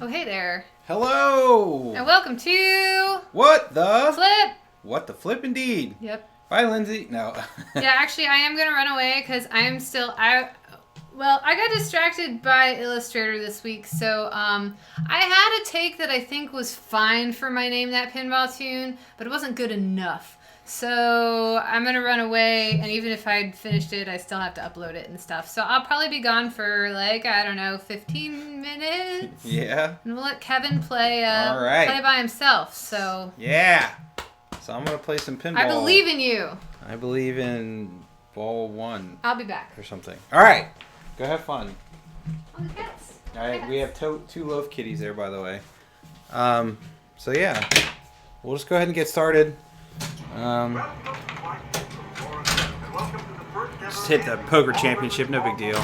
Oh, hey there. Hello! And welcome to... What the... Flip! What the flip indeed. Yep. Bye, Lindsay. No. Yeah, actually, I am going to run away because I'm still... I got distracted by Illustrator this week, so I had a take that I think was fine for my Name That Pinball tune, but it wasn't good enough. So I'm going to run away, and even if I'd finished it, I still have to upload it and stuff. So I'll probably be gone for, like, I don't know, 15 minutes? Yeah. And we'll let Kevin play, All right. play by himself, so... Yeah. So I'm going to play some pinball. I believe in you. I believe in ball 1. I'll be back. Or something. All right. Go have fun. Oh, the cats. All right. We have two loaf kitties there, by the way. So, yeah. We'll just go ahead and get started. Just hit the poker championship, no big deal.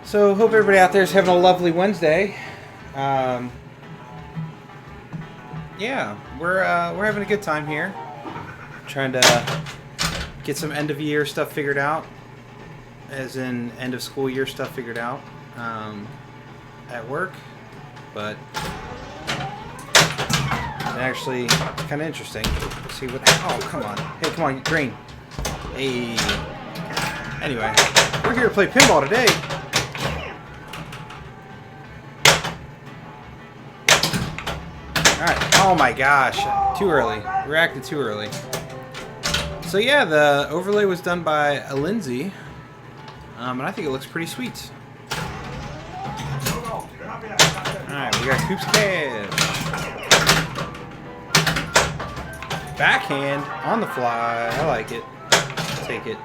So hope everybody out there is having a lovely Wednesday. Yeah, we're having a good time here. Trying to get some end of year stuff figured out, as in end of school year stuff figured out at work, but. Actually, kind of interesting. Let's see what. Oh, come on! Hey, come on, green. Hey. Anyway, we're here to play pinball today. All right. Oh my gosh! Too early. Reacted too early. So yeah, the overlay was done by Lindsay, and I think it looks pretty sweet. All right, we got Coops Cash. Backhand on the fly. I like it. Take it.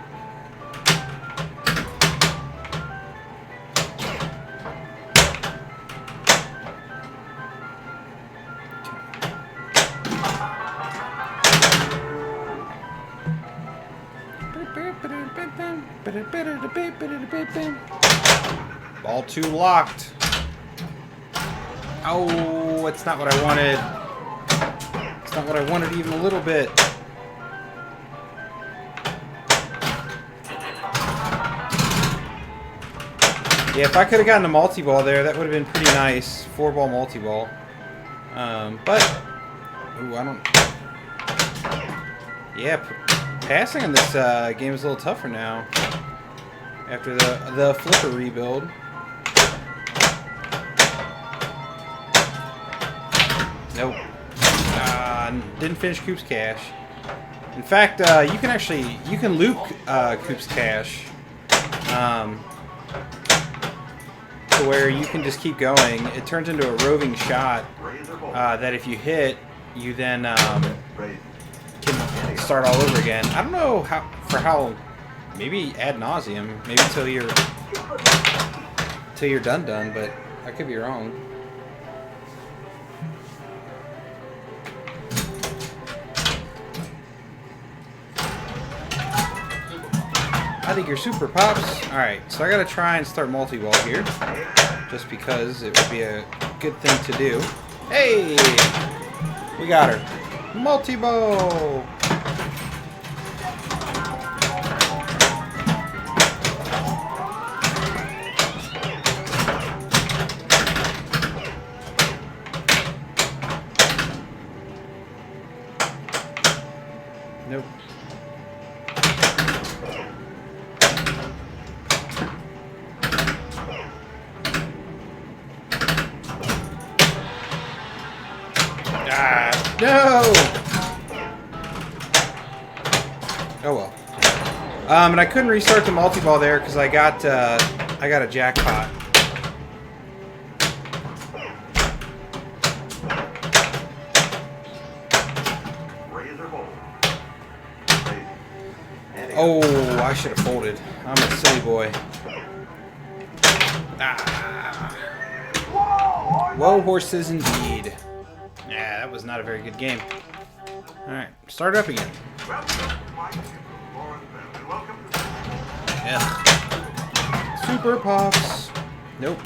Ball 2 locked. Oh, it's not what I wanted. It's not what I wanted even a little bit. Yeah, if I could have gotten a multi-ball there, that would have been pretty nice. 4-ball multi-ball. But, ooh, I don't... Yeah, passing in this game is a little tougher now. After the flipper rebuild. Nope. Didn't finish Coop's Cash. In fact, you can loop Coop's Cash to where you can just keep going. It turns into a roving shot that if you hit, you then can start all over again. I don't know how maybe ad nauseum, maybe till you're done, but I could be wrong. I think you're super, Pops. Alright, so I gotta try and start multi-ball here. Just because it would be a good thing to do. Hey! We got her. Multi-ball! Nope. No! Oh well. And I couldn't restart the multi-ball there because I got a jackpot. Oh, I should have folded. I'm a silly boy. Ah. Whoa, horses indeed. Yeah, that was not a very good game. Alright, start it up again. Yeah. Super Pops. Nope.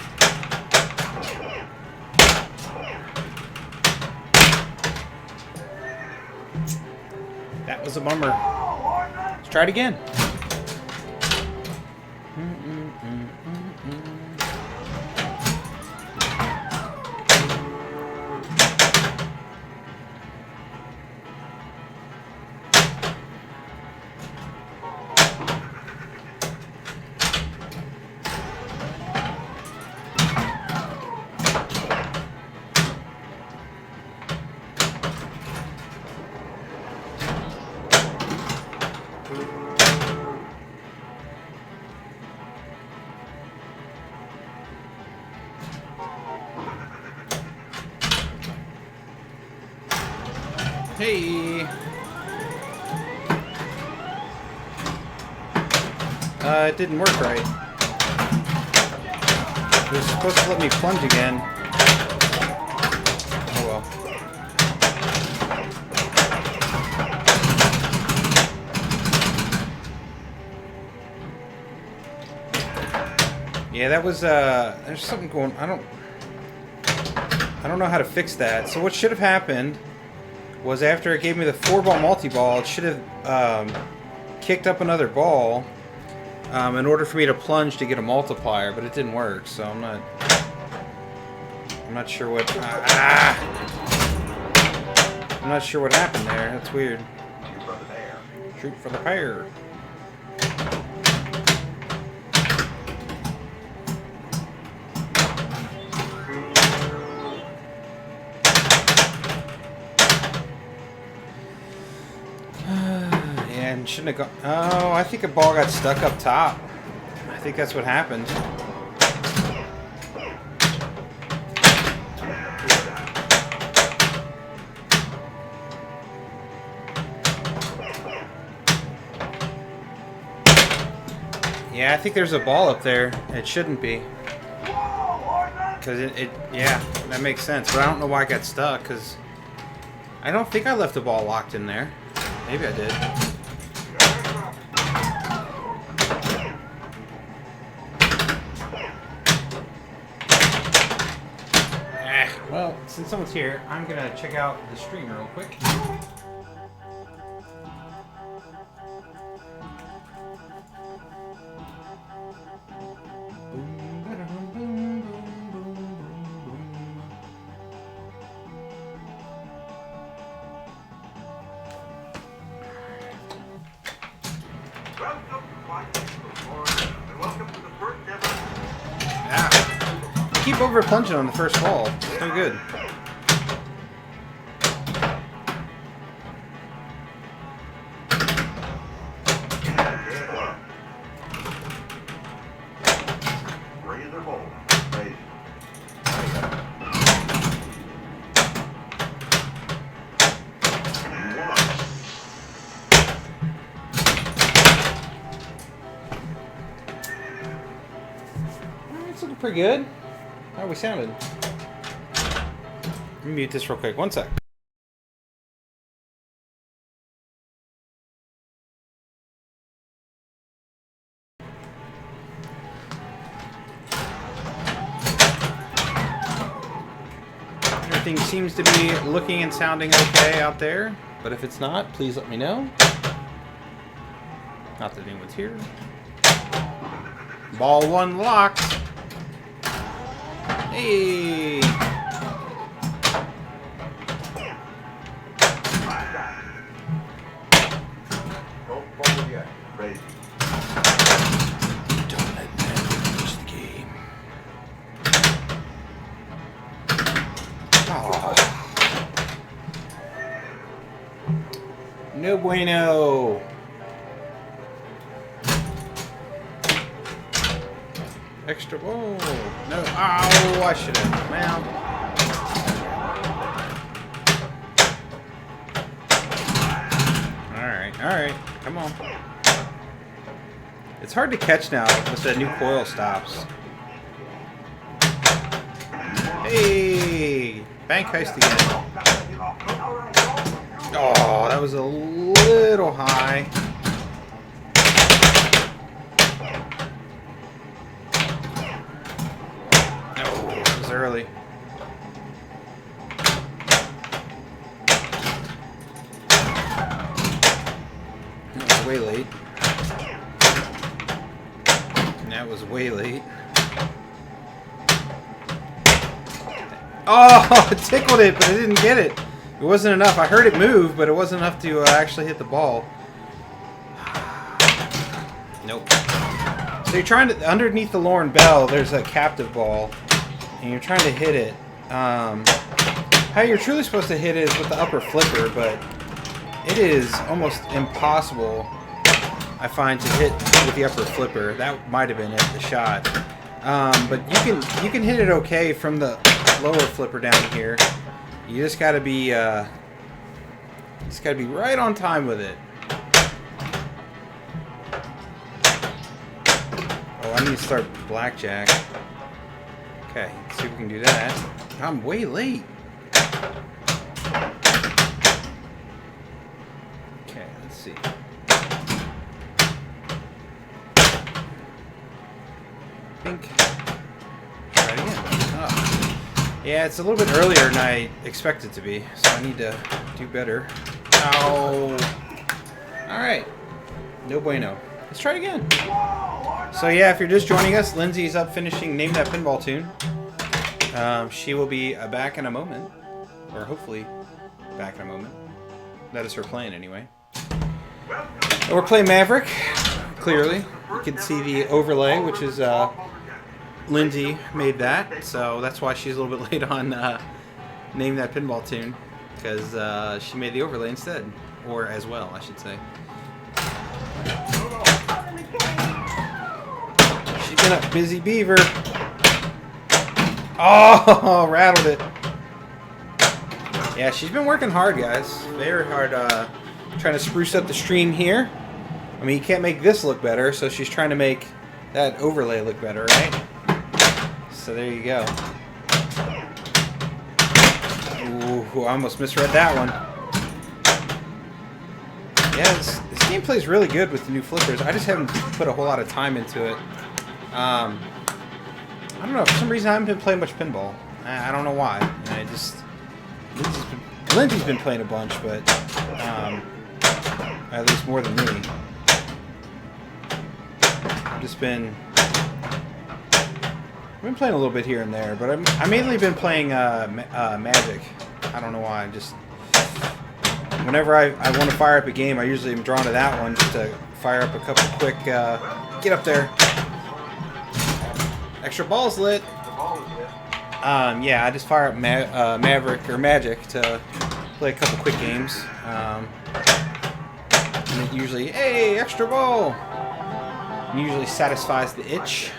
That was a bummer. Let's try it again. Hey. It didn't work right. It was supposed to let me plunge again. Oh well. Yeah, that was there's something going. I don't know how to fix that. So what should have happened was after it gave me the 4-ball multi-ball, it should have kicked up another ball in order for me to plunge to get a multiplier, but it didn't work. So I'm not sure what. I'm not sure what happened there. That's weird. Shoot for the pair. And shouldn't have gone. Oh, I think a ball got stuck up top. I think that's what happened. Yeah, I think there's a ball up there. It shouldn't be. Because yeah, that makes sense. But I don't know why it got stuck, because I don't think I left the ball locked in there. Maybe I did. Well, since someone's here, I'm going to check out the stream real quick. Keep over plunging on the first ball. It's no good. It's looking pretty good. How we sounded? Let me mute this real quick. One sec. Everything seems to be looking and sounding okay out there, but if it's not, please let me know. Not that anyone's here. Ball one locked. Hey! Don't let them finish the game. Oh. No bueno. Extra. Whoa. No. Oh, I should have. Well. Alright. Alright. Come on. It's hard to catch now once that new coil stops. Hey! Bank heist again. Oh, that was a little high. Oh, that was early. That was way late. That was way late. Oh, it tickled it, but I didn't get it. It wasn't enough. I heard it move, but it wasn't enough to actually hit the ball. Nope. So you're trying to, underneath the Lauren Bell, there's a captive ball, and you're trying to hit it. How you're truly supposed to hit it is with the upper flipper, but it is almost impossible, I find, to hit with the upper flipper. That might have been it, the shot. But you can hit it okay from the lower flipper down here. You just gotta be right on time with it. Oh, I need to start blackjack. Okay, let's see if we can do that. I'm way late. Okay, let's see. Think. Try it again. Oh. Yeah, it's a little bit earlier than I expected it to be, so I need to do better. Ow. Alright. No bueno. Let's try it again. So yeah, if you're just joining us, Lindsay's up finishing Name That Pinball Tune. She will be back in a moment. Or hopefully back in a moment. That is her plan anyway. And we're playing Maverick, clearly. You can see the overlay, which is Lindsay made that, so that's why she's a little bit late on Name That Pinball Tune, because she made the overlay instead, or as well, I should say. She's been a busy beaver. Oh, rattled it. Yeah, she's been working hard, guys. Very hard, trying to spruce up the stream here. I mean, you can't make this look better, so she's trying to make that overlay look better, right? So there you go. Ooh, I almost misread that one. Yeah, this game plays really good with the new flippers. I just haven't put a whole lot of time into it. I don't know, for some reason I haven't been playing much pinball. I don't know why. I just... Lindsay's been playing a bunch, but at least more than me. I've just been playing a little bit here and there, but I've mainly been playing Magic. I don't know why. Just whenever I want to fire up a game, I usually am drawn to that one just to fire up a couple quick. Get up there. Extra balls lit. Yeah, I just fire up Maverick or Magic to play a couple quick games. And it usually, hey, extra ball. It usually satisfies the itch.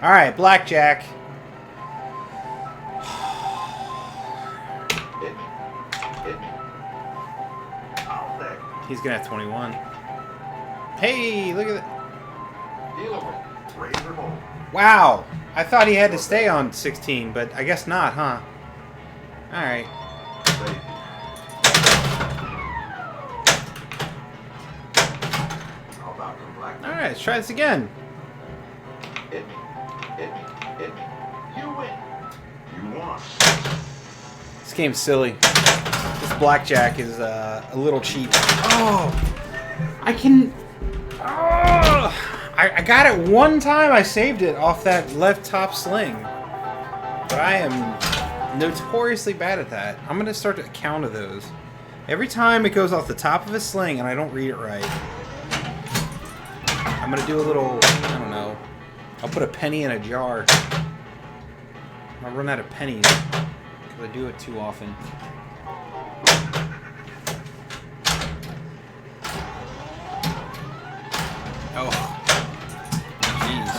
All right, blackjack. He's gonna have 21. Hey, look at that. Wow, I thought he had to stay on 16, but I guess not, huh? All right. All right, let's try this again. You win. You won. This game's silly. This blackjack is a little cheap. Oh, I can. Oh, I got it one time. I saved it off that left top sling, but I am notoriously bad at that. I'm gonna start to count of those. Every time it goes off the top of a sling and I don't read it right, I'm gonna do a little. I don't know. I'll put a penny in a jar. I'll run out of pennies because I do it too often. Oh, jeez.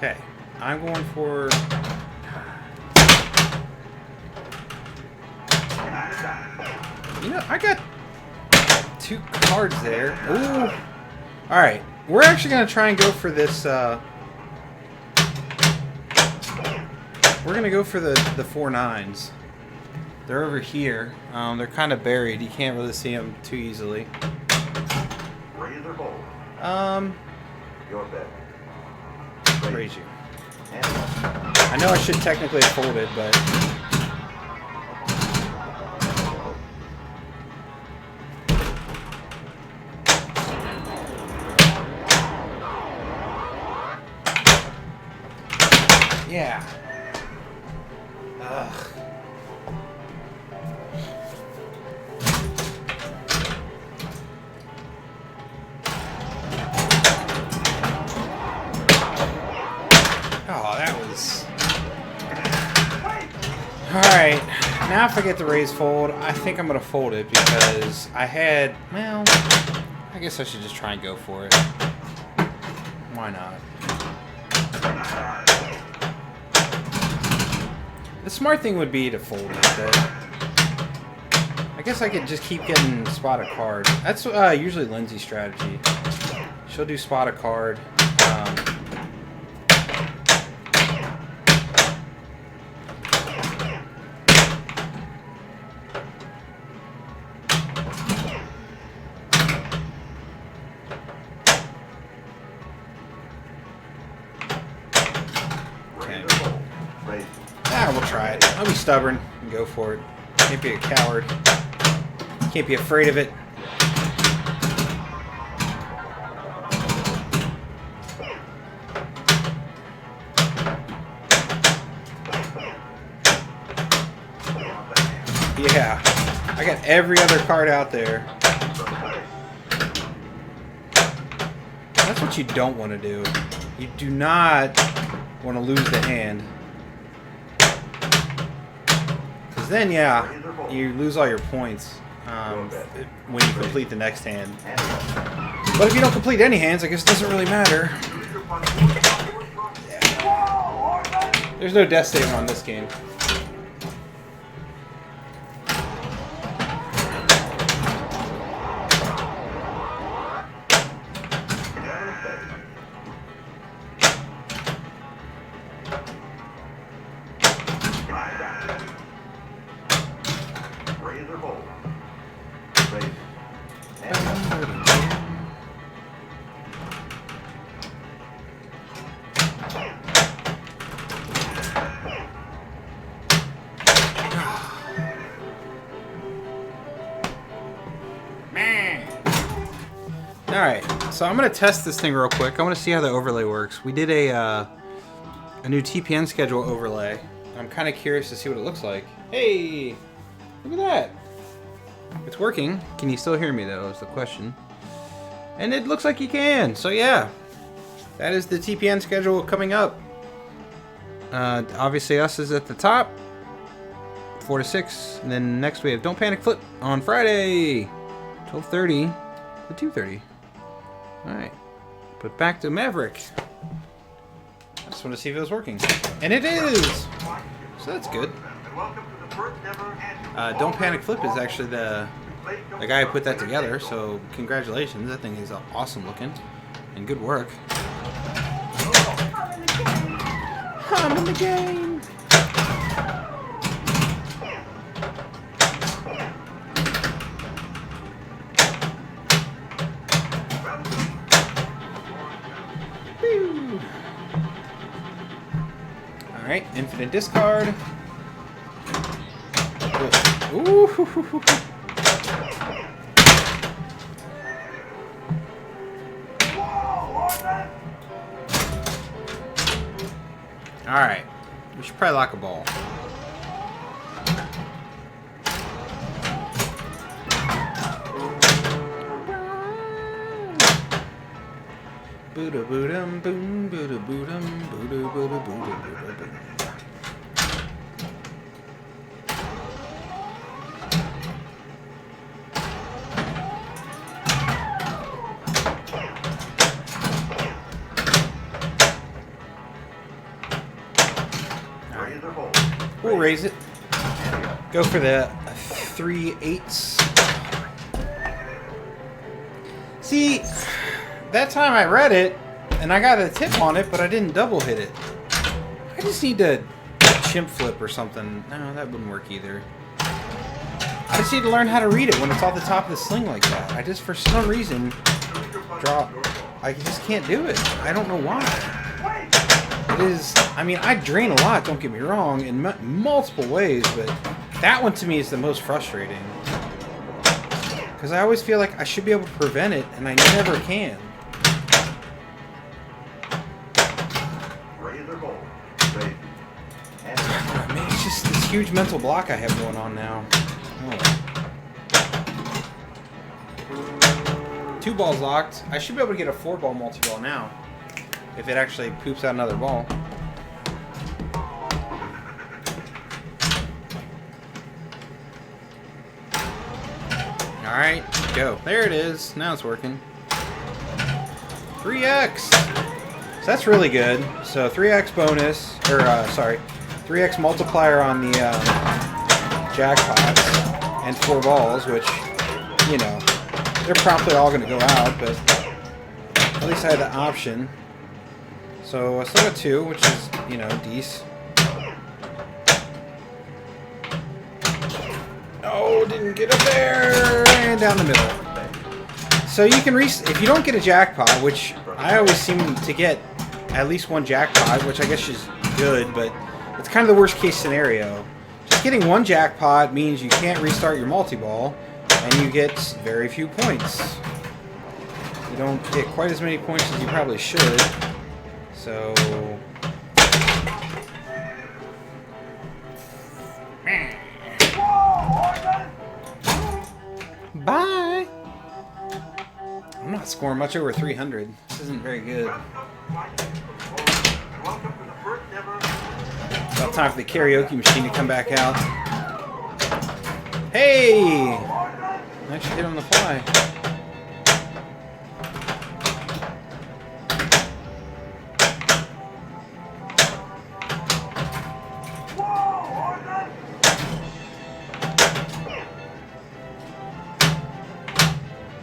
Okay, I'm going for... You know, I got 2 cards there. Ooh. Alright, we're actually going to try and go for this, we're going to go for the 4 9s. They're over here. They're kind of buried. You can't really see them too easily. Raise or fold. Your bet. Raise you. I know I should technically have folded, but... Yeah. Ugh. Oh, that was... Alright, now if I get the raise fold, I think I'm going to fold it because I had... Well, I guess I should just try and go for it. Why not? The smart thing would be to fold it, but I guess I could just keep getting spot a card. That's usually Lindsay's strategy. She'll do spot a card. We'll try it. I'll be stubborn and go for it. Can't be a coward. Can't be afraid of it. Yeah. I got every other card out there. That's what you don't want to do. You do not want to lose the hand. Then, yeah, you lose all your points when you complete the next hand. But if you don't complete any hands, I guess it doesn't really matter. Yeah. There's no death saving on this game. Alright, so I'm going to test this thing real quick. I want to see how the overlay works. We did a new TPN schedule overlay. I'm kind of curious to see what it looks like. Hey! Look at that! It's working. Can you still hear me, though, is the question. And it looks like you can. So, yeah. That is the TPN schedule coming up. Obviously, us is at the top. 4 to 6. And then next we have Don't Panic Flip on Friday. 12:30 to 2:30. Alright. But back to Maverick. I just want to see if it was working. And it is! So that's good. Don't Panic Flip is actually the guy who put that together, so congratulations. That thing is awesome looking. And good work. I'm in the game! Alright, infinite discard. Ooh. Alright, we should probably lock a ball. Booda boodum boom, booda boodum, booda booda booda booda boom. raise it. Go for the 3/8. See, that time I read it, and I got a tip on it, but I didn't double hit it. I just need to chimp flip or something. No, that wouldn't work either. I just need to learn how to read it when it's off the top of the sling like that. I just, for some reason, drop. I just can't do it. I don't know why. It is, I mean, I drain a lot, don't get me wrong, in multiple ways, but that one to me is the most frustrating. Because I always feel like I should be able to prevent it, and I never can. I mean, it's just this huge mental block I have going on now. Oh. 2 balls locked. I should be able to get a 4-ball multi-ball now. If it actually poops out another ball. Alright, go. There it is. Now it's working. 3x! So that's really good. So 3x bonus, or sorry, 3x multiplier on the jackpots, and 4 balls, which, you know, they're promptly all going to go out, but at least I had the option. So I still got 2, which is, you know, decent. Oh, didn't get up there, and down the middle. So you can if you don't get a jackpot, which I always seem to get at least 1 jackpot, which I guess is good, but it's kind of the worst case scenario. Just getting 1 jackpot means you can't restart your multi-ball, and you get very few points. You don't get quite as many points as you probably should. So bye. I'm not scoring much over 300. This isn't very good. About time for the karaoke machine to come back out. Hey! I actually hit on the fly.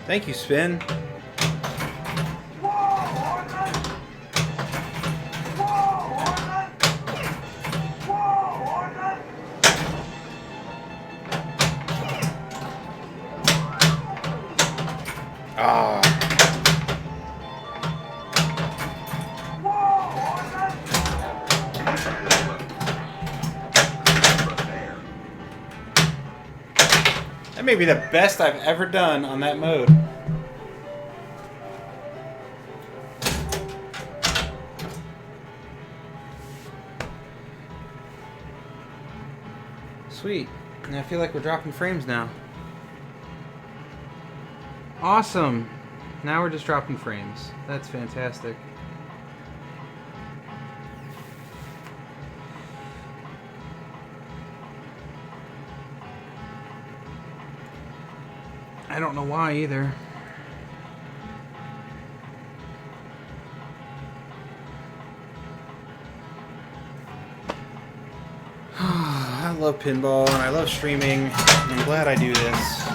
Thank you, Spin. Ah. That may be the best I've ever done on that mode. Sweet. And I feel like we're dropping frames now. Awesome. Now we're just dropping frames. That's fantastic. I don't know why either. I love pinball and I love streaming, and I'm glad I do this.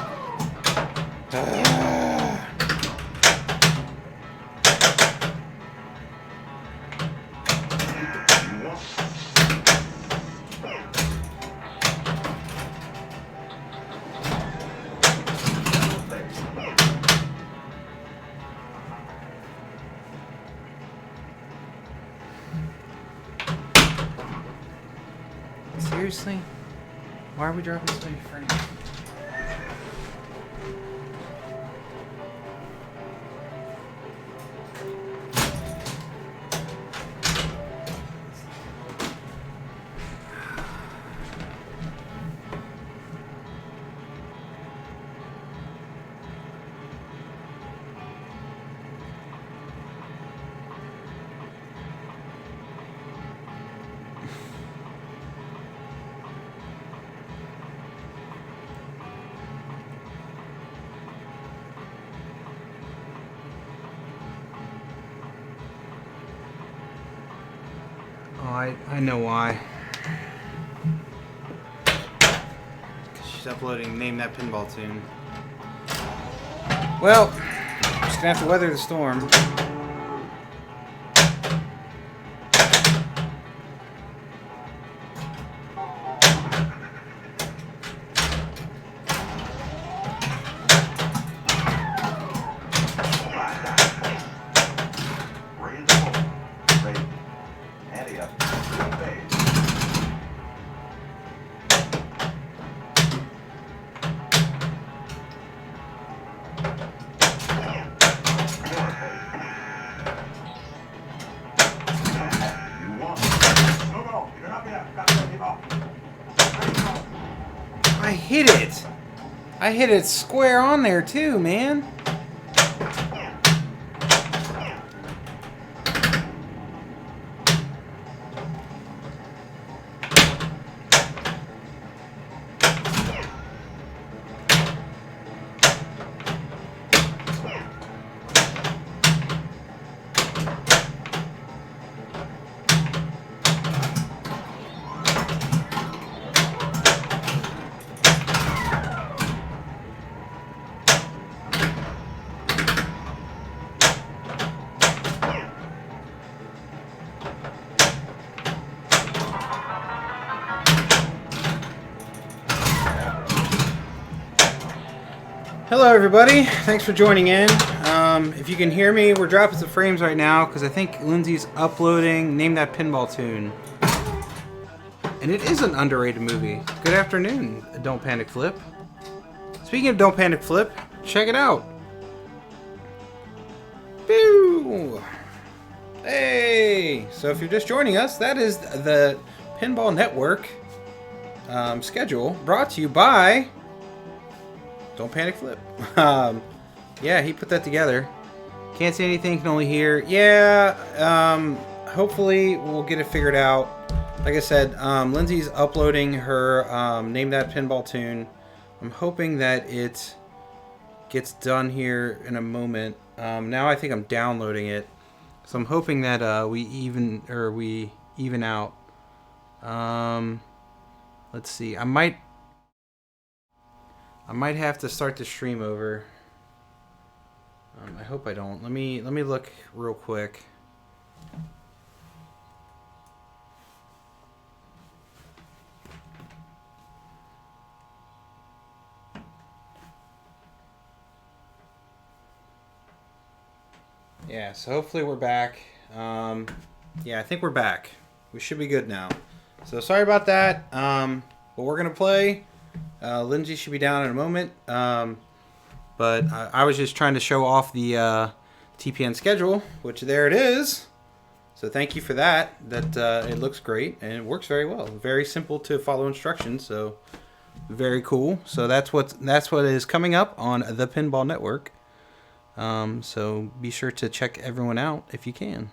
Seriously? Why are we dropping so many frames? Oh, I know why. she's uploading Name That Pinball Tune. Well, just gonna have to weather the storm. I hit it square on there too, man. Hello everybody, thanks for joining in. If you can hear me, we're dropping some frames right now because I think Lindsay's uploading Name That Pinball Tune. And it is an underrated movie. Good afternoon, Don't Panic Flip. Speaking of Don't Panic Flip, check it out. Boo! Hey! So if you're just joining us, that is the Pinball Network schedule brought to you by Don't Panic Flip. Yeah, he put that together. Can't see anything, can only hear. Yeah, hopefully we'll get it figured out. Like I said, Lindsay's uploading her Name That Pinball Tune. I'm hoping that it gets done here in a moment. Now I think I'm downloading it. So I'm hoping that we even out. Let's see. I might have to start the stream over. I hope I don't. Let me look real quick. Yeah, so hopefully we're back. Yeah, I think we're back. We should be good now. So sorry about that. But we're gonna play. Lindsay should be down in a moment. But I was just trying to show off the TPN schedule, which there it is. So thank you for that. It looks great and it works very well. Very simple to follow instructions. So very cool. So that's what is coming up on the Pinball Network. So be sure to check everyone out if you can.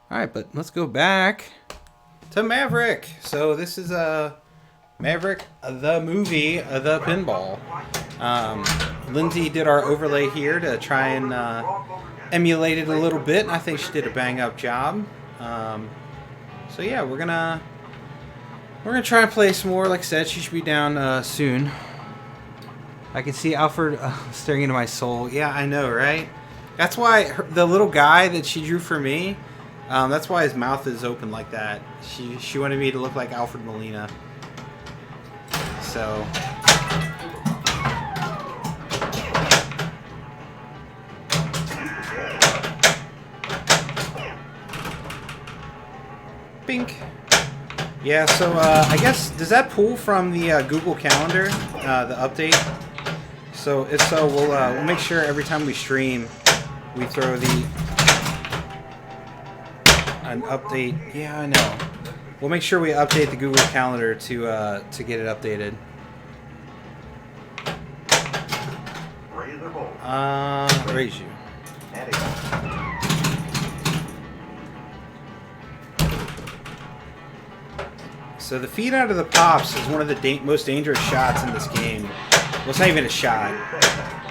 All right, but let's go back to Maverick. So this is Maverick, the movie, the pinball. Lindsay did our overlay here to try and emulate it a little bit, and I think she did a bang-up job. So yeah, we're gonna try and play some more. Like I said, she should be down soon. I can see Alfred staring into my soul. Yeah, I know, right? That's why the little guy that she drew for me, that's why his mouth is open like that. She wanted me to look like Alfred Molina. So Bink. Yeah, so I guess, does that pull from the Google Calendar, the update? So if so, we'll make sure every time we stream, we throw an update. Yeah, I know. We'll make sure we update the Google Calendar to get it updated. Raise you. So the feed out of the pops is one of the most dangerous shots in this game. Well, it's not even a shot.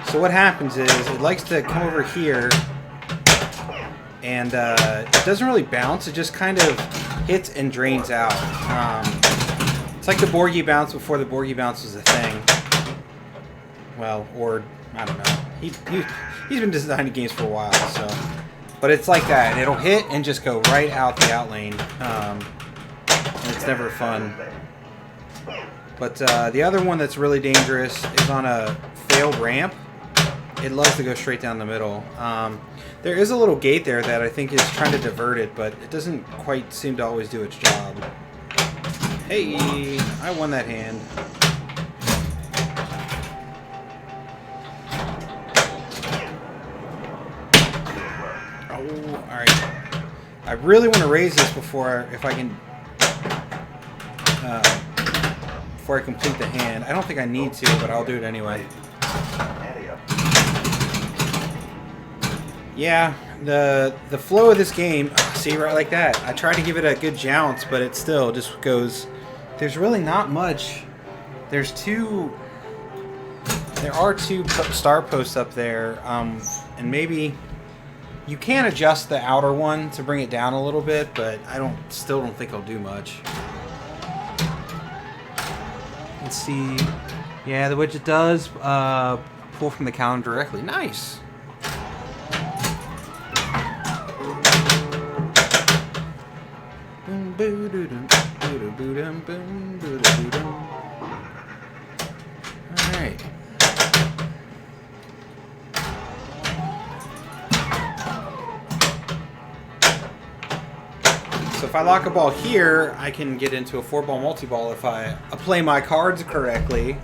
So what happens is it likes to come over here, and it doesn't really bounce. It just kind of hits and drains out. It's like the Borgie bounce before the Borgie bounce was a thing. Well, or I don't know. He's been designing games for a while, so. But it's like that. It'll hit and just go right out the out lane. And it's never fun. But the other one that's really dangerous is on a failed ramp. It loves to go straight down the middle. There is a little gate there that I think is trying to divert it, but it doesn't quite seem to always do its job. Hey, I won that hand. Oh, alright. I really want to raise this before I complete the hand. I don't think I need to, but I'll do it anyway. Yeah, the flow of this game, see, right like that. I try to give it a good jounce, but it still just goes. There's really not much. There are two star posts up there, and maybe you can adjust the outer one to bring it down a little bit, but I still don't think it'll do much. Let's see. Yeah, the widget does pull from the calendar directly. Nice. Alright. So if I lock a ball here, I can get into a 4-ball multi-ball if I play my cards correctly.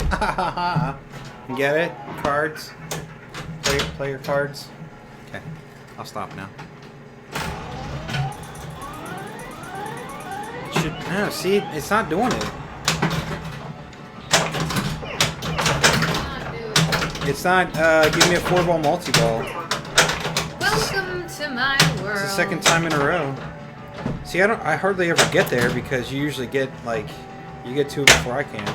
Get it? Cards? Play your cards? Okay. I'll stop now. No, see, it's not doing it. It's not giving me a 4-ball multi-ball. Welcome to my world. It's the second time in a row. See, I hardly ever get there because you usually get you get to it before I can.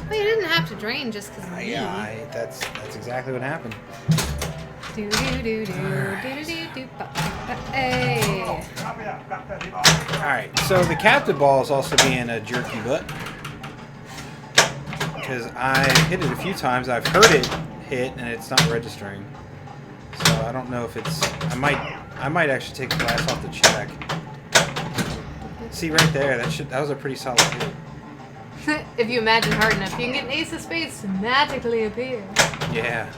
Well, you didn't have to drain just because of me. Yeah, that's exactly what happened. Do do do do do do do. Hey. Alright, so the captive ball is also being a jerky butt. Because I hit it a few times, I've heard it hit, and it's not registering. So I don't know if it's... I might actually take the glass off to check. See right there, that was a pretty solid hit. If you imagine hard enough, you can get an ace of spades to magically appear. Yeah.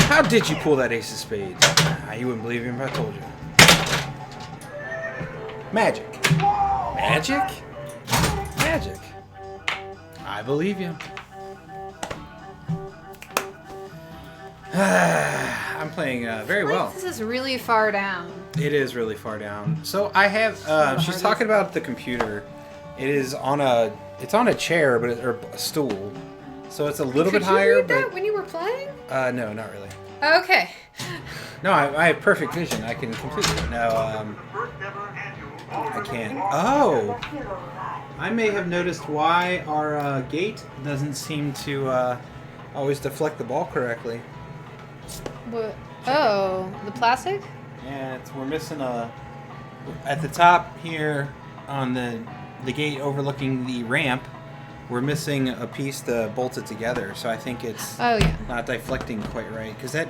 How did you pull that ace of spades? You wouldn't believe me if I told you. Magic. Magic? Magic. I believe you. I'm playing very well. This is really far down. It is really far down. So I have. She's talking about the computer. It is on a. It's on a chair, or a stool. So it's a little bit higher. Could you read that when you were playing? No, not really. Okay. No, I have perfect vision. I can completely. No, I can't. Oh, I may have noticed why our gate doesn't seem to always deflect the ball correctly. What? Oh, the plastic? Yeah, we're missing at the top here on the gate overlooking the ramp. We're missing a piece to bolt it together, so I think it's not deflecting quite right. Because that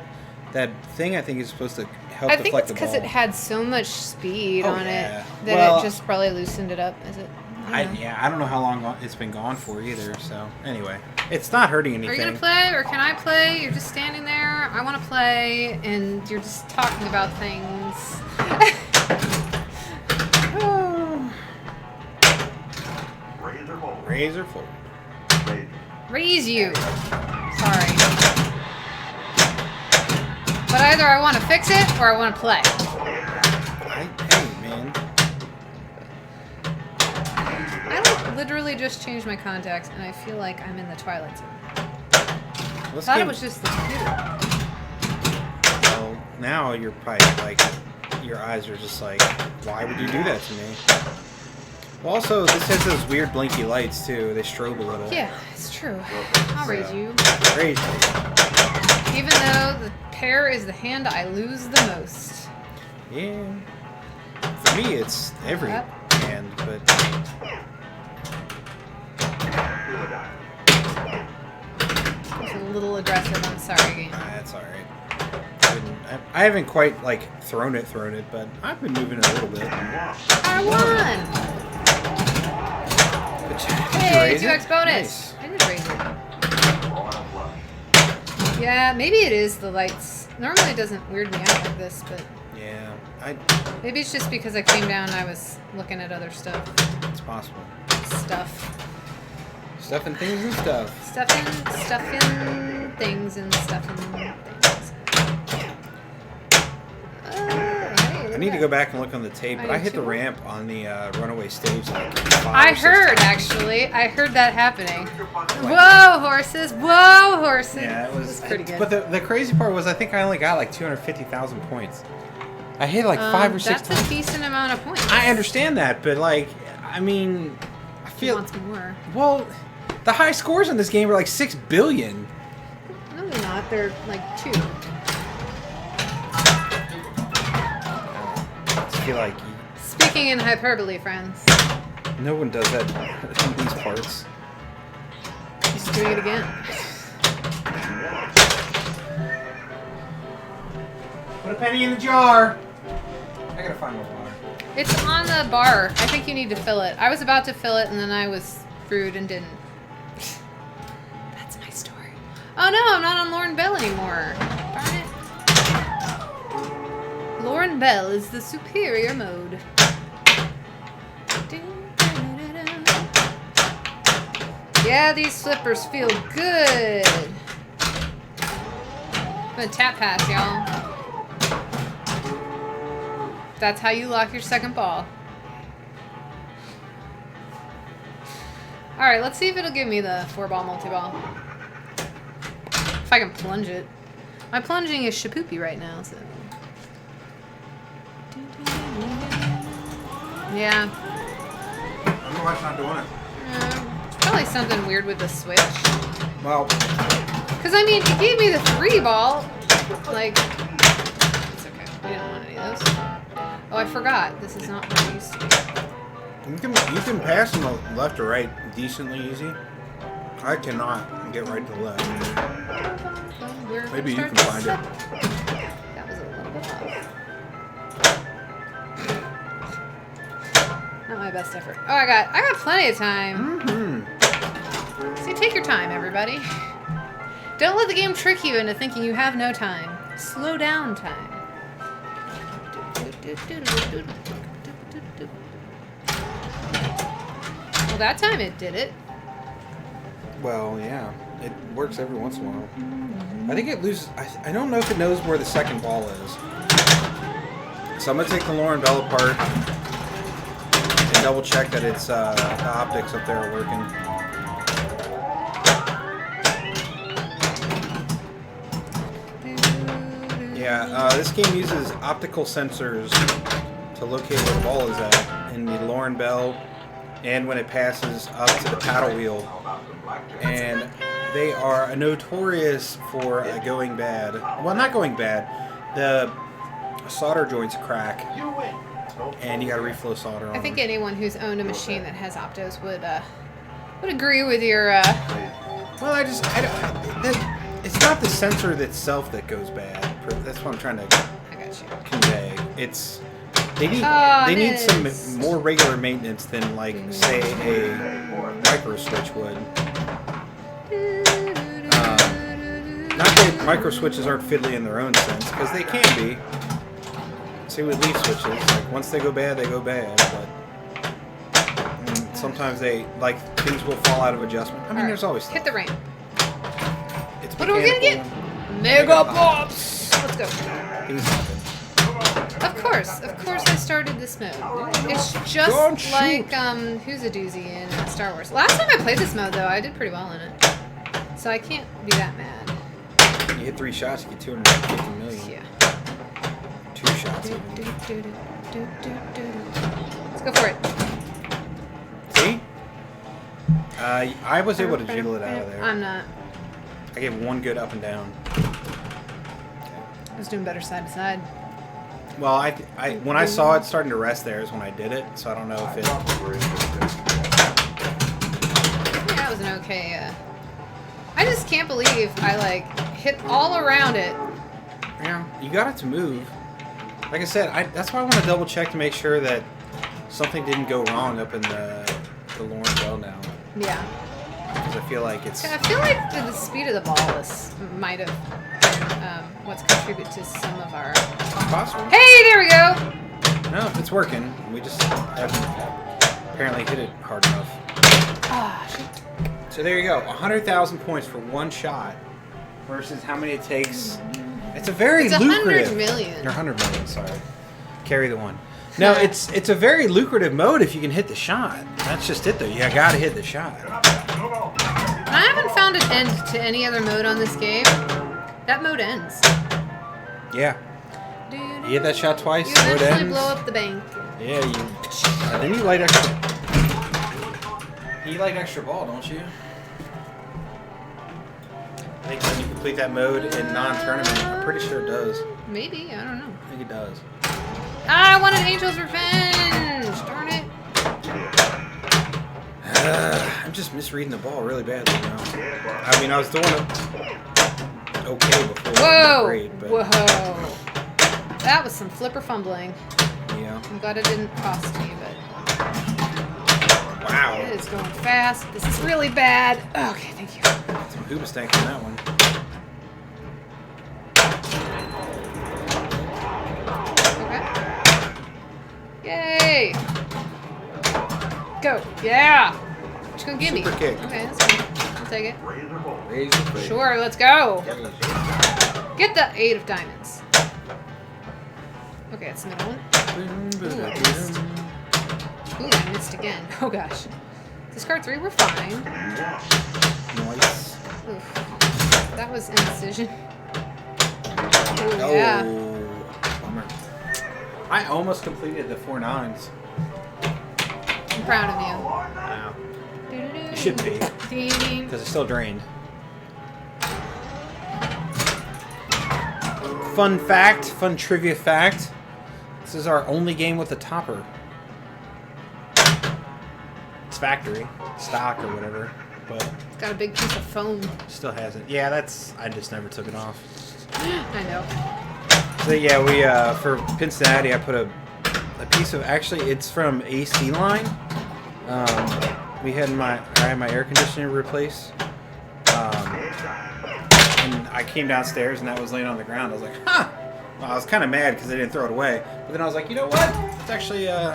thing I think is supposed to help deflect the ball. I think it's because it had so much speed on it that it just probably loosened it up. Is it? I don't know how long it's been gone for either. So anyway, it's not hurting anything. Are you gonna play or can I play? You're just standing there. I want to play, and you're just talking about things. Razor forward. Raise you. Sorry. But either I want to fix it or I want to play. Hey, man. I literally just changed my contacts, and I feel like I'm in the Twilight Zone. I thought it was just the computer. Well, now you're probably like, your eyes are just like, why would you do that to me? Well, also, this has those weird blinky lights, too. They strobe a little. Yeah, it's true. I'll raise you. Raise you. Even though the pair is the hand I lose the most. Yeah. For me, it's every hand, but... It's a little aggressive. I'm sorry, game. That's alright. I haven't quite, like, thrown it, but I've been moving it a little bit. I won! Hey, 2x bonus! Nice. I did raise it. Yeah, maybe it is the lights. Normally it doesn't weird me out like this, but... Yeah, Maybe it's just because I came down and I was looking at other stuff. it's possible. Stuff. Stuff and things and stuff. Stuffing things and stuffing things. Hey, I need to go back and look on the tape, but I hit the too. ramp on the runaway stage like 5 I or 6 heard, times. actually. I heard that happening. Whoa, horses! Whoa, horses! Yeah, it was pretty good. But the crazy part was I think I only got like 250,000 points. I hit like 5 or 6 That's times. a decent amount of points. I understand that, but like, I mean, I He feel... wants more. Well, the high scores in this game are like 6 billion. No, they're not. They're like 2. I just feel like Speaking in hyperbole, friends. no one does that in these parts. He's doing it again. Put a penny in the jar. I gotta find more water. It's on the bar. I think you need to fill it. I was about to fill it and then I was rude and didn't. That's my story. Oh no, I'm not on Lauren Bell anymore. Darn it. Lauren Bell is the superior mode. Yeah, these flippers feel good. I'm gonna tap pass, y'all. That's how you lock your second ball. Alright, let's see if it'll give me the 4-ball multi-ball. If I can plunge it. My plunging is shapoopy right now, so... Yeah. I don't know why it's not doing it. It's probably something weird with the switch. Well, Because, I mean, it gave me the 3-ball. Like... It's okay. We didn't want any of those. Oh, I forgot. This is not what it used to be. you can pass from the left to right decently easy. I cannot get right to left. We're Maybe you gonna can start find this it. up. That was a little bit off. Not my best effort. Oh, I got plenty of time. Mm-hmm. See, take your time, everybody. Don't let the game trick you into thinking you have no time. Slow down time. Well, that time it did it. Well, yeah. It works every once in a while. I think it loses... I don't know if it knows where the second ball is. So I'm going to take the Lauren Bell apart and double check that it's the optics up there are working. Yeah, this game uses optical sensors to locate where the ball is at in the Lauren Bell and when it passes up to the paddle wheel. And they are notorious for going bad. Well, not going bad. The solder joints crack, and you got to reflow solder on I think them. anyone who's owned a machine that has optos would agree with your. Well, it's not the sensor itself that goes bad. That's what I'm trying to I got you. convey. They need some more regular maintenance than like say a micro switch would. Not that micro switches aren't fiddly in their own sense, because they can be. See with leaf switches, like once they go bad, they go bad. But sometimes things will fall out of adjustment. I mean, there's always stuff. Hit the ramp. It's What are we gonna get? mechanical. Mega Pops! Let's go. Things happen. Of course I started this mode. It's just Don't shoot. like who's a doozy in Star Wars. Last time I played this mode though, I did pretty well in it, so I can't be that mad. You hit 3 shots, you get 250 million. Yeah. 2 shots. Let's go for it. See? I was able to jiggle it out of there. I'm not. I gave one good up and down. I was doing better side to side. Well, when I saw it starting to rest there is when I did it, so I don't know if it... Yeah, that was an okay, I just can't believe I, like, hit all around it. Yeah, you got it to move. Like I said, that's why I want to double check to make sure that something didn't go wrong up in the Lauren Bell now. Yeah. Because I feel like it's... I feel like the speed of the ball might have been what's contributed to some of our... Possible. Hey, there we go! No, it's working. We just haven't apparently hit it hard enough. Ah, shit. So there you go. 100,000 points for one shot versus how many it takes. It's a very lucrative... 100 million. Or 100 million, sorry. Carry the one. No, it's a very lucrative mode if you can hit the shot. That's just it, though. You gotta hit the shot. I haven't found an end to any other mode on this game. That mode ends. Yeah. You hit that shot twice, You mode eventually ends. blow up the bank. Yeah, then you light extra... You light extra ball, don't you? I think when you complete that mode in non-tournament, I'm pretty sure it does. Maybe, I don't know. I think it does. I wanted Angel's Revenge! Darn it. I'm just misreading the ball really badly now. I mean, I was doing it okay before. Whoa! Great, but Whoa! That was some flipper fumbling. yeah. I'm glad it didn't cost me, but Wow. it is going fast. This is really bad. Okay, thank you. Some hooba stank on that one. Okay. Yay! Go! Yeah! What you gonna give me? Super kick. Okay, that's fine. I'll take it. Raise your plate. Sure, let's go! Get the 8 of diamonds. Okay, that's the middle one. Ooh, I missed. Ooh, I missed again. Oh gosh. Discard 3, we're fine. Nice. Oof. That was indecision. Ooh, Oh, yeah. bummer. I almost completed the 4 nines. I'm proud of you. Wow. You should be, because it's still drained. Fun fact, fun trivia fact. This is our only game with a topper. It's factory, stock or whatever, but It's got a big piece of foam. still hasn't. Yeah, I just never took it off. I know. So yeah, we for Cincinnati, I put a piece of, actually it's from AC line. I had my air conditioner replaced. And I came downstairs and that was laying on the ground. I was like, huh. Well, I was kind of mad because I didn't throw it away. But then I was like, you know what? It's actually a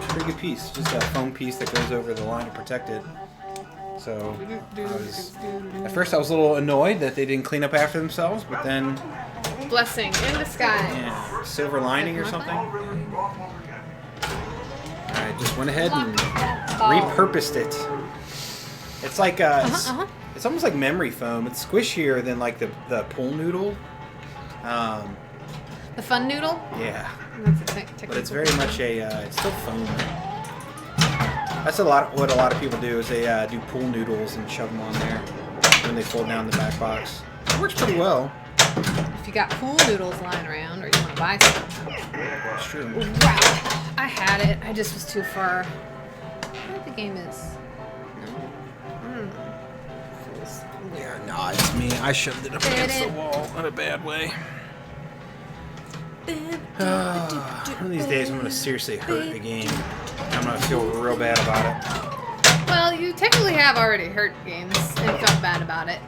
pretty good piece. Just a foam piece that goes over the line to protect it. So at first I was a little annoyed that they didn't clean up after themselves, but then Blessing in disguise. yeah, silver lining or something. I just went ahead and repurposed it. It's like it's almost like memory foam. It's squishier than like the pool noodle. The fun noodle? Yeah, That's a technical but it's very much it's still foam. That's what a lot of people do is they do pool noodles and shove them on there when they fold down the back box. It works pretty well. If you got pool noodles lying around or you want to buy some. It's true. Wow. I had it. I just was too far. I think the game is. No? I don't know. Feels weird. Yeah, no, it's me. I shoved it up against the wall in a bad way. One of these days I'm going to seriously hurt the game. I'm going to feel real bad about it. Well, you technically have already hurt games and felt bad about it.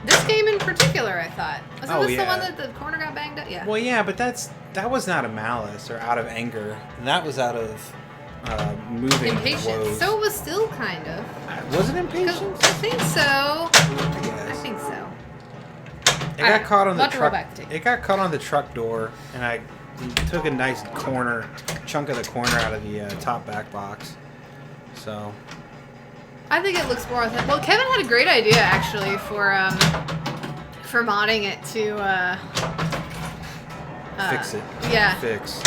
This game in particular, I thought. Wasn't this the one that the corner got banged up? Yeah. Well, yeah, but that was not a malice or out of anger. That was out of moving Impatience. woes. So it was still kind of. Was it impatience? I think so. I I guess. think so. It got caught on the About to roll truck. back the tape. It got caught on the truck door, and I took a nice chunk of the corner out of the top back box. So. I think it looks more authentic. Well, Kevin had a great idea actually for modding it to Fix it. Yeah. Fix.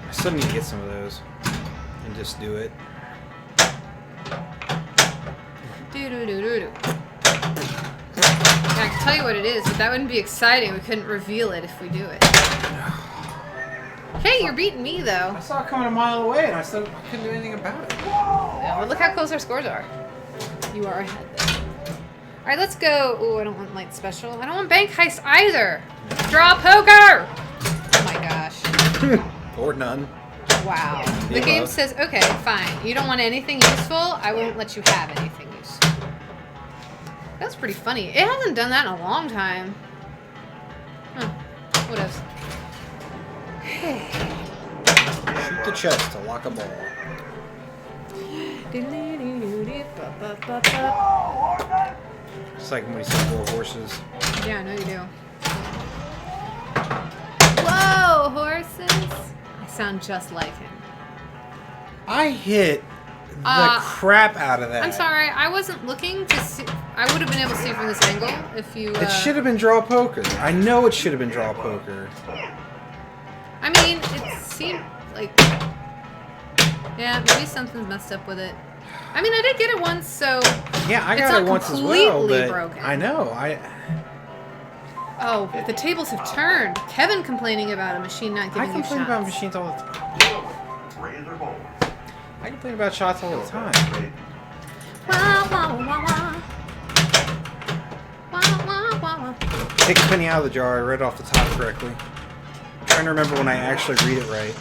I still need to get some of those and just do it. I can tell you what it is, but that wouldn't be exciting. We couldn't reveal it if we do it. Hey, you're beating me, though. I saw it coming a mile away, and I said I couldn't do anything about it. Yeah, well, look how close our scores are. You are ahead, though. All right, let's go. Oh, I don't want light special. I don't want bank heist either. Draw poker. Oh my gosh. Or none. Wow. The game says, okay, fine. You don't want anything useful? I won't let you have anything useful. That was pretty funny. It hasn't done that in a long time. Huh. What else? Shoot the chest to lock a ball. It's like when we said 4 horses. Yeah, I know you do. Whoa, horses! I sound just like him. I hit the crap out of that. I'm sorry, I wasn't looking to see. I would have been able to see from this angle if you. It should have been draw poker. I know it should have been draw poker. I mean, it seemed like. Yeah, maybe something's messed up with it. I mean, I did get it once, so. Yeah, I it's got not it once as well, completely but broken. I know. Oh, the tables have turned. Kevin complaining about a machine not I giving you shots. complain about machines all the time. Raise or bowl. I complain about shots all the time. Wah, wah, wah, wah. Wah, wah, wah, wah. Take a penny out of the jar. I read it off the top correctly. I'm trying to remember when I actually read it right.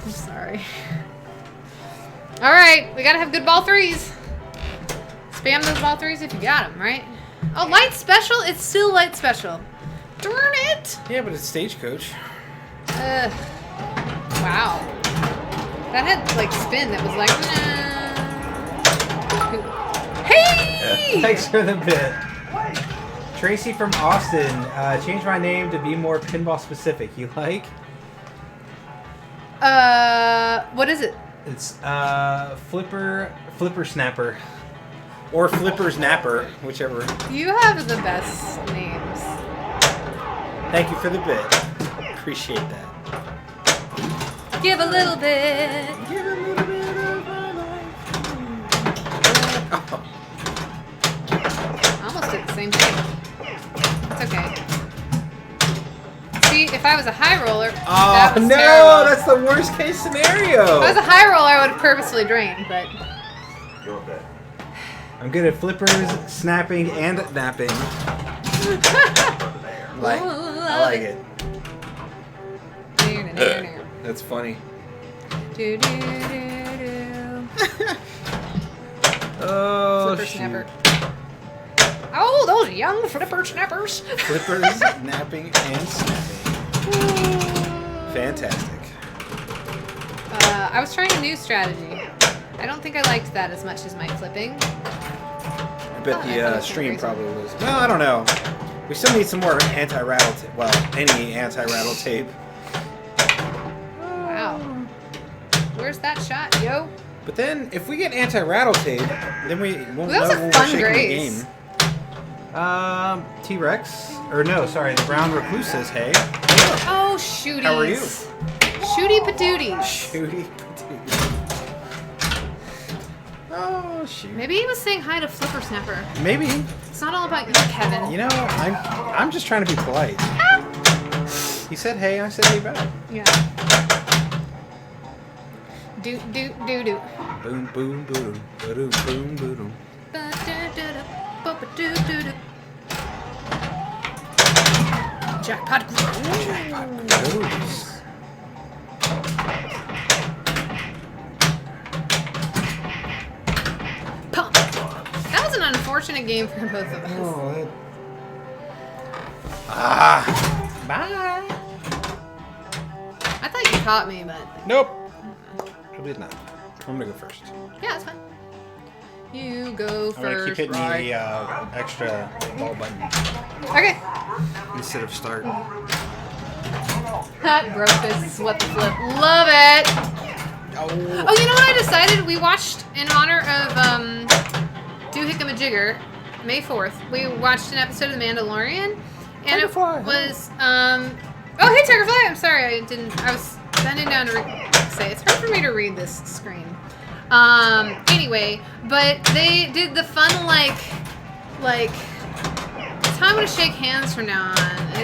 I'm sorry. All right, we gotta have good ball threes. Spam those ball threes if you got them, right? Oh, light special? It's still light special. Darn it! Yeah, but it's Stagecoach. Wow. That had like spin that was like, nah. Hey! Thanks for the bit. Tracy from Austin, changed my name to be more pinball specific. You like? What is it? It's Flipper Snapper. Or Flipper's Napper, whichever. You have the best names. Thank you for the bit. Appreciate that. Give a little bit. Give a little bit of my life. Oh. I almost did the same thing. It's okay. See, if I was a high roller, that Oh was no, terrible. that's the worst case scenario. If I was a high roller, I would have purposely drained, but Your bet. I'm good at flippers, snapping, and Napping. There. I like it. it. That's funny. Do, do, do, do. Oh, Flipper shoot. snapper. Oh, those young flipper snappers. Flippers, napping, and snapping. Fantastic. I was trying a new strategy. I don't think I liked that as much as my flipping. I bet Oh, I thought it the was stream crazy. probably was. Well, I don't know. We still need some more anti-rattle tape. Well, any anti-rattle tape. Wow. Where's that shot, yo? But then, if we get anti-rattle tape, then we won't Those know are when we're fun shaking the grays. game. T-Rex. Or no, sorry, the Brown Recluse says hey. Oh, shooties. How are you? Shooty patooties. Shooty patooty. Oh, shoot. Maybe he was saying hi to Flipper Snapper. Maybe. It's not all about you, Kevin. You know, I'm just trying to be polite. He said hey, I said hey back. Yeah. Do do do do. Boom, boom, boom, boom, boom, boom. Jackpot grows. Jackpot goes. Pump. That was an unfortunate game for both of us. Oh, Bye. I thought you caught me, but Nope. I did not. I'm gonna go first. yeah, it's fine. You go I'm gonna keep first, hitting right? the extra ball button Okay. instead of start. Broke this. What the flip? Love it. Oh. Oh, you know what I decided? We watched in honor of Do Hickamajigger, May 4th. We watched an episode of The Mandalorian, and it Tigerfly, was oh hey Tigerfly. I'm sorry, I was bending down to say it's hard for me to read this screen. Anyway, but they did the fun like it's how I'm gonna shake hands from now on. And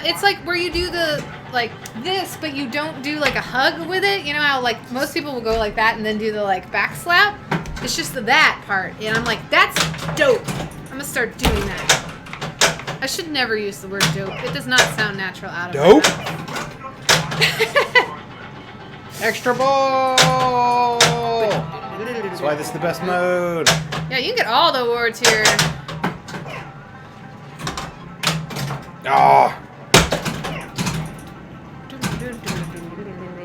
it's like where you do the like this, but you don't do like a hug with it. You know how like most people will go like that and then do the like back slap. It's just that part, and I'm like, that's dope. I'm gonna start doing that. I should never use the word dope. It does not sound natural out of Dope? my mouth. Extra ball! That's why this is the best mode. Yeah, you can get all the awards here. Oh.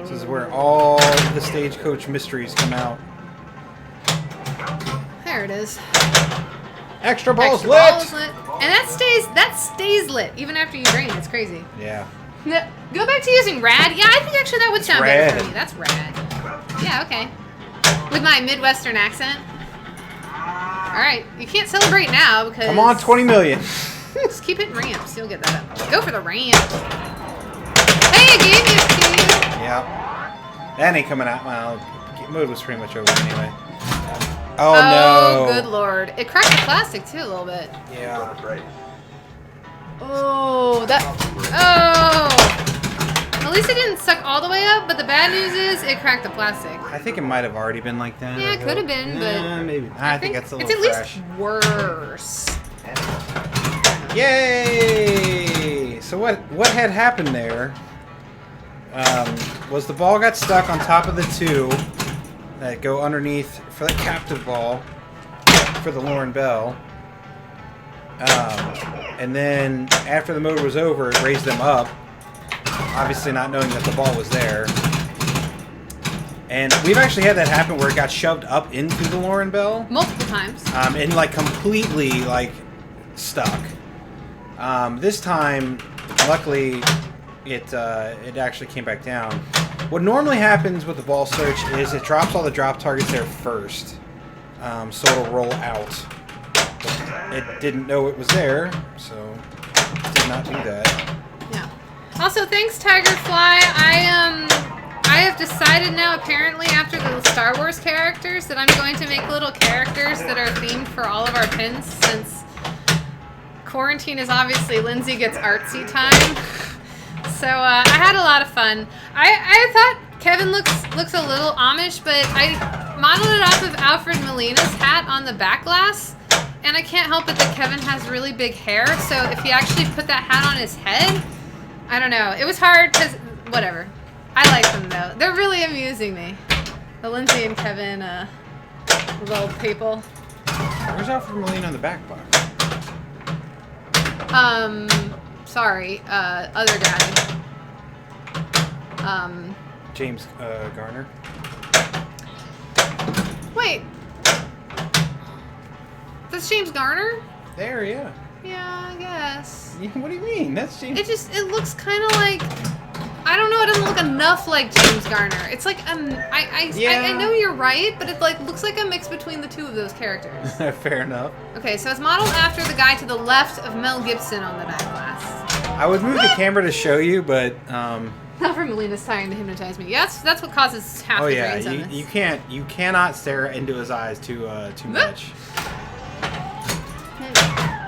This is where all the Stagecoach mysteries come out. There it is. Extra balls Extra lit! ball is lit. And that stays lit even after you drain. It's crazy. Yeah. No, go back to using rad. Yeah, I think actually that would sound better for rad. me. That's rad. Yeah, okay. With my Midwestern accent. Alright, you can't celebrate now because... Come on, 20 million. Just keep hitting ramps. You'll get that up. Go for the ramp. Hey, I gave it to you. Yeah. That ain't coming out. Well, mode was pretty much over anyway. Oh, Oh, no. good lord. It cracked the plastic too a little bit. Yeah. That's right. Oh, that... Oh! At least it didn't suck all the way up, but the bad news is it cracked the plastic. I think it might have already been like that. Yeah, it could have been, but... Maybe. I think that's a little it's at fresh. least worse. Yay! So what had happened there was the ball got stuck on top of the two that go underneath for the captive ball for the Lauren Bell. And then after the mode was over, it raised them up, obviously not knowing that the ball was there. And we've actually had that happen where it got shoved up into the Lauren Bell. Multiple times. And like completely like stuck. This time, luckily, it actually came back down. What normally happens with the ball search is it drops all the drop targets there first, so it'll roll out. It didn't know it was there, so it did not do that. Yeah. Also, thanks, Tigerfly. I have decided now, apparently, after the Star Wars characters, that I'm going to make little characters that are themed for all of our pins, since quarantine is obviously Lindsay gets artsy time. So I had a lot of fun. I thought Kevin looks a little Amish, but I modeled it off of Alfred Molina's hat on the back glass. And I can't help it that Kevin has really big hair, so if he actually put that hat on his head, I don't know. It was hard because, whatever. I like them, though. They're really amusing me. The Lindsay and Kevin little people. Where's Alfred Molina on the back box? Sorry, other guy. James Garner. Wait. That's James Garner? There, yeah. Yeah, I guess. What do you mean? That's James. It looks kind of like, I don't know, it doesn't look enough like James Garner. It's like, I know you're right, but it like looks like a mix between the two of those characters. Fair enough. Okay, so it's modeled after the guy to the left of Mel Gibson on the back glass. I would move the camera to show you, but Alfred Molina's trying to hypnotize me. Yeah, that's what causes half oh the yeah, brains on this. you cannot stare into his eyes too much.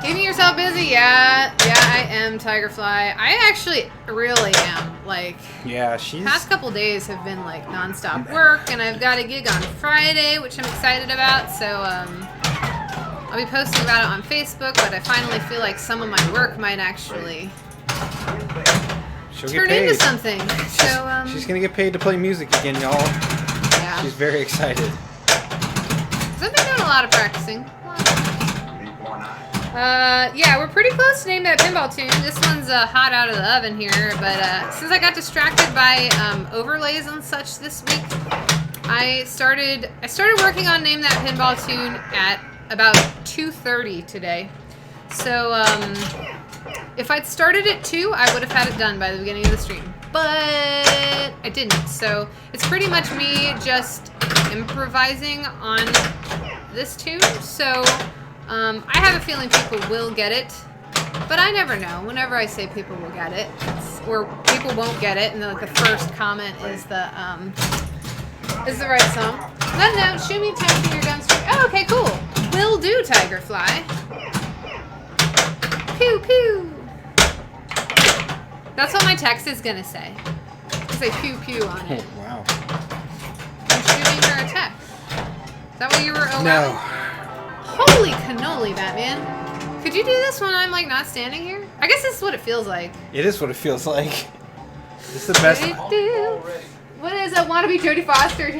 Keeping yourself busy, yeah, I am, Tigerfly. I actually really am. Like, Yeah, she's. past couple days have been like nonstop work, and I've got a gig on Friday, which I'm excited about. So I'll be posting about it on Facebook. But I finally feel like some of my work might actually She'll turn get paid. into something. So She's gonna get paid to play music again, y'all. yeah, She's very excited. 'cause I've been doing a lot of practicing. Yeah, we're pretty close to name that pinball tune. This one's hot out of the oven here, but since I got distracted by overlays and such this week, I started working on name that pinball tune at about 2:30 today. So if I'd started at 2, I would have had it done by the beginning of the stream, but I didn't. So it's pretty much me just improvising on this tune. So I have a feeling people will get it, but I never know. Whenever I say people will get it, or people won't get it, and then like the first comment is the right song. No, shoot me, tag to your gun streak. Oh, okay, cool. Will do, Tigerfly. Pew, pew. That's what my text is gonna say. It'll say pew, pew on it. Wow. I'm shooting her attack. Is that what you were allowing? No. Holy cannoli, Batman. Could you do this when I'm, like, not standing here? I guess this is what it feels like. It is what it feels like. It's the best. What is a wannabe Jodie Foster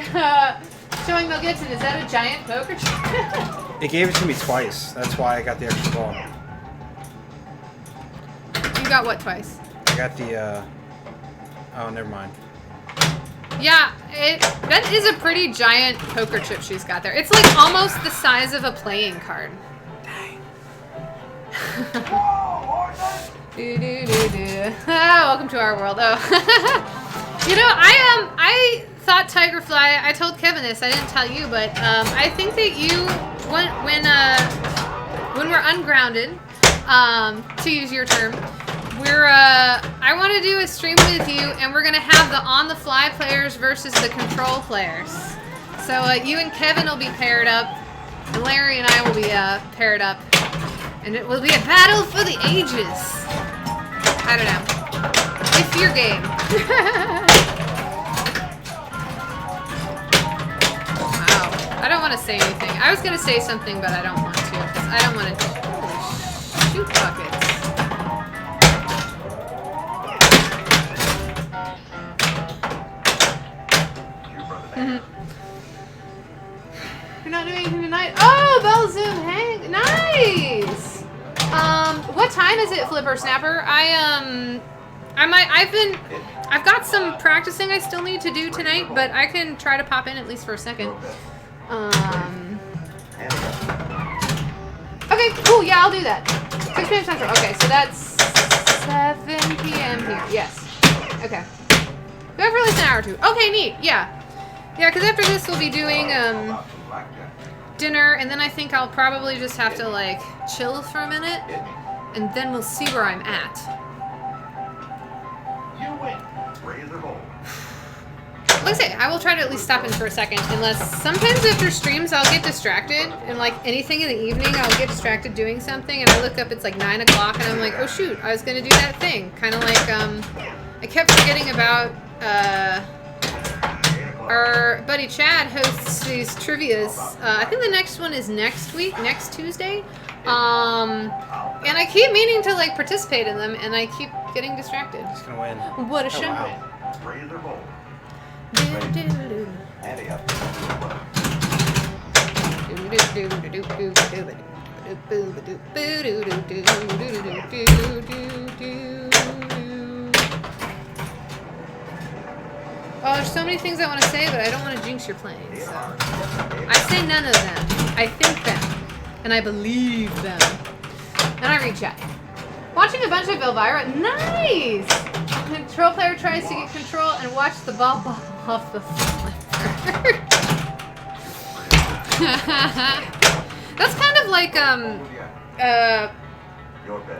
showing Mel Gibson? Is that a giant poker chip? It gave it to me twice. That's why I got the extra ball. You got what twice? I got the, oh, never mind. Yeah, that is a pretty giant poker chip she's got there. It's like almost the size of a playing card. Dang. Welcome to our world. Oh. You know, I thought Tigerfly, I told Kevin this, I didn't tell you, but I think that you, when we're ungrounded, to use your term, I want to do a stream with you, and we're going to have the on-the-fly players versus the control players. So you and Kevin will be paired up, and Larry and I will be paired up, and it will be a battle for the ages. I don't know. If you're game. Wow. I don't want to say anything. I was going to say something, but I don't want to, because I don't want to shoot buckets. You're not doing anything tonight? Oh, Bell Zoom, hang, nice. What time is it, Flipper Snapper? I've got some practicing I still need to do tonight, but I can try to pop in at least for a second. Okay, cool. Yeah, I'll do that. 6 p.m. Central. Okay, so that's 7 p.m. here. Yes. Okay. We have released an hour or two. Okay, neat. Yeah. Yeah, because after this we'll be doing dinner, and then I think I'll probably just have to, like, chill for a minute, and then we'll see where I'm at. You win. Razor bowl. Like I say, I will try to at least stop in for a second, unless sometimes after streams I'll get distracted, and like anything in the evening I'll get distracted doing something, and I look up, it's like 9 o'clock, and I'm like, oh shoot, I was going to do that thing. Kind of like, I kept forgetting about, our buddy Chad hosts these trivias. I think the next one is next week, next Tuesday. And I keep meaning to like participate in them, and I keep getting distracted. He's gonna win. What a show! Wow. Razor bowl. Andy up. Oh, there's so many things I want to say, but I don't want to jinx your playing. So. I say none of them. I think them. And I believe them. And I reach out. Watching a bunch of Elvira. Nice! Control player tries to get control and watch the ball off the flipper. That's kind of like,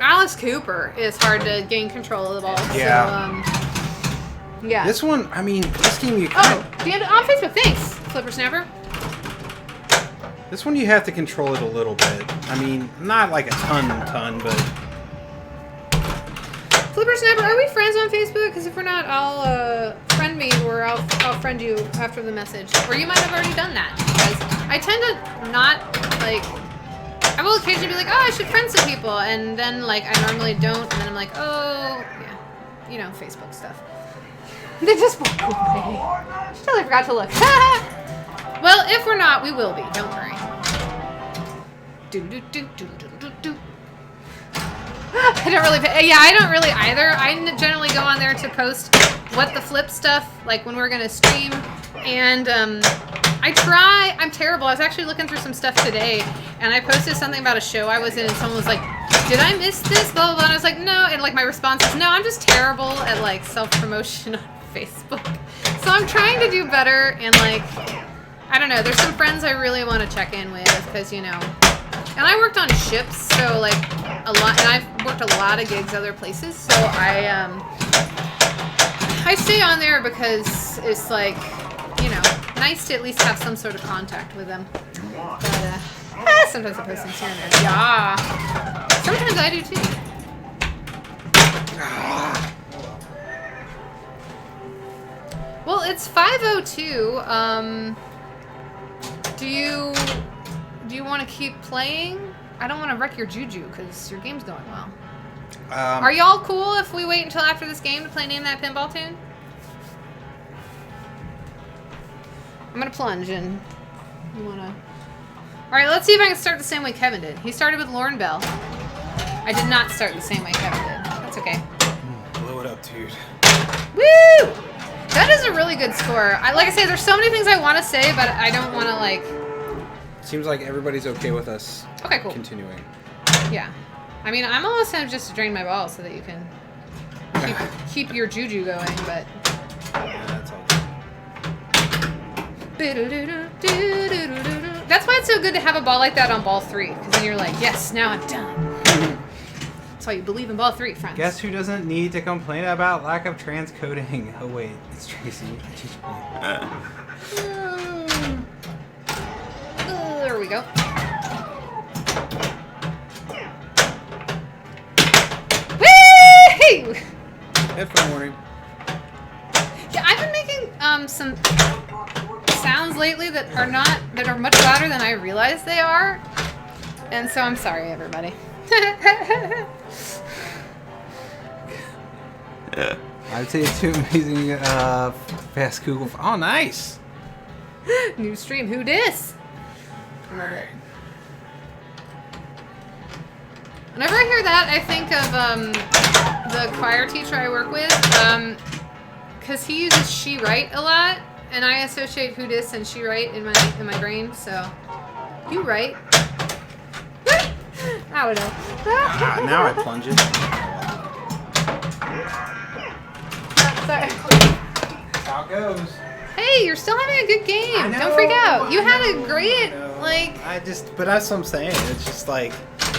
Alice Cooper is hard to gain control of the ball. Yeah. So, yeah. This one, I mean, this game you on Facebook, thanks, Flipper Snapper. This one you have to control it a little bit. I mean, not like a ton, but... Flipper Snapper, are we friends on Facebook? Because if we're not, I'll friend me, or I'll friend you after the message. Or you might have already done that. Because I tend to not, like... I will occasionally be like, oh, I should friend some people. And then, like, I normally don't. And then I'm like, oh, yeah. You know, Facebook stuff. They just walk away. She totally forgot to look. Well, if we're not, we will be. Don't worry. I don't really pay. Yeah, I don't really either. I generally go on there to post what the flip stuff, like when we're going to stream. And I'm terrible. I was actually looking through some stuff today, and I posted something about a show I was in, and someone was like, did I miss this? Blah, blah, blah. And I was like, no. And like my response is, no, I'm just terrible at like self-promotion on Facebook. So I'm trying to do better, and like, I don't know, there's some friends I really want to check in with, because, you know, and I worked on ships, so like a lot, and I've worked a lot of gigs other places, so I stay on there because it's like, you know, nice to at least have some sort of contact with them. But sometimes I post things here and there. Yeah. Sometimes I do too. Well, it's 5:02. Do you want to keep playing? I don't want to wreck your juju because your game's going well. Are y'all cool if we wait until after this game to play Name That Pinball Tune? I'm gonna plunge and you wanna. All right, let's see if I can start the same way Kevin did. He started with Lauren Bell. I did not start the same way Kevin did. That's okay. Blow it up, dude. Woo! That is a really good score. Like I say, there's so many things I want to say, but I don't want to like. Seems like everybody's okay with us. Okay, cool. Continuing. Yeah. I mean, I'm almost tempted just to drain my balls so that you can keep your juju going, but. Yeah, that's all. That's why it's so good to have a ball like that on ball 3, because then you're like, yes, now I'm done. That's why you believe in ball 3, friends. Guess who doesn't need to complain about lack of transcoding? Oh wait, it's Tracy. There we go. Whee! Headphone warning. Yeah, I've been making some sounds lately that are much louder than I realize they are, and so I'm sorry, everybody. I'd say it's too amazing. Fast Google. Oh, nice. New stream. Who dis? Love it. Whenever I hear that, I think of the choir teacher I work with, because he uses she write a lot, and I associate who dis and she write in my brain. So, you write. I don't know. Now I plunge it. Sorry. That's how it goes. Hey, you're still having a good game. Don't freak out. You had a great, But that's what I'm saying. It's just like.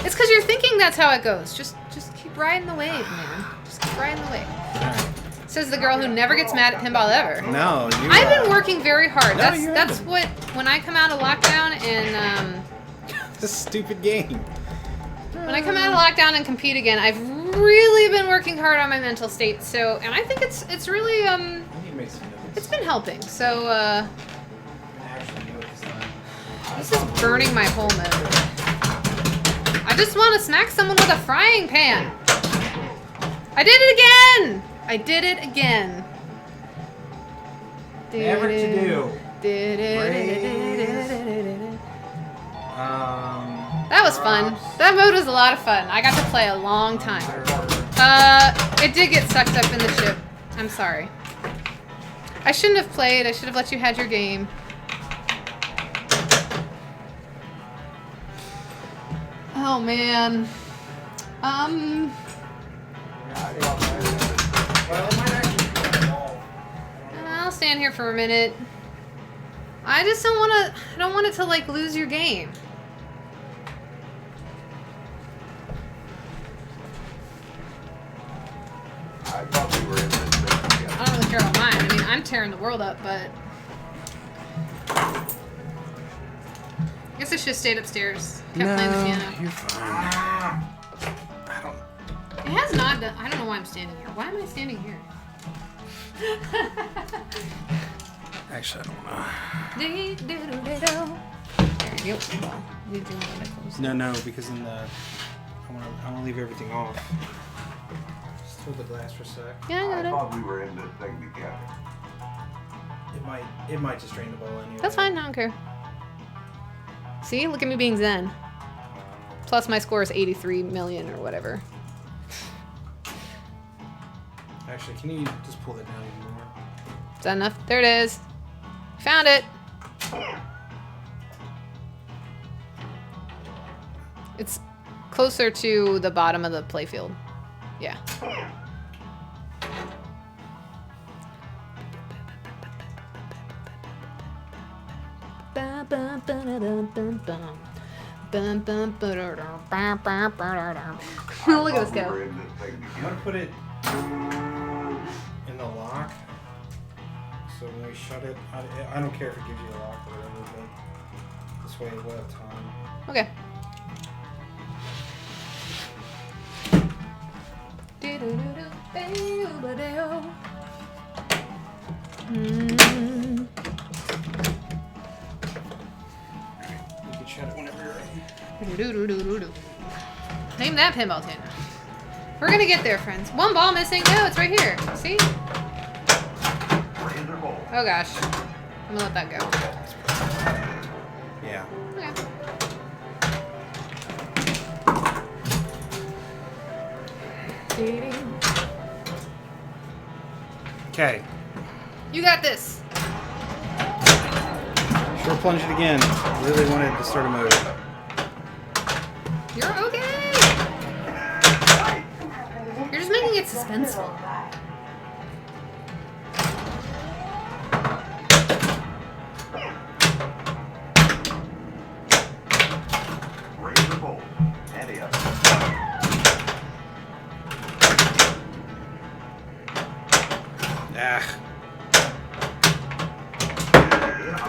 It's because you're thinking that's how it goes. Just keep riding the wave, man. Just keep riding the wave. Says the girl who never gets mad at pinball ever. No, you. I've been working very hard. No, That's what when I come out of lockdown and This stupid game. when I come out of lockdown and compete again, I've really been working hard on my mental state. So, and I think it's really it's been helping. So this is burning my whole mood. I just want to smack someone with a frying pan. I did it again. I did it again. Never to do. That was fun. That mode was a lot of fun. I got to play a long time. It did get sucked up in the ship. I'm sorry. I shouldn't have played. I should have let you have your game. Oh man. I'll stand here for a minute. I just don't want to. I don't want it to like lose your game. I thought we were in this thing together. I don't really care about mine. I mean, I'm tearing the world up, but I guess I should have stayed upstairs. Kept playing the piano. You're fine. I don't. It has not done. I don't know why I'm standing here. Why am I standing here? Actually, I don't know. There you go. No, because in the I want to leave everything off. Just hold the glass for a sec. Yeah, I I got it. thought we were in this thing together. It might just drain the ball anyway. That's fine. I don't care. See, look at me being zen. Plus, my score is 83 million or whatever. Actually, can you just pull that down even more? Is that enough? There it is. Found it. It's closer to the bottom of the playfield. Yeah. Look at this We go. were in this thing I'm together. gonna put it in the lock So when we shut it, I don't care if it gives you a lock or whatever, but this way we'll have time. Okay. Mm. You can shut it whenever you're ready. Name that pinball tin. We're gonna get there, friends. One ball missing. No, it's right here. See? Razor bolt. Oh gosh. I'm gonna let that go. Yeah. Okay. Okay. You got this. Sure plunge it again. Really wanted to start a motor. You're okay. You're just making it suspenseful. Razor bolt. Ante up. Ah.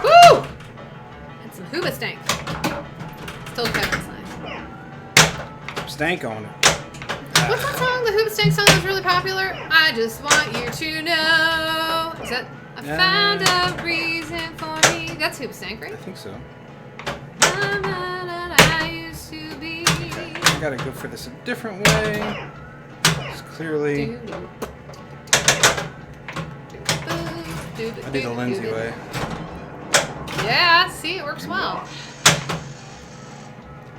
Woo! And some Hooba stank. Still Kevin's line. Stank on it. What's that song? The Hooba stank song that's really popular? I just want you to know. Is that I found a reason for me? That's Hooba stank, right? I think so. I'm not that I used to be. I gotta go for this a different way. It's clearly. I did the Lindsay way. Yeah, see, it works well.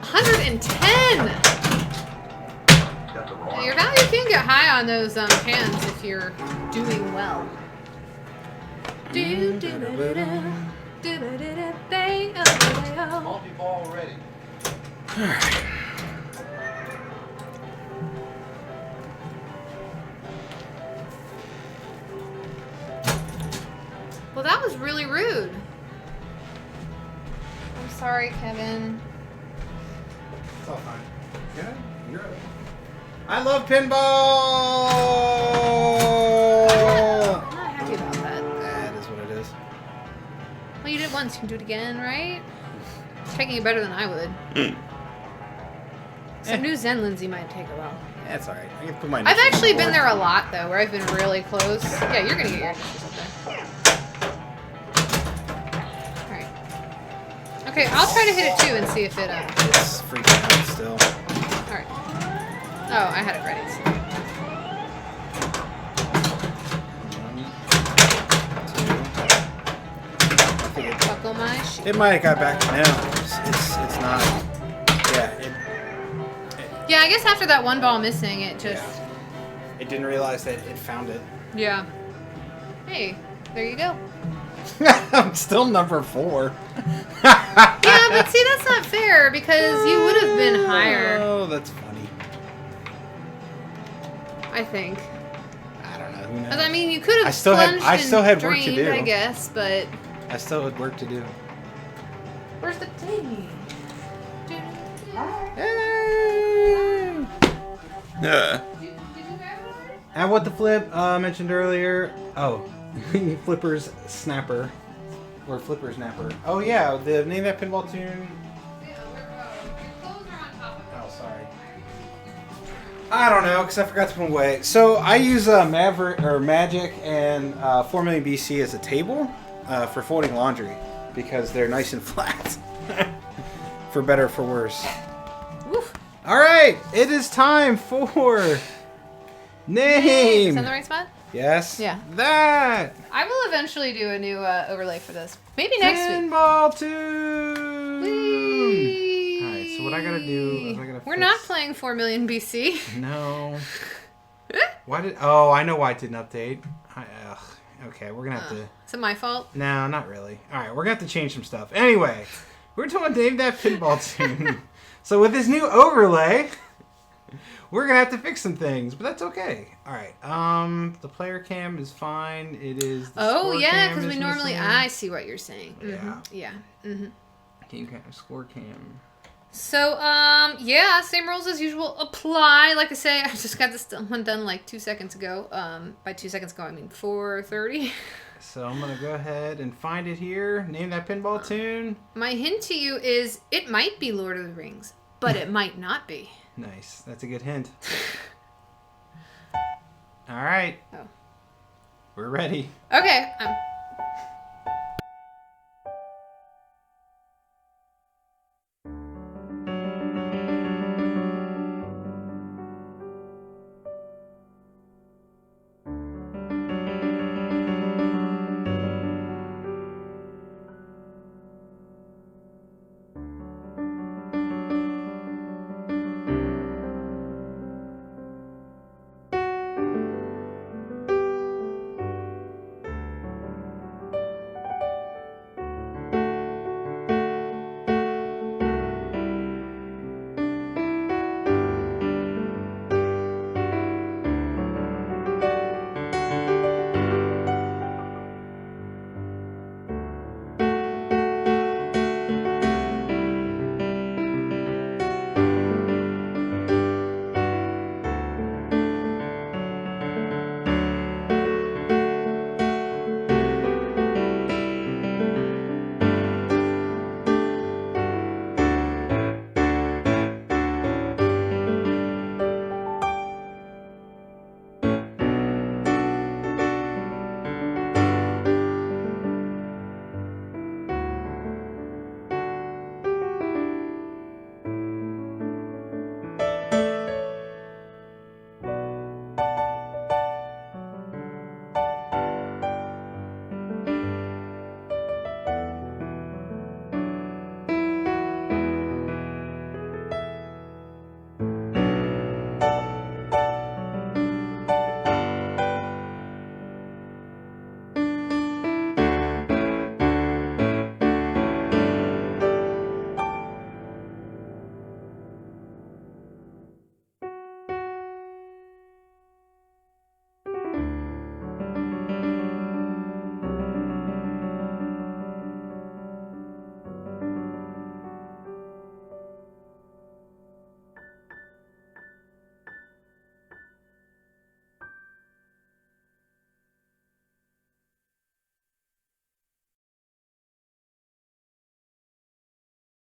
110! Got the Now, wrong. your value can get high on those cans if you're doing well. Multi-ball ready. Alright. Well, that was really rude. I'm sorry, Kevin. It's all fine. Yeah, you're right. I love pinball! I'm not happy about that. That is what it is. Well, you did it once, you can do it again, right? It's taking it better than I would. Some new Zen Lindsay might take a while. That's alright. I can put my I've initials actually on been board. there a lot, though, where I've been really close. Yeah, you're gonna get your initials up there. Alright. Okay, I'll try to hit it too and see if it, It's freaking out still. Alright. Oh, I had it ready. So. I think Buckle my shoe. it might have got back. No, it's not. Yeah, Yeah, I guess after that one ball missing, it just... it didn't realize that it found it. Yeah. Hey, there you go. I'm still number 4. Yeah, but see, that's not fair because you would have been higher, Oh, that's funny. I think. I don't know. Who knows? Because, I mean, you could have I still had and work to drained, do. I guess, but... I still had work to do. Where's the thing? Hey! Yeah. Did you grab it already? And what the flip mentioned earlier. Oh, Flipper's Snapper. Or Flipper's Snapper. Oh, yeah, the name of that pinball tune. Yeah, your clothes are on top of it. Oh, sorry. I don't know, because I forgot to put them away. So I use Maverick or Magic and 4 million BC as a table for folding laundry because they're nice and flat. For better or for worse. Woof. All right, it is time for name. Is that the right spot? Yes. Yeah. That. I will eventually do a new overlay for this. Maybe next week. Pinball tune. Whee! All right. So what I gotta do? Is I gotta We're fix- not playing 4 million BC. No. Why did? Oh, I know why it didn't update. Okay, we're gonna have to. Is it my fault? No, not really. All right, we're gonna have to change some stuff. Anyway, we're doing Name That Pinball Tune. So with this new overlay, we're gonna have to fix some things, but that's okay. All right. The player cam is fine. It is. The Oh, score yeah, cam because we is normally... missing. I see what you're saying. Yeah. Yeah. Mm-hmm. Game cam, score cam. So, yeah, same rules as usual apply. Like I say, I just got this one done like 2 seconds ago. By 2 seconds ago, I mean 4:30. So I'm gonna go ahead and find it here. Name that pinball tune. My hint to you is it might be Lord of the Rings, but it might not be. Nice. That's a good hint. All right. Oh. We're ready. Okay.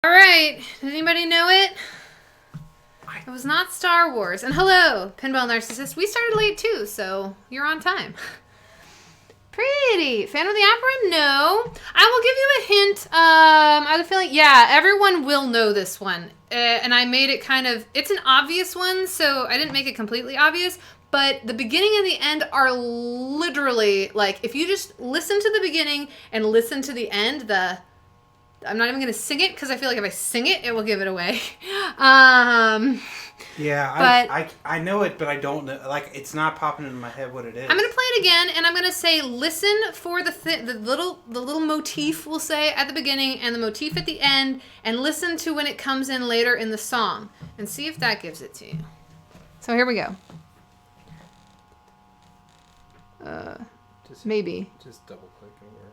All right. Does anybody know it? It was not Star Wars. And hello, Pinball Narcissist. We started late too, so you're on time. Pretty. Phantom of the Opera? No. I will give you a hint. I have a feeling, yeah, everyone will know this one. And I made it kind of, it's an obvious one, so I didn't make it completely obvious. But the beginning and the end are literally, like, if you just listen to the beginning and listen to the end, I'm not even going to sing it because I feel like if I sing it, it will give it away. Yeah, I know it, but I don't know. Like, it's not popping into my head what it is. I'm going to play it again, and I'm going to say listen for the little motif, we'll say, at the beginning and the motif at the end, and listen to when it comes in later in the song, and see if that gives it to you. So here we go. Maybe. Just double click and work.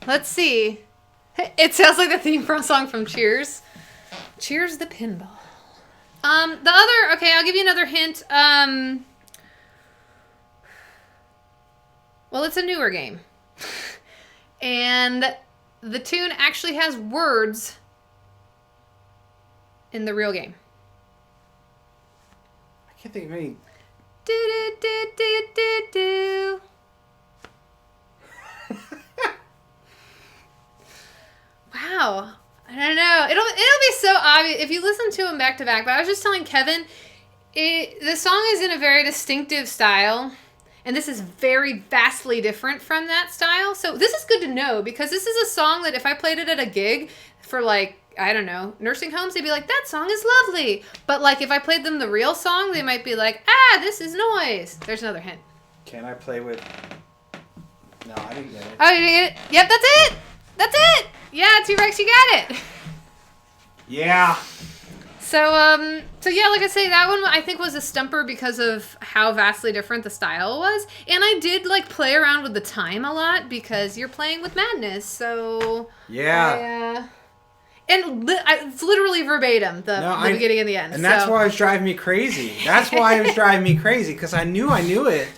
Let's see. It sounds like the theme song from Cheers. Cheers the pinball. The other, okay, I'll give you another hint. Well, it's a newer game. And the tune actually has words in the real game. I can't think of any. Do do do do do do. Wow. I don't know. It'll be so obvious if you listen to them back to back. But I was just telling Kevin, the song is in a very distinctive style, and this is very vastly different from that style. So this is good to know because this is a song that if I played it at a gig for like, I don't know, nursing homes, they'd be like, that song is lovely. But like if I played them the real song, they might be like, ah, this is noise. There's another hint. Can I play with? No, I didn't get it. Oh, you didn't get it? Yep, that's it. That's it. Yeah, T-Rex, you got it. Yeah. So yeah, like I say, that one I think was a stumper because of how vastly different the style was. And I did like play around with the time a lot because you're playing with madness. So Yeah. It's literally verbatim, the beginning and the end. And that's why it was driving me crazy. That's why it was driving me crazy because I knew it,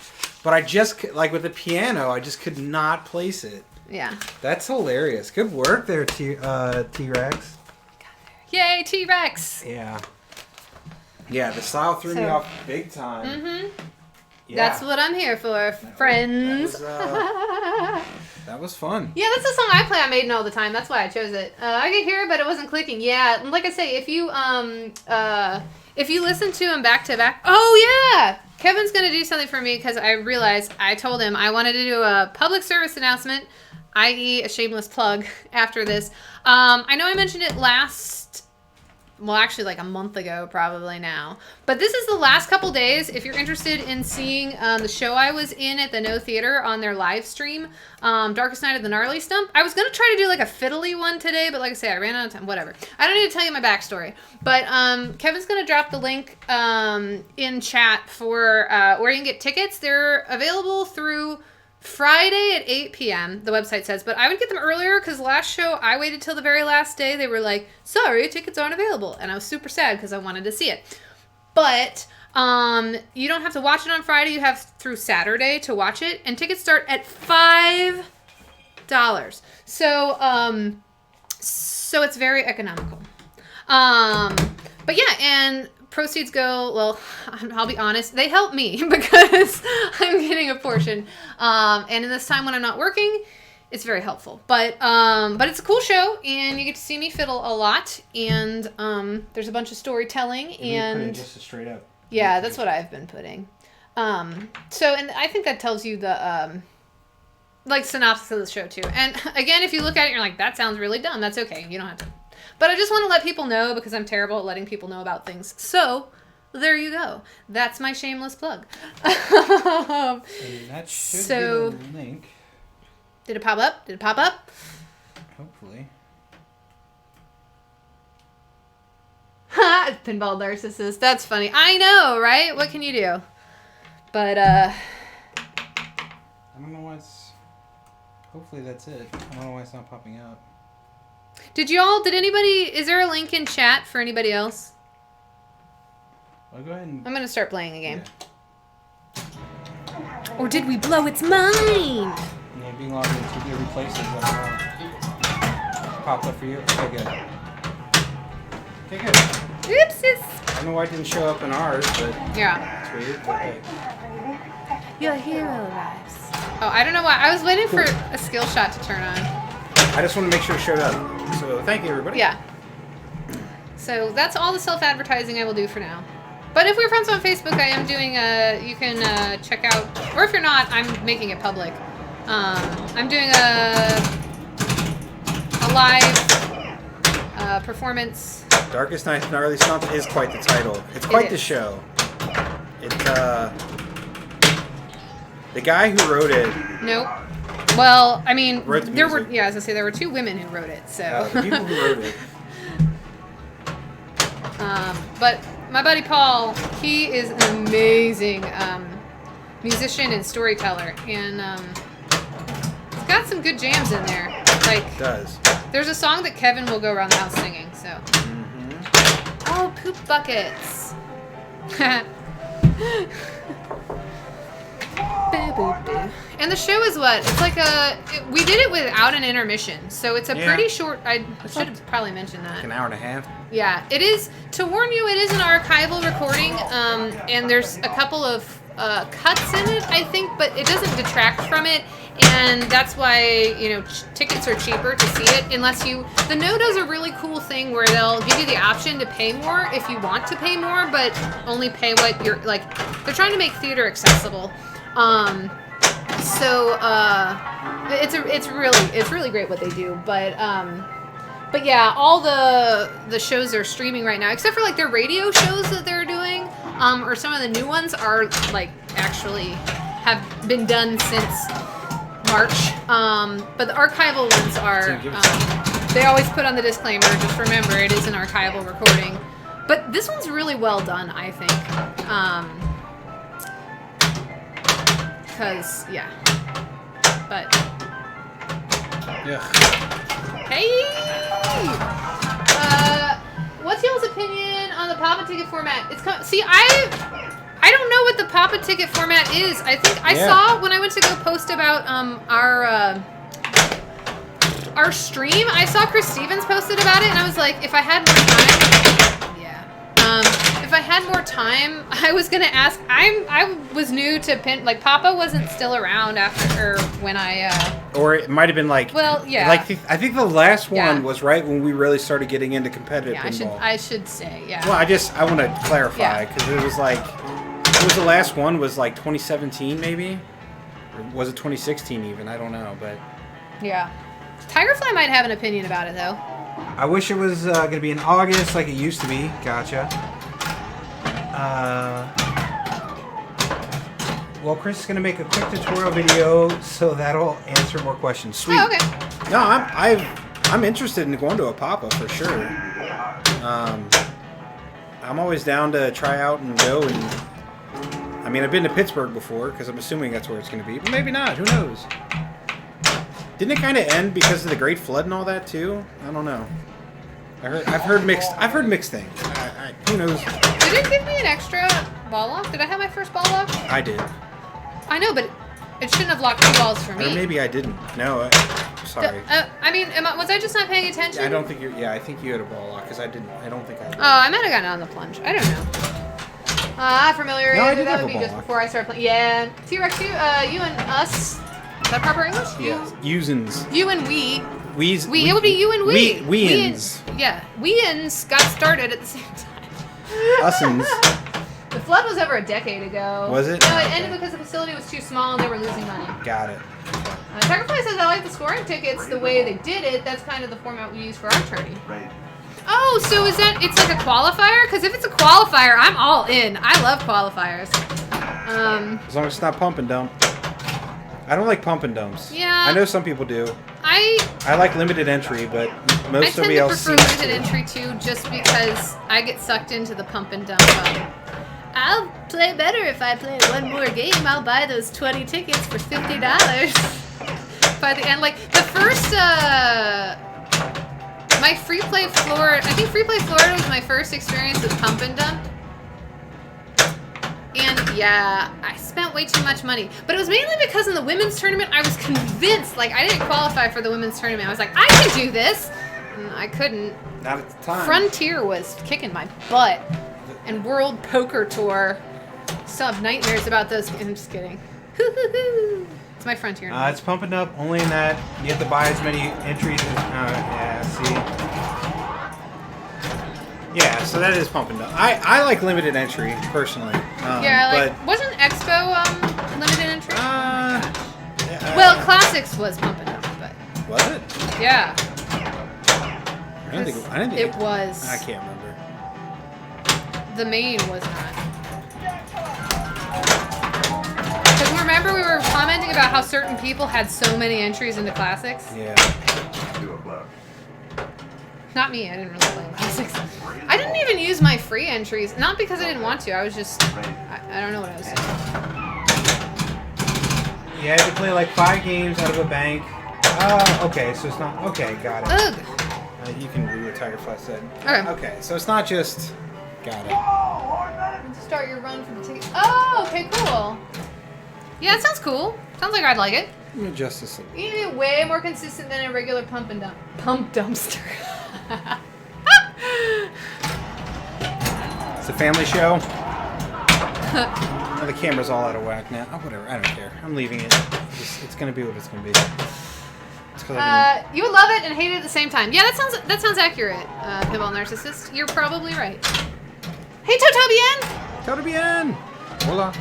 but I just, like with the piano, I just could not place it. Yeah. That's hilarious. Good work there, T-Rex. Yay, T-Rex! Yeah. Yeah, the style threw me off big time. Mm-hmm. Yeah. That's what I'm here for, friends. That was fun. Yeah, that's the song I play on Maiden all the time. That's why I chose it. I could hear it, but it wasn't clicking. Yeah, like I say, if you listen to them back to back. Oh yeah, Kevin's gonna do something for me because I realized I told him I wanted to do a public service announcement, i.e. a shameless plug after this. I know I mentioned it actually like a month ago probably now. But this is the last couple days. If you're interested in seeing the show I was in at the No Theater on their live stream, Darkest Night of the Gnarly Stump. I was going to try to do like a fiddly one today, but like I say, I ran out of time. Whatever. I don't need to tell you my backstory. But Kevin's going to drop the link in chat for where you can get tickets. They're available through Friday at 8 p.m., the website says, but I would get them earlier because last show I waited till the very last day. They were like, sorry, tickets aren't available. And I was super sad because I wanted to see it. But you don't have to watch it on Friday. You have through Saturday to watch it. And tickets start at $5. So it's very economical. But yeah, and proceeds go, well, I'll be honest, they help me because I'm getting a portion. And in this time when I'm not working, it's very helpful. But it's a cool show, and you get to see me fiddle a lot. And there's a bunch of storytelling. And just a straight up. Yeah, that's what I've been putting. And I think that tells you the like synopsis of the show too. And again, if you look at it, you're like, that sounds really dumb. That's okay. You don't have to. But I just want to let people know because I'm terrible at letting people know about things. So, there you go. That's my shameless plug. And that should be the link. Did it pop up? Hopefully. Ha! Pinball narcissist. That's funny. I know, right? What can you do? But, I don't know why it's... Hopefully that's it. I don't know why it's not popping up. Did anybody, is there a link in chat for anybody else? Well, go ahead and... I'm going to start playing a game. Yeah. Or did we blow its mind? Yeah, being logged in to every place is popped up for you. Okay, good. Okay, good. Oopsies. I don't know why it didn't show up in ours, but... Yeah. It's weird, but hey. Your hero arrives. Oh, I don't know why. I was waiting for a skill shot to turn on. I just want to make sure it showed up. So, thank you, everybody. Yeah. So, that's all the self-advertising I will do for now. But if we're friends on Facebook, I am doing you can check out, or if you're not, I'm making it public. I'm doing a live performance. Darkest Night of the Gnarly Stump is quite the title. It's quite the show. The guy who wrote it... Nope. Well, I mean, wrote the there music. were, as I say, there were two women who wrote it, so. The people who wrote it. But my buddy Paul, he is an amazing musician and storyteller, and he's got some good jams in there. Like, It does. there's a song that Kevin will go around the house singing, so. Mm-hmm. Oh, poop buckets. And the show is what? It's like we did it without an intermission, so it's a Yeah. pretty short. I should have probably mentioned that. Like an hour and a half. Yeah, it is. To warn you, it is an archival recording, and there's a couple of cuts in it, I think, but it doesn't detract from it, and that's why, you know, tickets are cheaper to see it, unless you... The No does a really cool thing where they'll give you the option to pay more if you want to pay more, but only pay what you're, like, they're trying to make theater accessible. It's really great what they do, but yeah, all the shows are streaming right now, except for like their radio shows that they're doing, or some of the new ones are like actually have been done since March. But the archival ones are, they always put on the disclaimer, just remember it is an archival recording. But this one's really well done, I think. Because, yeah. But, Yeah. hey! What's y'all's opinion on the Papa Ticket format? See, I don't know what the Papa Ticket format is. I think I saw when I went to go post about our stream. I saw Chris Stevens posted about it, and I was like, if I had more time, if I had more time, I was gonna ask. I was new to Papa wasn't still around after when I. Or it might have been like. Well, yeah. Like I think the last one Yeah. was right when we really started getting into competitive Yeah, pinball. I should say, yeah. Well, I want to clarify Yeah. because it was like, the last one was like 2017 maybe, or was it 2016 even? I don't know, but Yeah. Tigerfly might have an opinion about it though. I wish it was going to be in August like it used to be. Gotcha. Well, Chris is going to make a quick tutorial video, so that'll answer more questions. Sweet. Oh, okay. no, I'm interested in going to a Papa for sure. I'm always down to try out and go and. I mean, I've been to Pittsburgh before because I'm assuming that's where it's going to be, but maybe not. Who knows? Didn't it kind of end because of the Great Flood and all that too? I don't know. I've heard mixed things. Who knows? Did it give me an extra ball lock? Did I have my first ball lock? I did. I know, but it shouldn't have locked 2 balls for me. Or maybe I didn't. No, sorry. I mean, was I just not paying attention? I don't think you're. Yeah, I think you had a ball lock because I didn't. I don't think I did. Oh, I might have gotten on the plunge. I don't know. Familiar. No, I did that have would a be ball just lock. before I start playing. Yeah, T-Rex, you and us. Is that proper English? Yes. Usins. You and we. We. It would be you and we. Weins. Yeah, we-ins got started at the same time. Usins. The flood was over a decade ago. Was it? No, it Okay. ended because the facility was too small and they were losing money. Got it. Tigerfly says I like the scoring tickets the way they did it. That's kind of the format we use for our tourney. Right. Oh, so is that, it's like a qualifier? Because if it's a qualifier, I'm all in. I love qualifiers. As long as it's not pump and dump. I don't like pump and dumps. Yeah. I know some people do. I like limited entry, but most tend somebody to else prefer seems limited to. entry too, just because I get sucked into the pump and dump. I'll play better if I play one more game. I'll buy those 20 tickets for $50. By the end, like the first, my free play Florida. I think free play Florida was my first experience with pump and dump. And yeah, I spent way too much money. But it was mainly because in the women's tournament, I was convinced, like, I didn't qualify for the women's tournament. I was like, I can do this. And I couldn't. Not at the time. Frontier was kicking my butt. And World Poker Tour. Still have nightmares about those. I'm just kidding. It's my Frontier. It's pumping up only in that you have to buy as many entries as. Yeah, see. Yeah, so that is pump and dump. I like limited entry personally. Yeah, like, wasn't Expo limited entry? Well, Classics was pump and dump, but. Was it? Yeah. I didn't think It was. I can't remember. The main was not. Because remember we were commenting about how certain people had so many entries into Classics? Yeah. Do a blow. Not me, I didn't really play Classics. I didn't even use my free entries. Not because I didn't want to, I was just... I don't know what I was doing. You had to play like 5 games out of a bank. Okay, so it's not... Okay, got it. Ugh. You can read what Tiger Flash said. Okay. Okay, so it's not just... Got it. Start your run for the ticket. Oh, okay, cool. Yeah, it sounds cool. Sounds like I'd like it. Let me adjust this a little. You need it way more consistent than a regular pump dumpster. It's a family show. Oh, the camera's all out of whack now. Oh, whatever. I don't care. I'm leaving it. It's gonna be what it's gonna be. It's 'cause You would love it and hate it at the same time. Yeah, that sounds accurate. Pinball narcissist, you're probably right. Hey, Totobien! Todo bien. Hola.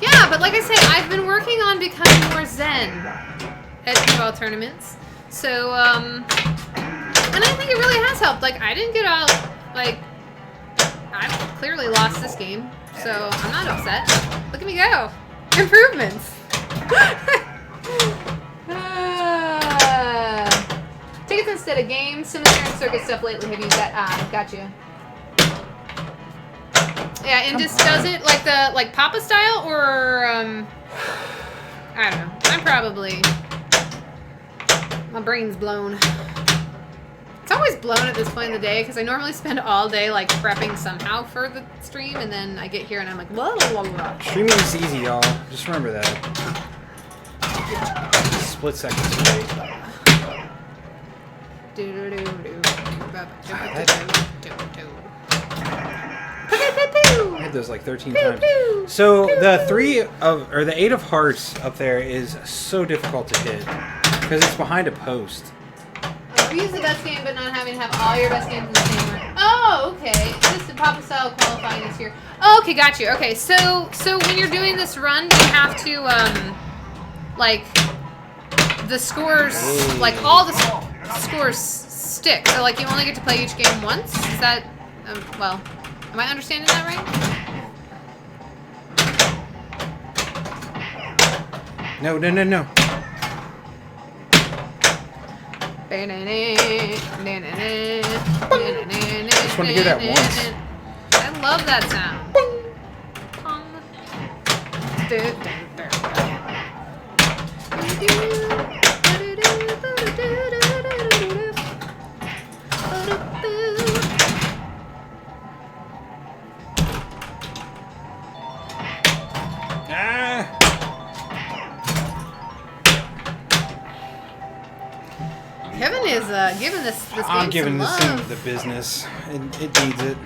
Yeah, but like I say, I've been working on becoming more zen at pinball tournaments. So, and I think it really has helped. Like, I didn't get out, like, I've clearly lost this game, so I'm not upset. Look at me go. Improvements. Tickets instead of games. Cemetery and circus stuff lately have used that. Gotcha. Yeah, and just does it like Papa style or I don't know. I'm probably my brain's blown. It's always blown at this point in the day because I normally spend all day like prepping somehow for the stream, and then I get here and I'm like blah blah blah blah. Streaming is easy, y'all. Just remember that. Split seconds away. I had those like 13 times. So the 8 of hearts up there is so difficult to hit because it's behind a post. We use the best game, but not having to have all your best games in the same room. Oh, okay. This is Papa style qualifying this year. Oh, okay, got you. Okay, so when you're doing this run, you have to like the scores, like all the scores stick. So like you only get to play each game once. Is that well? Am I understanding that right? No. Just want to hear that once. I love that sound. Kevin is giving this game I'm giving some this love. thing the business. It needs it.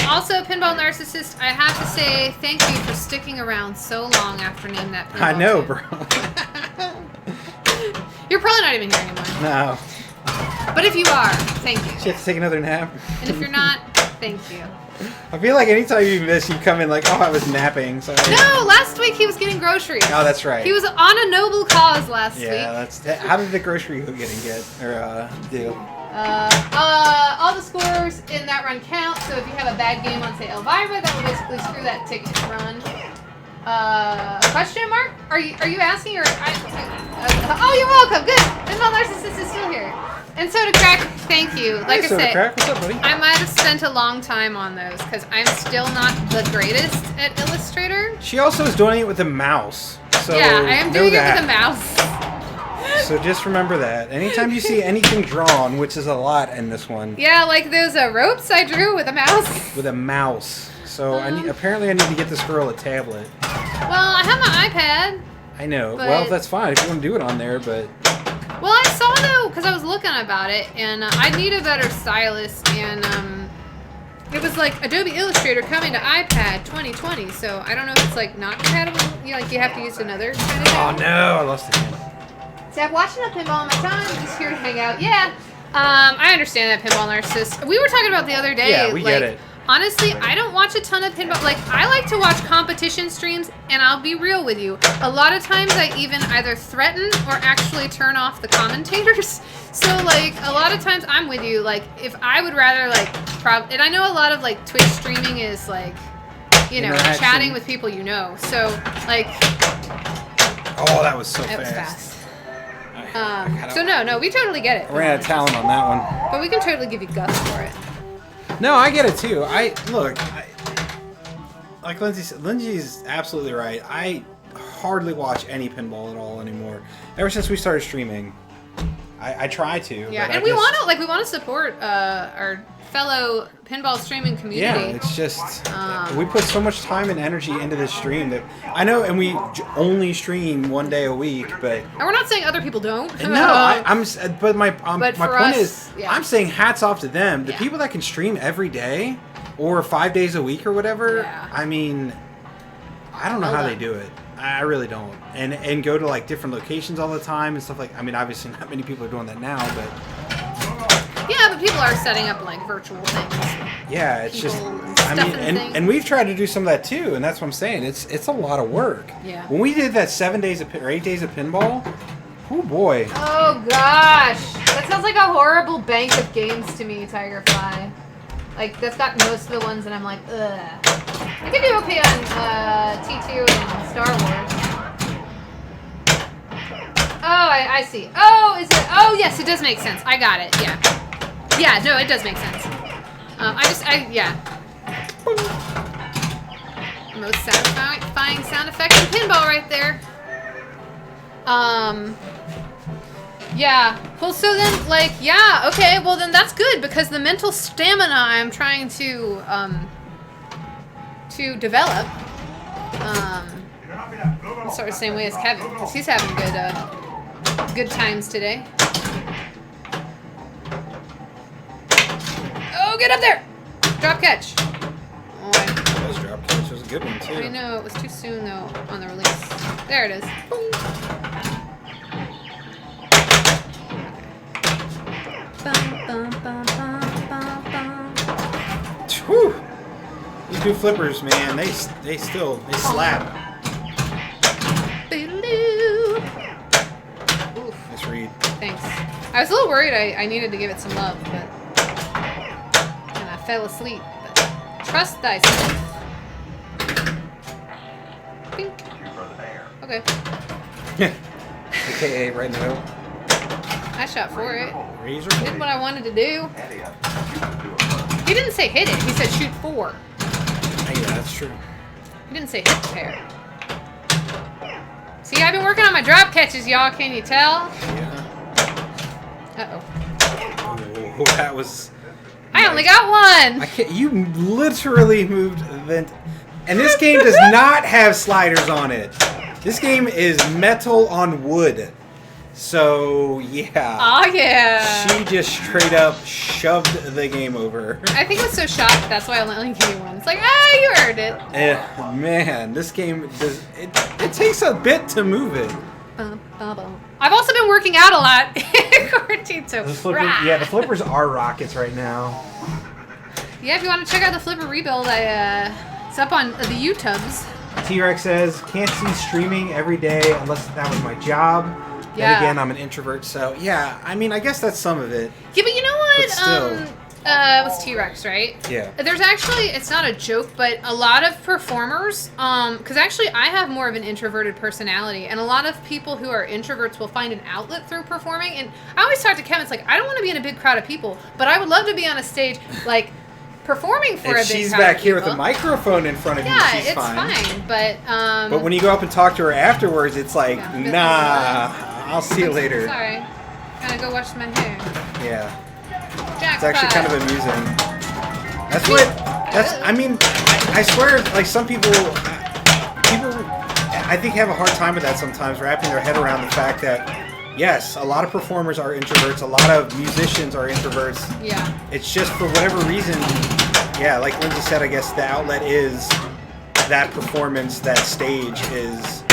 Also, Pinball Narcissist, I have to say thank you for sticking around so long after naming that pinball. I know, too. bro. You're probably not even here anymore. No. But if you are, thank you. She have to take another nap. And if you're not, thank you. I feel like anytime you miss, you come in like, oh, I was napping. Sorry. No, last week he was getting groceries. Oh, that's right. He was on a noble cause last week. Yeah, that's. How did the grocery do? All the scores in that run count. So if you have a bad game on, say, Elvira, that will basically screw that ticket run. Question mark? Are you asking or? Oh, you're welcome. Good. Pinball Narcissist is still here. And Soda Crack, thank you. Like Hey, I Soda said, Crack. What's up, buddy? I might have spent a long time on those because I'm still not the greatest at Illustrator. She also is doing it with a mouse. So Yeah, I am know doing that. it with a mouse. So just remember that. Anytime you see anything drawn, which is a lot in this one, Yeah, like those ropes I drew with a mouse. with a mouse. So apparently I need to get this girl a tablet. Well, I have my iPad. I know. But- Well, that's fine if you want to do it on there, but Well, I saw though, because I was looking about it, and I need a better stylus, and it was like Adobe Illustrator coming to iPad 2020, so I don't know if it's like not compatible, like you have to use another kind of oh no, I lost it again. See, I'm watching a pinball all my time, I'm just here to hang out. Yeah, I understand that, Pinball Narcissist. We were talking about the other day. Yeah, we get it. Honestly, I don't watch a ton of pinball. Like, I like to watch competition streams, and I'll be real with you. A lot of times I even either threaten or actually turn off the commentators. So, like, a lot of times I'm with you. Like, if I would rather, like, and I know a lot of, like, Twitch streaming is, like, you know, Interaction. chatting with people you know. So, like, Oh, that was so that was fast. fast. So, no, we totally get it. I ran out of talent on that one. But we can totally give you guts for it. No, I get it too. Like Lindsay said, Lindsay's absolutely right. hardly watch any pinball at all anymore. Ever since we started streaming, I try to. Yeah, but and we want to support our fellow pinball streaming community. Yeah, it's just we put so much time and energy into this stream that I know, and we only stream 1 day a week, but and we're not saying other people don't. no, but my but my for point us, is, yeah. I'm saying hats off to them, the Yeah. people that can stream every day or 5 days a week or whatever. Yeah. I mean, I don't know Well how done. they do it. I really don't. And go to like different locations all the time and stuff like. I mean, obviously not many people are doing that now, but Yeah, but people are setting up like virtual things. yeah, it's just. People I mean, stuffing things. and we've tried to do some of that too, and that's what I'm saying. It's a lot of work. Yeah. When we did that 7 days or 8 days of pinball, oh boy. Oh gosh, that sounds like a horrible bank of games to me, Tigerfly. Like that's got most of the ones that I'm like, ugh. I could do okay on T2 and Star Wars. Oh, I see. Oh, is it? Oh, yes, it does make sense. I got it. Yeah. Yeah, no, it does make sense. Yeah. Most satisfying sound effect in pinball right there. Yeah. Well, so then, like, yeah, okay, well, then that's good because the mental stamina I'm trying to develop, I'll start the same way as Kevin because he's having good times today. Oh, get up there! Drop catch. Oh, That was drop catch. Was a good one too. I know, it was too soon, though, on the release. There it is. Boom. Whew. These new flippers, man, they slap. Boodaloo. Oof, Nice read. thanks. I was a little worried I needed to give it some love, but and I fell asleep. But trust thyself. Bink. Shoot for the bear. Okay, AKA right in the middle. I shot for it. Razor Did blade. what I wanted to do. Ante up. Shoot to a first. He didn't say hit it. He said shoot for. Yeah, that's true. He didn't say hit the pair. See, I've been working on my drop catches, y'all. Can you tell? Yeah. Uh-oh. Oh, that was. I only got one. I can't. You literally moved the. And this game does not have sliders on it. This game is metal on wood. So yeah. Oh, yeah. She just straight up shoved the game over. I think I was so shocked. That's why I only gave you one. It's like, you earned it. Man, this game does. It takes a bit to move it. I've also been working out a lot. Cortito. The flippers are rockets right now. Yeah, if you want to check out the flipper rebuild, it's up on the YouTubes. T-Rex says, can't see streaming every day unless that was my job. Yeah. Then again, I'm an introvert, so yeah. I mean, I guess that's some of it. Yeah, but you know what? But still. It was T-Rex, right? Yeah. There's actually, it's not a joke, but a lot of performers, because actually I have more of an introverted personality, and a lot of people who are introverts will find an outlet through performing. And I always talk to Kevin, it's like, I don't want to be in a big crowd of people, but I would love to be on a stage, like, performing for If a big she's crowd back of here with people. a microphone in front of you, Yeah, she's it's fine. but But when you go up and talk to her afterwards, it's like, Yeah, nah, I'll see you later. Sorry, gotta go wash my hair. Yeah. Jackpot. It's actually kind of amusing. I mean, I swear, like some people, I think have a hard time with that sometimes, wrapping their head around the fact that, yes, a lot of performers are introverts, a lot of musicians are introverts. Yeah. It's just for whatever reason, yeah, like Lindsay said, I guess the outlet is that performance, that stage is,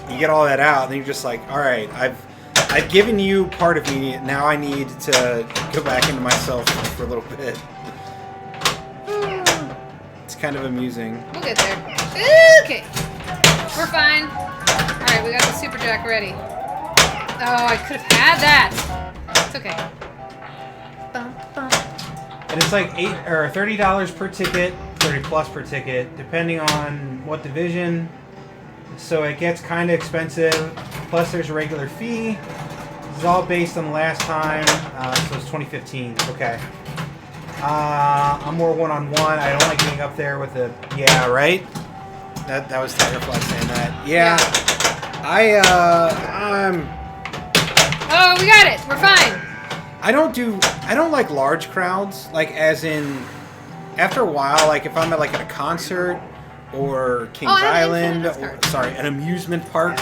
you get all that out, and then you're just like, all right, I've given you part of me, now I need to go back into myself for a little bit. It's kind of amusing. We'll get there. Okay. We're fine. Alright, we got the Super Jack ready. Oh, I could have had that. It's okay. And it's like $30 per ticket, 30 plus per ticket, depending on what division. So it gets kind of expensive. Plus, there's a regular fee. This is all based on the last time, so it's 2015. Okay. I'm more one-on-one. I don't like getting up there with the Yeah, right? That was Tigerfly saying that. Yeah. I'm. Oh, we got it. We're fine. I don't like large crowds. Like as in, after a while, like if I'm at a concert or Kings Island, an amusement park,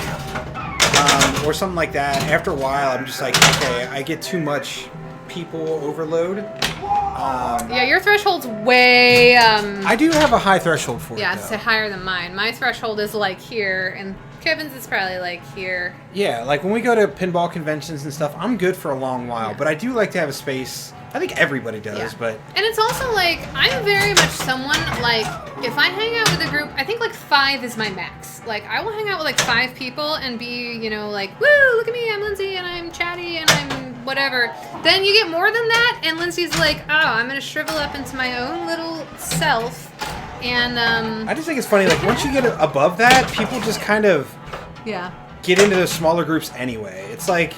or something like that. After a while, I'm just like, okay, I get too much people overload. Yeah, your threshold's way. I do have a high threshold for it. Yeah, it's higher than mine. My threshold is like here, and Kevin's is probably like here. Yeah, like when we go to pinball conventions and stuff, I'm good for a long while, but I do like to have a space. I think everybody does, but... And it's also like, I'm very much someone, like, if I hang out with a group, I think like 5 is my max. Like, I will hang out with like 5 people and be, you know, like, woo, look at me, I'm Lindsay, and I'm chatty, and I'm whatever. Then you get more than that, and Lindsay's like, oh, I'm going to shrivel up into my own little self, and, I just think it's funny, like, once you get above that, people just kind of... Yeah. Get into those smaller groups anyway. It's like...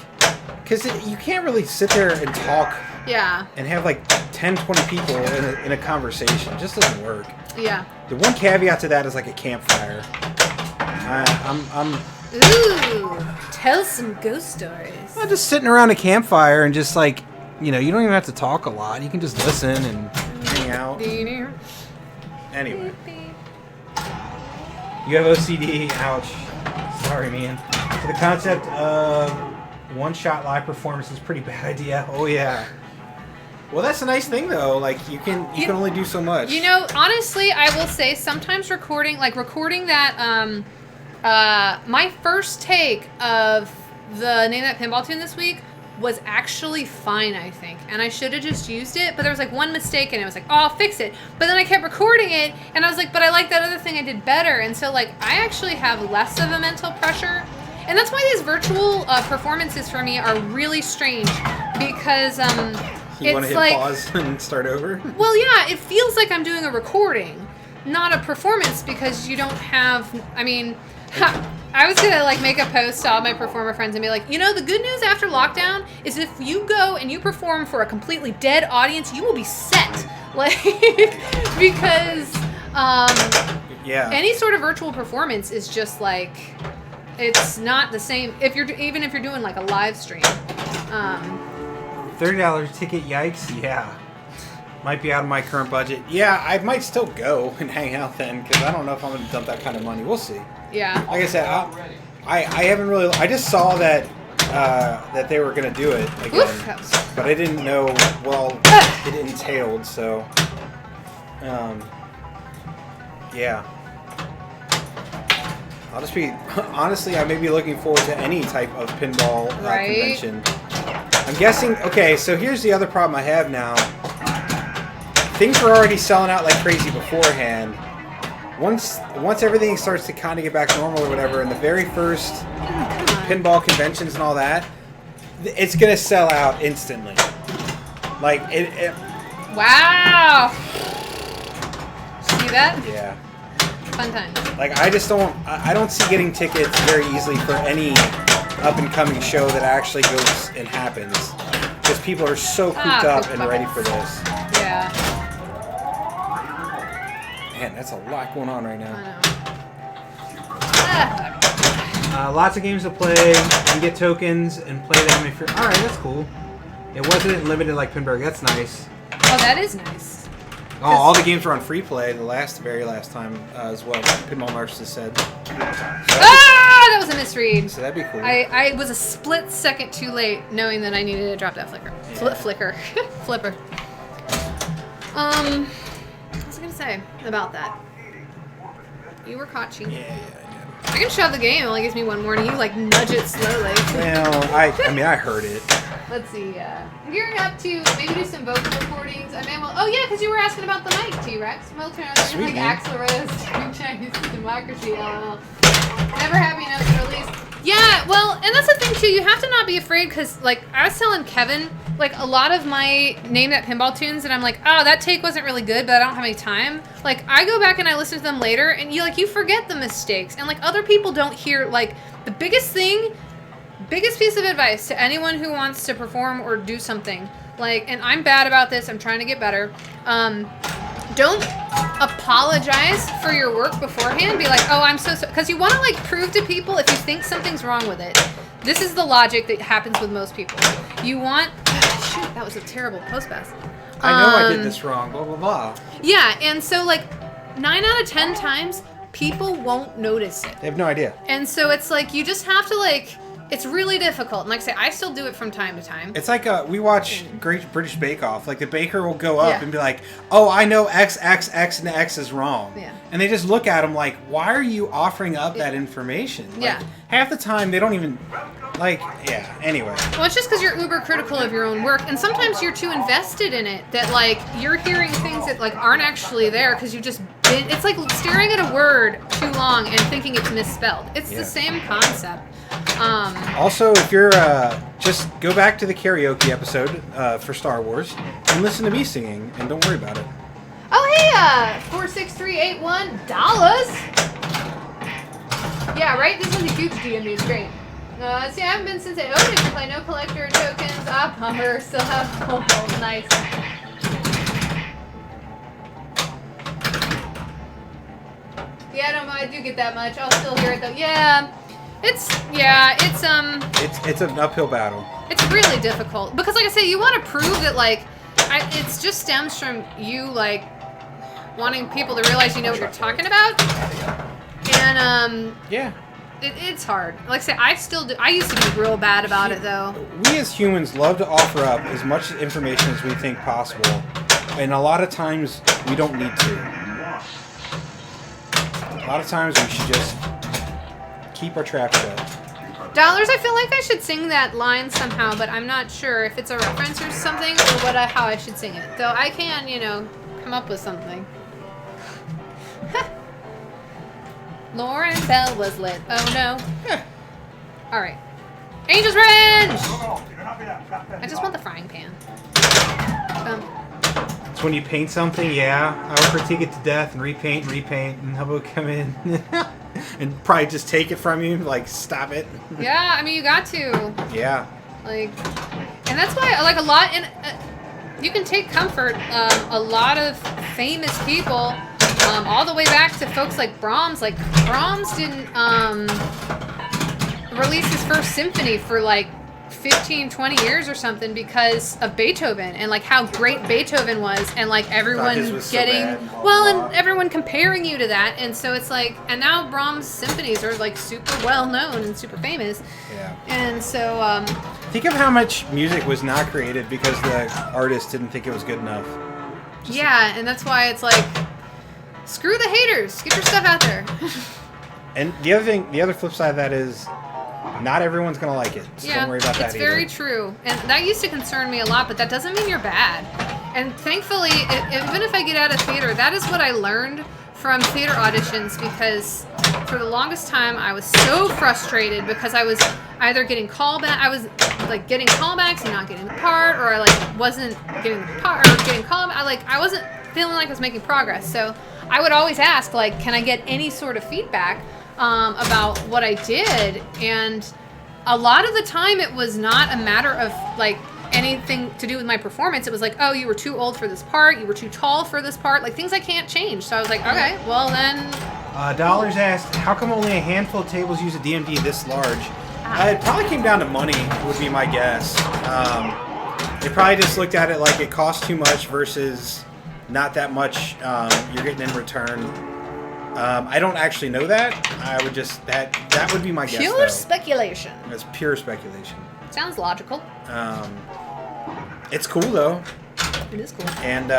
Because you can't really sit there and talk... Yeah. And have like 10, 20 people in a conversation. It just doesn't work. Yeah. The one caveat to that is like a campfire. I'm Ooh, tell some ghost stories. well, just sitting around a campfire and just like, you know, you don't even have to talk a lot. You can just listen and hang out. Anyway. You have OCD. Ouch. Sorry, man. So the concept of one-shot live performance is a pretty bad idea. Oh, yeah. Well, that's a nice thing, though. Like, you can only do so much. You know, honestly, I will say sometimes recording that, my first take of the Name That Pinball tune this week was actually fine, I think. And I should have just used it, but there was like one mistake and it was like, oh, I'll fix it. But then I kept recording it and I was like, but I like that other thing I did better. And so like, I actually have less of a mental pressure. And that's why these virtual performances for me are really strange because you want to hit like, pause and start over? Well, yeah, it feels like I'm doing a recording, not a performance because you don't have, I mean, I was going to like make a post to all my performer friends and be like, you know, the good news after lockdown is if you go and you perform for a completely dead audience, you will be set. Like, because any sort of virtual performance is just like, it's not the same even if you're doing like a live stream. $30 ticket, yikes, yeah. Might be out of my current budget. Yeah, I might still go and hang out then, because I don't know if I'm going to dump that kind of money. We'll see. Yeah. Like I said, I haven't really... I just saw that that they were going to do it again, Oof. but I didn't know, well, it entailed, so... yeah. I'll just be... Honestly, I may be looking forward to any type of pinball convention. I'm guessing... Okay, so here's the other problem I have now. Things were already selling out like crazy beforehand. Once everything starts to kind of get back normal or whatever, and the very first pinball conventions and all that, it's gonna sell out instantly. Like it. Wow. See that? Yeah. Fun time. Like I just don't. I don't see getting tickets very easily for any up and coming show that actually goes and happens, because people are so cooped up and ready for this. Yeah. Man, that's a lot going on right now. I know. Lots of games to play. You get tokens and play them if you're... Alright, that's cool. It wasn't limited like Pinburg. That's nice. Oh, that is nice. Oh, all the games were on free play the very last time as well. Pinball Narcissist said. That was a misread. So that'd be cool. I was a split second too late knowing that I needed to drop that flicker. Yeah. Flipper. What was I going to say about that? You were catching. Yeah. I can shove the game. It only gives me one more, and you like nudge it slowly. Well, I heard it. Let's see. I'm gearing up to maybe do some vocal recordings. I may well. Oh yeah, because you were asking about the mic, T-Rex. We'll turn on like Axl Rose, Chinese Democracy. LOL. Never happy enough to release. Yeah, well, and that's the thing too. You have to not be afraid because, like, I was telling Kevin, like, a lot of my Name That Pinball tunes, and I'm like, oh, that take wasn't really good, but I don't have any time. Like, I go back and I listen to them later, and you forget the mistakes, and like other people don't hear. Like, the biggest piece of advice to anyone who wants to perform or do something, like, and I'm bad about this. I'm trying to get better. Don't apologize for your work beforehand. Be like, oh, I'm so sorry. Because you want to, like, prove to people if you think something's wrong with it. This is the logic that happens with most people. You want... Shoot, that was a terrible post pass. I know I did this wrong, blah, blah, blah. Yeah, and so, like, 9 out of 10 times, people won't notice it. They have no idea. And so it's like, you just have to, like... It's really difficult. And like I say, I still do it from time to time. It's like we watch Great British Bake Off. Like the baker will go up Yeah. and be like, "Oh, I know X, X, X, and X is wrong." Yeah. And they just look at him like, "Why are you offering up that information?" Like, Yeah. half the time they don't even like. Yeah. Anyway. Well, it's just because you're uber critical of your own work, and sometimes you're too invested in it that like you're hearing things that like aren't actually there because you just been. It's like staring at a word too long and thinking it's misspelled. It's the same concept. Also, if you're just go back to the karaoke episode for Star Wars and listen to me singing, and don't worry about it. Oh hey, $46381. Yeah, right. This is a huge DMD. It's great. See, I haven't been since I owned it to play. No collector tokens. Ah, bummer. Still have. Oh, nice. Yeah, I don't know. I do get that much. I'll still hear it though. Yeah. It's It's an uphill battle. It's really difficult because, like I say, you want to prove that, like, it's just stems from you, like, wanting people to realize you know what you're talking about, and Yeah. it's hard. Like I say, I still do. I used to be real bad about it though. We as humans love to offer up as much information as we think possible, and a lot of times we don't need to. A lot of times we should just keep our trap shut. Dollars, I feel like I should sing that line somehow, but I'm not sure if it's a reference or something or how I should sing it. Though I can, come up with something. Lauren Bell was lit. Oh no. All right. Angel's Revenge! I just want the frying pan. It's when you paint something, I will critique it to death and repaint, and how about come in and probably just take it from you, like, stop it. Yeah, I mean, you got to. Yeah. Like, and that's why, like, a lot, and you can take comfort. A lot of famous people, all the way back to folks like Brahms. Like, Brahms didn't release his first symphony for, like, 15, 20 years or something because of Beethoven and like how great Beethoven was and like everyone getting and everyone comparing you to that, and so it's like, and now Brahms symphonies are like super well known and super famous. Yeah. And so think of how much music was not created because the artist didn't think it was good enough. yeah, and that's why it's like, screw the haters, get your stuff out there. And the other flip side of that is, not everyone's gonna like it, so don't worry about that it's either. very true, and that used to concern me a lot, but that doesn't mean you're bad. And thankfully, even if I get out of theater, that is what I learned from theater auditions, because for the longest time I was so frustrated because I was either getting getting callbacks and not getting the part, or I like wasn't getting the part or getting callback. I wasn't feeling like I was making progress. So I would always ask, like, can I get any sort of feedback about what I did? And a lot of the time it was not a matter of like anything to do with my performance. It was like, oh, you were too old for this part, you were too tall for this part, like things I can't change. So I was like, okay, well then. Dollars asked, how come only a handful of tables use a DMD this large? It probably came down to money, would be my guess. They probably just looked at it like it cost too much versus not that much you're getting in return. I don't actually know that. I would just that would be my guess. Pure speculation. It's pure speculation. Sounds logical. It's cool though. It is cool. And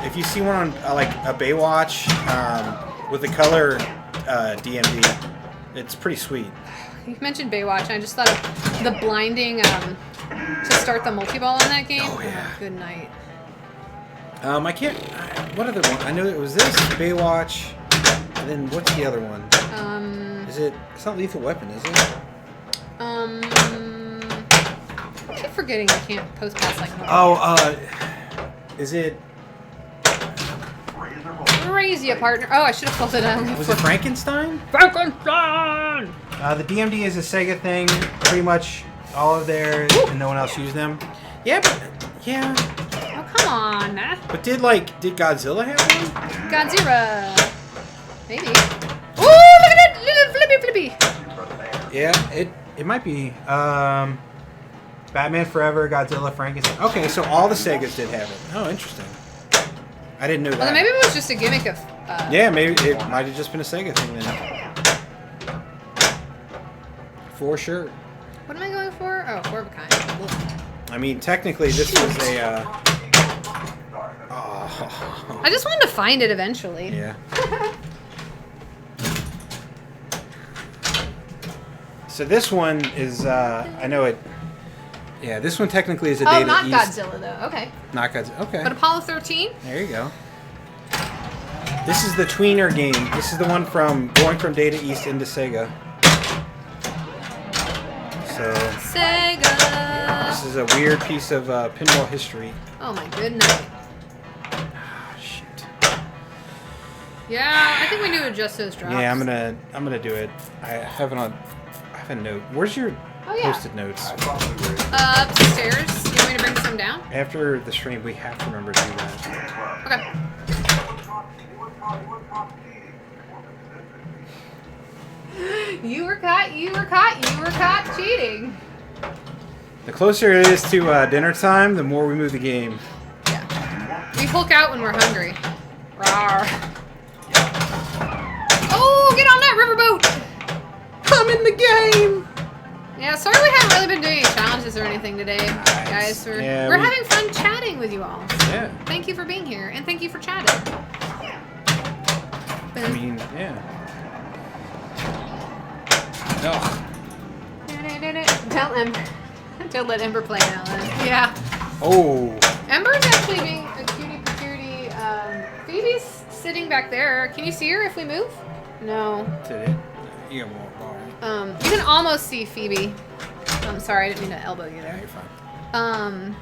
if you see one on like a Baywatch with the color DMD, it's pretty sweet. You mentioned Baywatch, and I just thought of the blinding to start the multi-ball on that game. Oh, yeah. Good night. I can't. What other one? I know it was this Baywatch. And then what's the other one? Is it? It's not Lethal Weapon, is it? I keep forgetting I can't post past like. Is it? Razia partner. Oh, I should have pulled it out. Was it Frankenstein? Frankenstein. The DMD is a Sega thing. Pretty much all of theirs, and no one else used them. Yeah, but yeah. Oh, come Come on. But did Godzilla have one? Godzilla. Maybe. Ooh, look at that little flippy. For the bear. Yeah, It might be. Batman Forever, Godzilla, Frankenstein. okay, so all the Segas did have it. Oh, interesting. I didn't know that. Well, then maybe it was just a gimmick of. Yeah, maybe it might have just been a Sega thing then. For sure. What am I going for? Oh, 4 of a kind. I mean, technically, this was a. Oh. I just wanted to find it eventually. Yeah. So this one is. I know it. Yeah, this one technically is a Oh, Data not East. Godzilla though. Okay. Not Godzilla. Okay. But Apollo 13. There you go. This is the tweener game. This is the one from going from Data East into Sega. So Sega. this is a weird piece of pinball history. Oh my good night. Ah, shoot. Yeah, I think we need to adjust those drops. Yeah, I'm gonna do it. I have it on. I have a note. Where's your Oh, yeah. post-it notes? Upstairs. You want me to bring some down? After the stream, we have to remember to do that. Okay. You were caught. You were caught. You were caught cheating. The closer it is to dinner time, the more we move the game. Yeah. We Hulk out when we're hungry. Rawr. Oh, get on that riverboat! I'm in the game. Yeah, sorry we haven't really been doing any challenges or anything today, guys. We're having fun chatting with you all. Yeah. Thank you for being here, and thank you for chatting. I mean, yeah. No. Don't let Ember play now, then. Yeah. Oh. Ember's actually being a cutie patootie. Phoebe's sitting back there. Can you see her if we move? No. Did it? You got more bar. You can almost see Phoebe. I'm sorry, I didn't mean to elbow you Yeah, there. you're fine.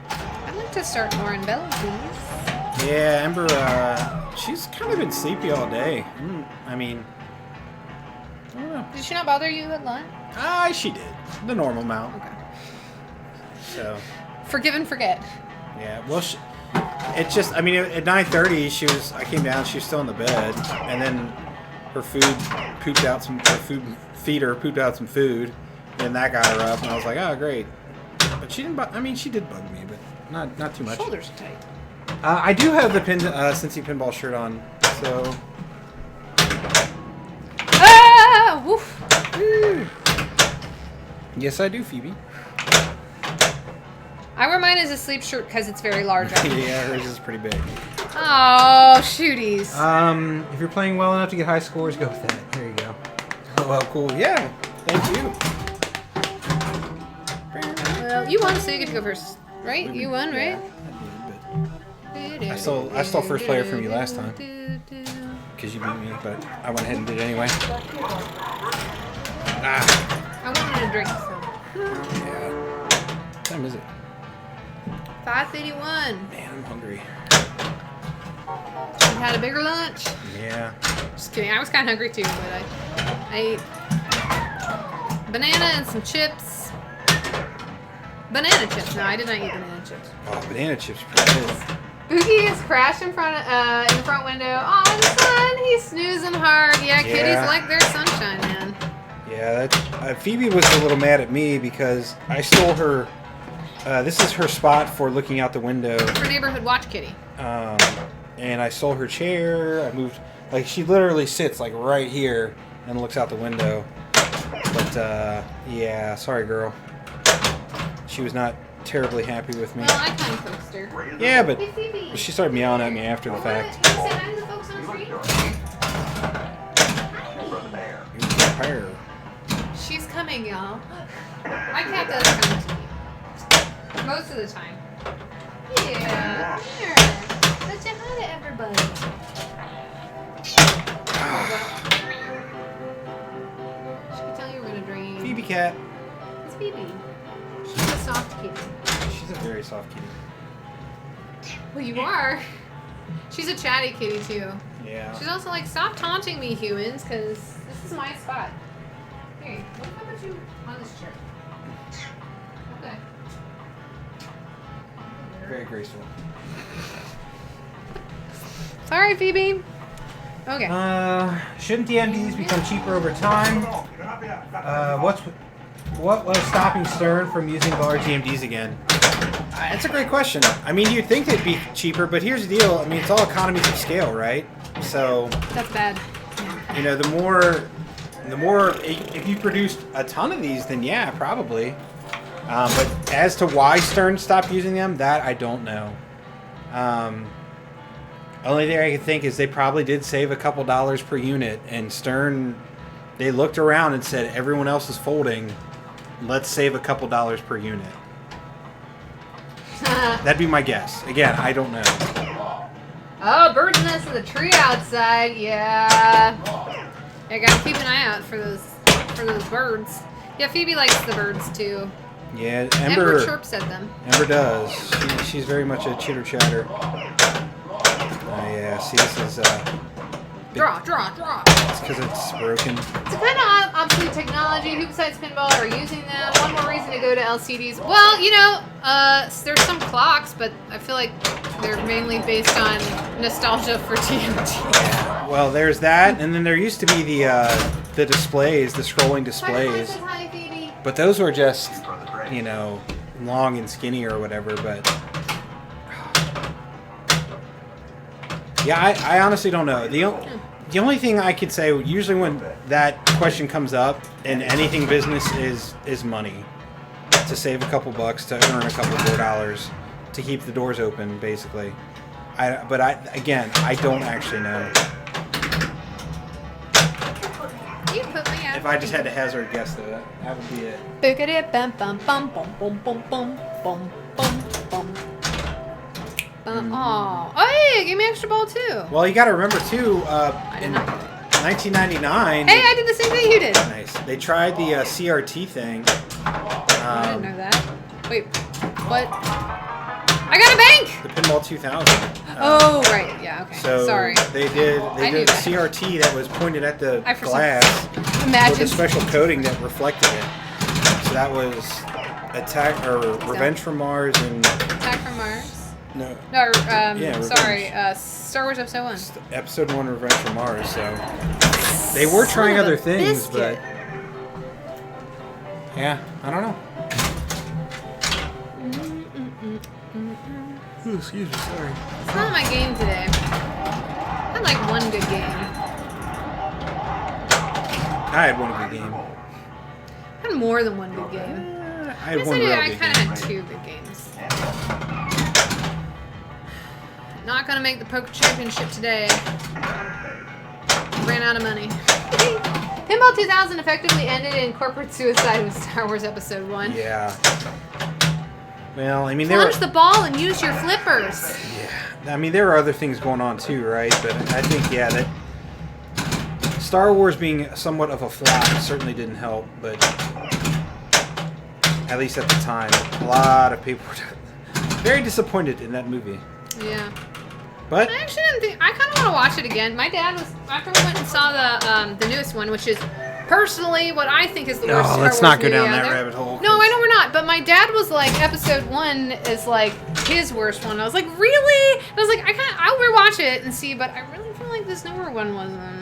I'd like to start Lauren Bell, please. Yeah, Ember, she's kind of been sleepy all day. I mean, I don't know. Did she not bother you at lunch? She did. The normal amount. Okay. So, Forgive and forget. yeah. Well, it's just, I mean, at 9:30, I came down, she was still in the bed, and then her feeder pooped out some food, and that got her up, and I was like, oh, great. But she didn't, she did bug me, but not too much. Shoulders are tight. I do have the Cincy pinball shirt on, so. Ah! Woof. Yes, I do, Phoebe. I wear mine as a sleep shirt because it's very large. Yeah, hers is pretty big. Oh, shooties. If you're playing well enough to get high scores, go with that. There you go. Oh, well, cool. Yeah, thank you. Well, you won, so you get to go first, right? You won, right? I stole first player from you last time because you beat me, but I went ahead and did it anyway. I wanted a drink, so. Yeah. What time is it? 5:81. Man, I'm hungry. You had a bigger lunch? Yeah. Just kidding. I was kind of hungry too, but I ate banana and some chips. Banana chips. No, I did not eat banana chips. Oh, banana chips are pretty good. Boogie has crashed in the front window. Oh, the sun. He's snoozing hard. Yeah, kitties like their sunshine, man. Yeah, Phoebe was a little mad at me because I stole her. This is her spot for looking out the window. For neighborhood watch kitty. And I stole her chair. I moved, she literally sits right here and looks out the window. But yeah, sorry, girl. She was not terribly happy with me. Well, I kind of coaxed her. Yeah, but Hey, Phoebe. she started meowing at me after the fact. Can you say hi to the folks on the street? For the bear. You can hire her. She's coming, y'all. My cat does come to me. Most of the time. Yeah. Here. Let's say hi to everybody. She can tell you we're gonna dream. Phoebe cat. It's Phoebe. She's a soft kitty. She's a very soft kitty. Well, you are. She's a chatty kitty, too. Yeah. She's also like, stop taunting me, humans, because this is my spot. Here, what if I put you on this chair? Okay. Very graceful. Sorry, Phoebe. Okay. Shouldn't the MDs become cheaper over time? What was stopping Stern from using the large GMDs again? That's a great question. I mean, you'd think they'd be cheaper, but here's the deal. I mean, it's all economies of scale, right? So That's bad. you know, the more if you produced a ton of these, then yeah, probably. But as to why Stern stopped using them, that I don't know. Only thing I can think is they probably did save a couple dollars per unit, and Stern, they looked around and said, everyone else is folding, let's save a couple dollars per unit. That'd be my guess. Again, I don't know. Oh, bird's nest in the tree outside. Yeah. I gotta keep an eye out for those birds. Yeah, Phoebe likes the birds too. Yeah, Ember chirps at them. Ember does. She's very much a chitter chatter. Yeah, see, this is Draw. it's because it's broken. It's a kind of obsolete technology. Who besides pinball are using them? One more reason to go to LCDs. Well, you know, there's some clocks, but I feel like they're mainly based on nostalgia for TMT. Well, there's that, and then there used to be the displays, the scrolling displays. Hi, Phoebe. But those were just, you know, long and skinny or whatever, but yeah, I honestly don't know. The only thing I could say, usually when that question comes up in anything business, is money. To save a couple bucks, to earn a couple more dollars, to keep the doors open, basically. But I don't actually know. You put me out. If I just had to hazard guess, though, that would be it. Boogity bum bum bum bum bum bum bum bum bum bum. Oh, hey, give me extra ball too. Well, you got to remember too. I did In not. 1999. Hey, I did the same thing you did. Nice. They tried the CRT thing. I didn't know that. Wait, what? I got a bank. The Pinball 2000. Oh, right. Yeah. Okay. So Sorry. they did I knew a that. CRT that was pointed at the I for some- glass with Imagine. a special coating that reflected it. So that was Revenge from Mars and Attack from Mars. no No, Revenge. sorry. Star Wars Episode 1. Episode 1 Revenge from Mars. So they were Son trying of a other things, biscuit. but yeah, I don't know. Ooh, excuse me, sorry. It's not my game today. I had like one good game. I had one good game. I had more than one good game. I had Yes, one I did. real I good kind game. of had two good games. Not gonna make the poker championship today. Ran out of money. Pinball 2000 effectively ended in corporate suicide with Star Wars Episode 1. Yeah. Well, I mean, there were, Plunge the ball and use your flippers. I mean, there are other things going on too, right? But I think, yeah, that Star Wars being somewhat of a flop certainly didn't help. But at least at the time, a lot of people were very disappointed in that movie. Yeah. But I actually didn't think. I kind of want to watch it again. My dad was after we went and saw the newest one, which is personally what I think is the worst. Star let's Wars not go movie down out that there. rabbit hole. No, I know we're not. But my dad was like, Episode 1 is like his worst one. I was like, really? And I was like, I'll rewatch it and see. But I really feel like this newer one wasn't.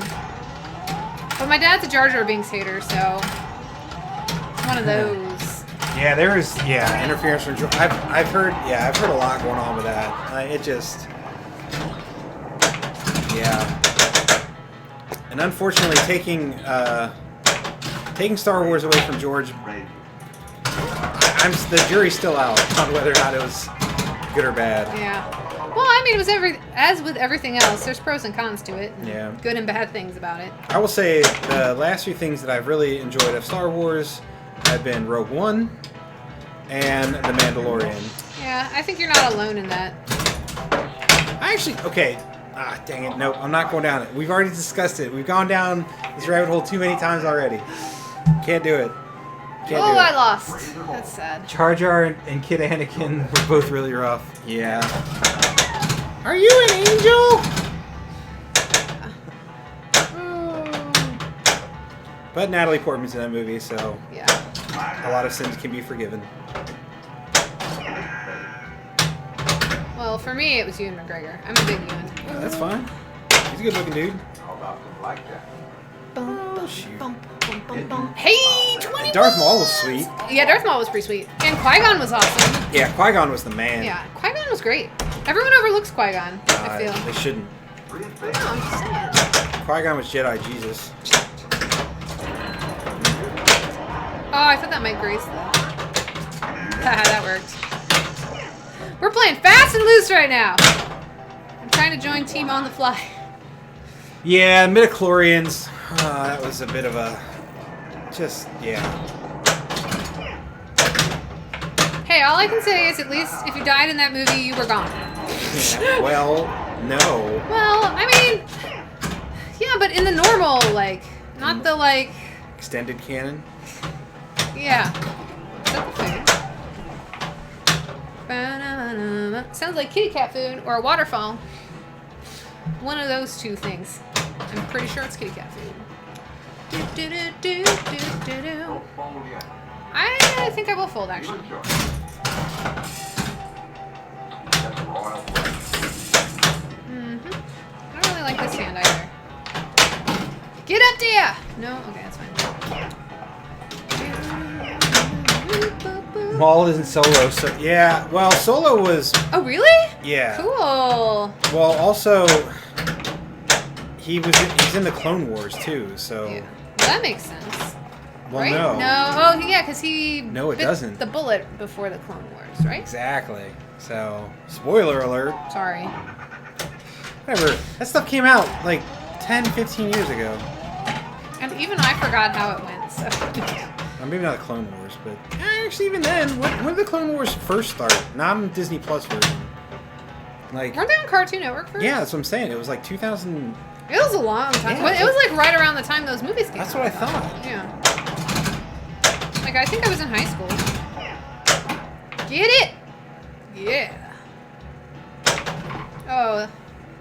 But my dad's a Jar Jar Binks hater, so it's one of those. Yeah, there is interference from. I've heard a lot going on with that. It just. Yeah, and unfortunately, taking Star Wars away from George, the jury's still out on whether or not it was good or bad. Yeah. Well, I mean, it was as with everything else. There's pros and cons to it. And Yeah. Good and bad things about it. I will say the last few things that I've really enjoyed of Star Wars have been Rogue One and The Mandalorian. Yeah, I think you're not alone in that. Okay. Dang it. Nope, I'm not going down it. We've already discussed it. We've gone down this rabbit hole too many times already. Can't do it. Can't do it. I lost. That's sad. Jar Jar and Kid Anakin were both really rough. Yeah. Are you an angel? But Natalie Portman's in that movie, so Yeah. a lot of sins can be forgiven. Well, for me, it was Ewan McGregor. I'm a big Ewan. Yeah, that's fine. He's a good looking dude. How about some blackjack? Oh, shoot. Hey, 20 Darth Maul was sweet. Yeah, Darth Maul was pretty sweet. And Qui-Gon was awesome. Yeah, Qui-Gon was the man. Yeah, Qui-Gon was great. Everyone overlooks Qui-Gon, I feel. They shouldn't. No, I'm just saying. Qui-Gon was Jedi Jesus. Oh, I thought that might grace though. Haha, that worked. We're playing fast and loose right now. I'm trying to join Team on the Fly. Yeah, midichlorians. That was a bit of a... Just, yeah. Hey, all I can say is at least if you died in that movie, you were gone. Yeah, well, no. Well, I mean, yeah, but in the normal, like, not the, like... Extended canon? Yeah. Is that the food? Ba-na-na-na. Sounds like kitty cat food or a waterfall. One of those two things. I'm pretty sure it's kitty cat food. Do-do-do-do-do-do-do. I think I will fold, actually. Mm-hmm. I don't really like this hand either. Get up there! No? Okay, that's fine. Maul isn't Solo, so... Yeah, well, Solo was... Oh, really? Yeah. Cool. Well, also... He's in the Clone Wars, too, so... Yeah. Well, that makes sense. Well, right? no. No. Oh, yeah, because he No, it bit doesn't. the bullet before the Clone Wars, right? Exactly. So, spoiler alert. Sorry. Whatever. That stuff came out, like, 10, 15 years ago. And even I forgot how it went, so... Or maybe not the Clone Wars, but... Actually, even then, when did the Clone Wars first start? Not on Disney Plus version. Like... Weren't they on Cartoon Network first? Yeah, that's what I'm saying. It was like 2000... It was a long time. Yeah, Well, it was like right around the time those movies came out. That's what I thought. Yeah. Like, I think I was in high school. Get it! Yeah. Oh.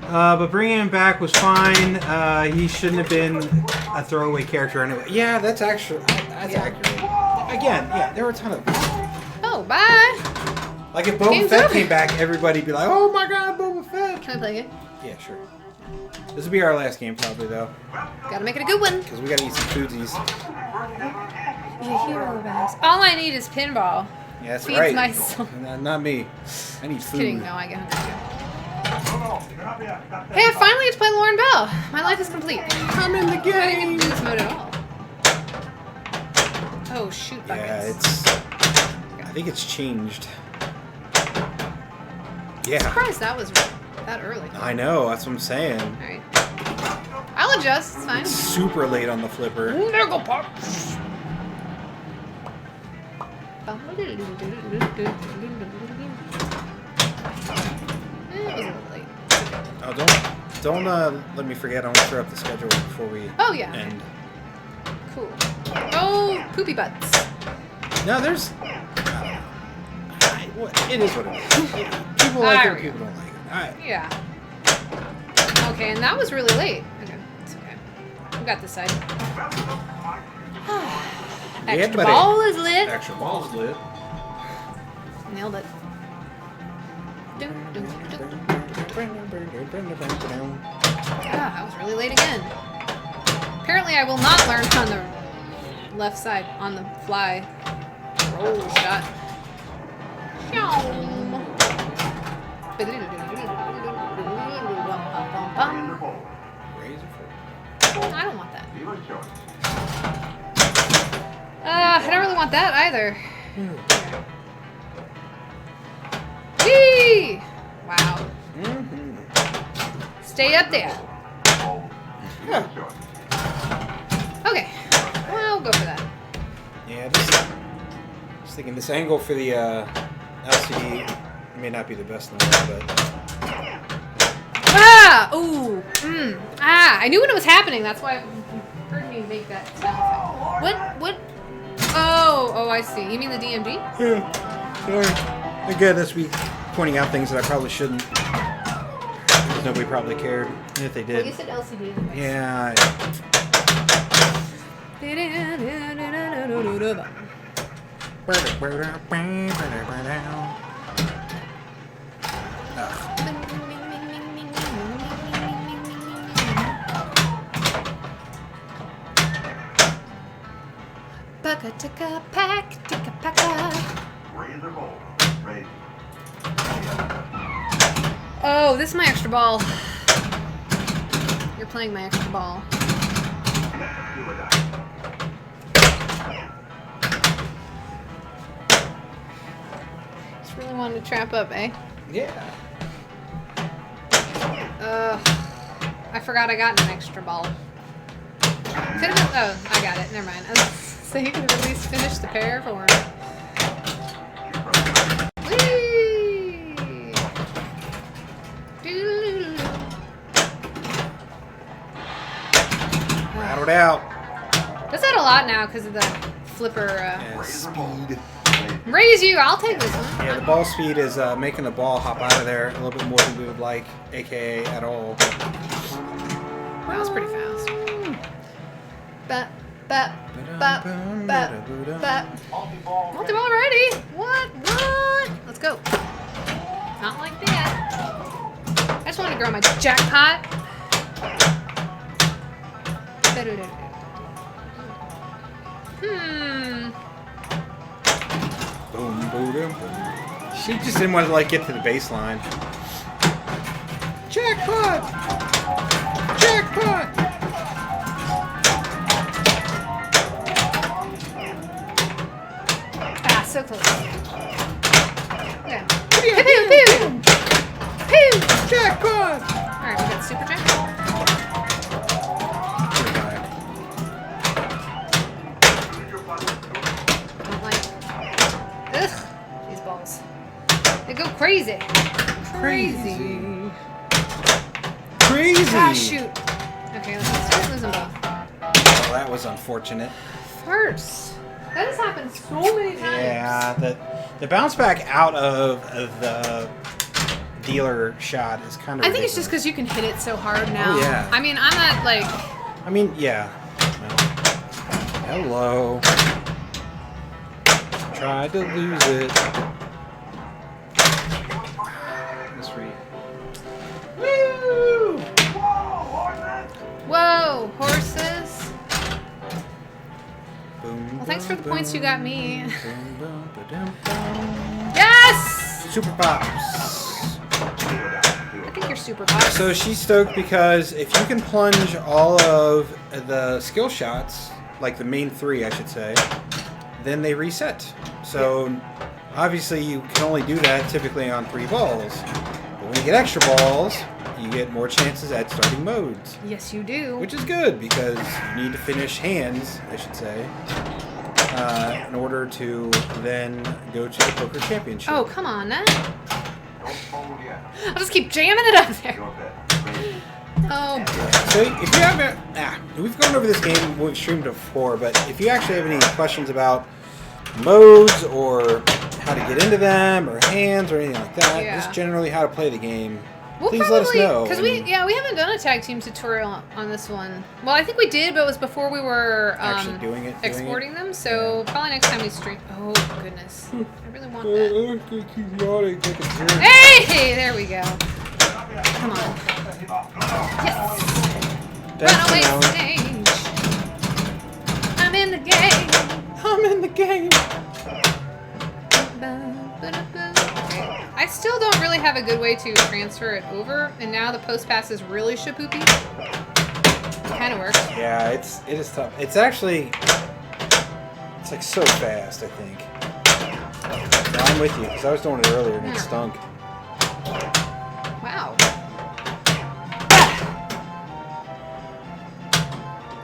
But bringing him back was fine. He shouldn't have been a throwaway character anyway. Yeah, that's actually... That's accurate. Again, yeah, there were a ton of... Oh, bye! Like, if Boba Game's Fett over. came back, everybody'd be like, oh my god, Boba Fett! Can I play it? Yeah, sure. This will be our last game, probably, though. Gotta make it a good one. Because we gotta eat some foodsies. All I need is pinball. Yeah, that's Feeds right. my soul. Not me. I need food. Kidding, no, I get hungry too. Hey, I finally get to play Lauren Bell. My life is complete. I'm in the I didn't get game! to do this mode at all. Oh, shoot buckets. Yeah, it's... I think it's changed. I'm Yeah. surprised that was that early. I know, that's what I'm saying. Alright. I'll adjust, it's fine. It's super late on the flipper. Mega Pop! It was a little late. Oh, don't let me forget. I want to throw up the schedule before we Oh, yeah. end. Cool. Oh, poopy butts. No, there's... it is what it is. People like it, people don't like it. Alright. Yeah. Okay, and that was really late. Okay, it's okay. We got this side. Extra buddy. ball is lit. Extra ball's lit. Nailed it. Ah, that was really late again. Apparently I will not learn on the left side, on the fly. Roll shot. I don't want that. I don't really want that either. Whee! Wow. Stay up there. Okay. Well, I'll go for that. Yeah, just thinking this angle for the LCD may not be the best in the world, but... Ah! Ooh. Ah! I knew when it was happening. That's why you heard me make that sound effect. What? Oh, I see. You mean the DMG? Yeah. Sorry. Again, that's me pointing out things that I probably shouldn't. Because nobody probably cared. If they Well, you did. said LCD. Yeah. Ugh. Paka tika pack, tika paka. Razor bowl. Ready. Oh, this is my extra ball. You're playing my extra ball. Do or die. Just really wanted to trap up, eh? Yeah. I forgot I got an extra ball. Could've been, oh, I got it. Never mind. So you can at least finish the pair for me. Whee! Doo-doo-doo-doo. Rattled out. Does that a lot now because of the flipper. And speed. Raise you! I'll take this one. Yeah, the ball speed is making the ball hop out of there a little bit more than we would like, aka at all. That was pretty fast. Ba, ba, ba, ba, ba. Multi-ball ready? What? Let's go. Not like that. I just wanted to grow my jackpot. Boom, boom, boom. She just didn't want to like get to the baseline. Jackpot! Jackpot! Ah, so close. Yeah. Pew, pew, pew! Pew! Jackpot! Alright, we got super jack. I don't like. Ugh, these balls. They go crazy. Crazy. Ah, shoot. Okay, let's start losing both. Well, that was unfortunate. First. That has happened so many times. Yeah, the bounce back out of the dealer shot is kind of I think it's just because you can hit it so hard now. Oh, yeah. I mean, I'm not like. I mean, yeah. Well, hello. Tried to lose it. Let's read. Woo! Whoa, horses. Boom, Well, thanks for the boom, points you got me. boom, boom, ba-dum, boom. Yes! Super Pops. I think you're super hot. So she's stoked because if you can plunge all of the skill shots, like the main three, I should say, then they reset. So obviously you can only do that typically on 3 balls. But when you get extra balls, you get more chances at starting modes. Yes, you do. Which is good because you need to finish hands, I should say, in order to then go to the poker championship. Oh, come on, now. Don't fold yet. I'll just keep jamming it up there. Your bet. Ready. Oh, So if you haven't, we've gone over this game, we've streamed it before, but if you actually have any questions about modes or how to get into them or hands or anything like that, Yeah. just generally how to play the game, we'll please let us probably, know. because we haven't done a tag team tutorial on this one. Well, I think we did, but it was before we were Actually doing it. exporting them. So probably next time we stream. Oh goodness, I really want that. Keep yawning like a jerk. Hey, there we go. Come on. Yes. Runaway stage. I'm in the game. I'm in the game. I still don't really have a good way to transfer it over, and now the post pass is really shapoopy. It kind of works. Yeah, it is tough. It's actually, it's like so fast, I think. So I'm with you, because I was doing it earlier and it stunk. Wow.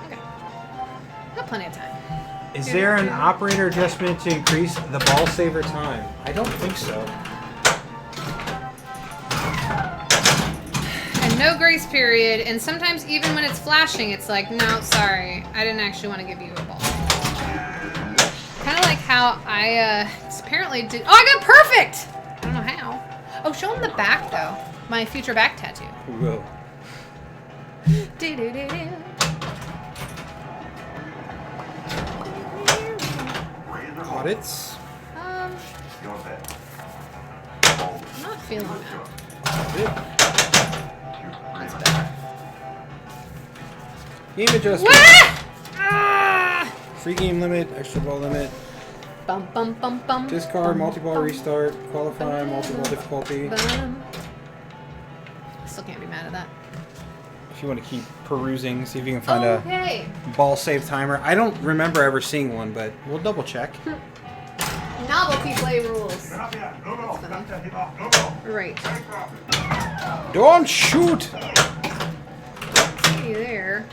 Okay. Got plenty of time. Is there an operator adjustment to increase the ball saver time? I don't think so. And no grace period, and sometimes even when it's flashing, it's like, no, sorry, I didn't actually want to give you a ball. Kind of like how I apparently did. Oh, I got perfect! I don't know how. Oh, show him the back, though. My future back tattoo. Who will? Do-do-do-do. Audits? Your bet. I'm not feeling that. That's better. Game adjustment. Ah! Free game limit, extra ball limit, Bum bum bum bum. discard, bum, multi-ball bum, restart, qualify, multi-ball difficulty. bum. Still can't be mad at that. If you want to keep perusing, see if you can find Okay. a ball save timer. I don't remember ever seeing one, but we'll double check. Novelty play rules. Gracias. No, no. That's funny. Gracias, no, no. Right. Don't shoot! See you there.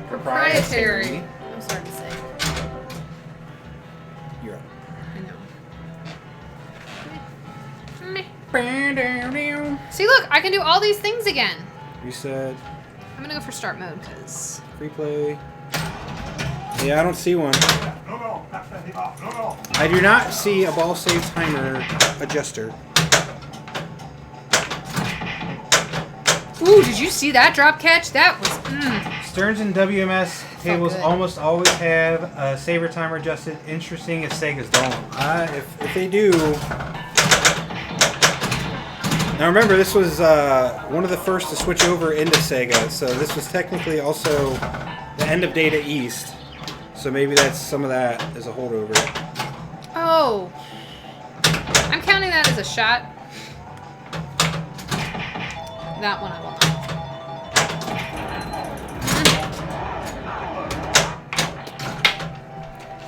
Proprietary. I'm sorry to say. You're up. I know. See, look, I can do all these things again. Reset, I'm gonna go for start mode because free play. Yeah, I don't see one. No, no. Gracias, no, no. I do not see a ball save timer adjuster. ooh, did you see that drop catch? That was Stearns and WMS tables good. almost always have a saver timer adjusted. Interesting if Sega's don't. If they do. Now remember, this was one of the first to switch over into Sega, so this was technically also the end of Data East. So maybe that's some of that as a holdover. oh. I'm counting that as a shot. That one I will not.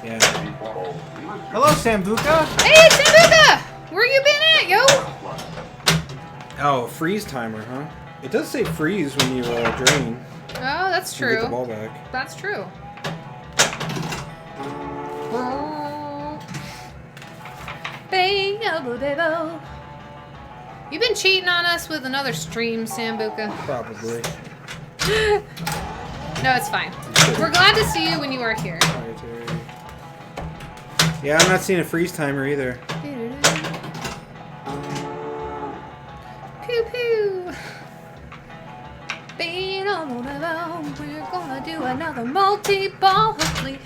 Yeah. Hello, Sambuca. Hey, Sambuca! Where you been at, yo? Oh, freeze timer, huh? It does say freeze when you drain. Oh, that's You get the true. ball back. That's true. You've been cheating on us with another stream, Sambuca. Probably. No, it's fine. We're glad to see you when you are here. Proprietary. Yeah, I'm not seeing a freeze timer either. Pew pew. We're gonna do another multi-ball, hopefully.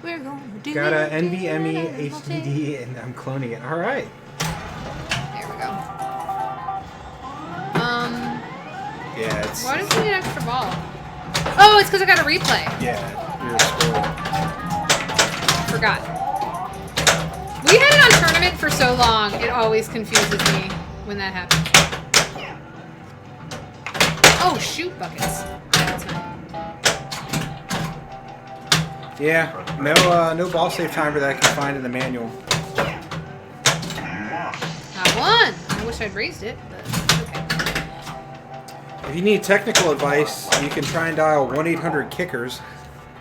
We're gonna do Got a it. NVMe HDD and I'm cloning it. All right. There we go. Yeah, it's. Why does he need an extra ball? Oh, it's because I got a replay. Yeah, you're a squirrel. Forgot. We had it on tournament for so long, it always confuses me when that happens. Oh, shoot buckets. That's fine. Yeah, no ball save timer that I can find in the manual. I won. I wish I'd raised it, but okay. If you need technical advice, you can try and dial 1-800-KICKERS.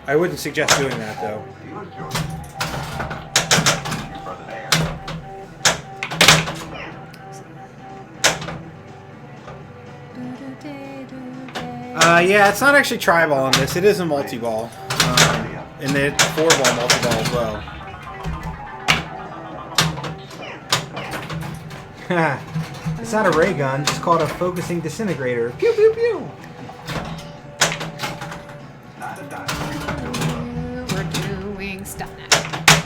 I wouldn't suggest doing that though. Yeah, it's not actually tri-ball in this. It is a multi-ball. And then 4-ball multi-ball as well. It's not a ray gun. It's called a focusing disintegrator. Pew pew pew. We're doing stuff now.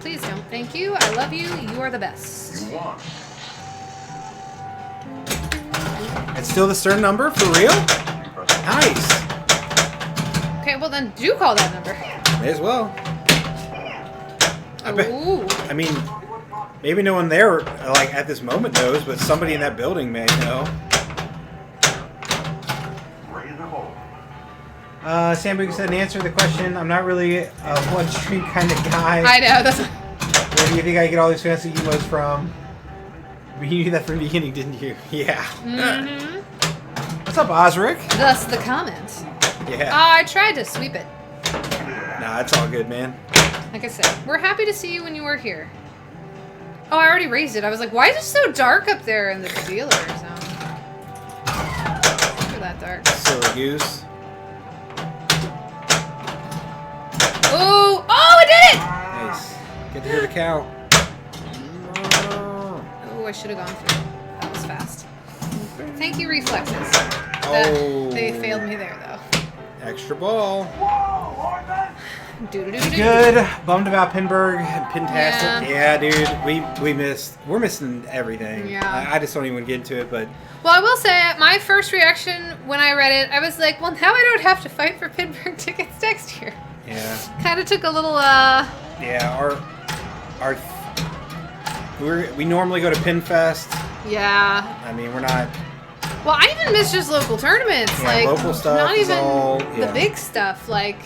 Please don't. Thank you. I love you. You are the best. You won. It's still the Stern number? For real? Nice. Okay, well then do call that number. May as well. Ooh. I mean, maybe no one there, like, at this moment knows, but somebody in that building may know. Raise the hole. Sambuca said, in answer to the question, I'm not really a one-stream kind of guy. I know. That's. Where do you think I get all these fancy emotes from? You knew that from the beginning, didn't you? Yeah. Mm-hmm. What's up, Osric? Thus the comment. Yeah. I tried to sweep it. Nah, it's all good, man. Like I said, we're happy to see you when you were here. Oh, I already raised it. I was like, why is it so dark up there in the dealer zone? Look at that dark. Silly goose. Oh! Oh, I did it! Nice. Get to hear the count. Oh, I should have gone for it. That was fast. Thank you, reflexes. Oh. They failed me there, though. Extra ball. Doo-doo-doo-doo. Good. Bummed about Pinburg. Pintastic. Yeah, dude. We're missing everything. Yeah. I just don't even get into it, but Well, I will say, my first reaction when I read it, I was like, well, now I don't have to fight for Pittsburgh tickets next year. yeah. Kind of took a little, Yeah, we normally go to Pinfest. yeah. I mean, we're not. Well, I even miss just local tournaments. Yeah, like, local stuff not is even all- the yeah. big stuff. Like,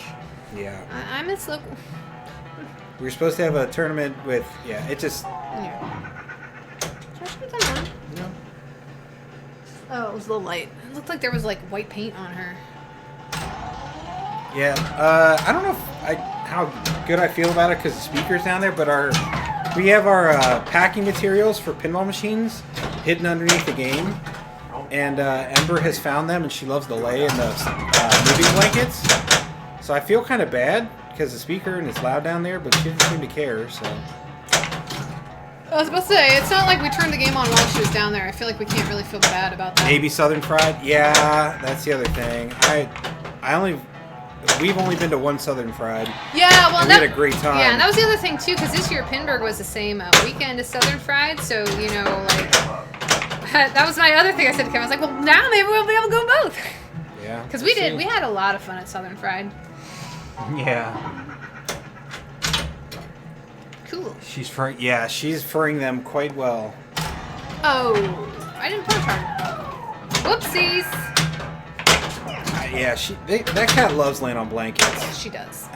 Yeah. I miss local. We were supposed to have a tournament with. Yeah, it just. Yeah. Should I put that on? No. Oh, it was a little light. It looked like there was like white paint on her. Yeah. I don't know how good I feel about it because the speaker's down there, but we have our packing materials for pinball machines hidden underneath the game. And Ember has found them, and she loves the lay and the moving blankets. So I feel kind of bad because the speaker and it's loud down there, but she doesn't seem to care. So I was about to say, it's not like we turned the game on while she was down there. I feel like we can't really feel bad about that. maybe Southern Fried. Yeah, that's the other thing. We've only been to one Southern Fried. Yeah, well, And we had a great time. Yeah, and that was the other thing too, because this year Pinburg was the same weekend as Southern Fried, so you know, like that was my other thing I said to Kevin. I was like, well, now maybe we'll be able to go both. Yeah. Because we had a lot of fun at Southern Fried. Yeah. Cool. She's furring them quite well. Oh, I didn't punch hard. Whoopsies. Yeah, that cat loves laying on blankets. She does.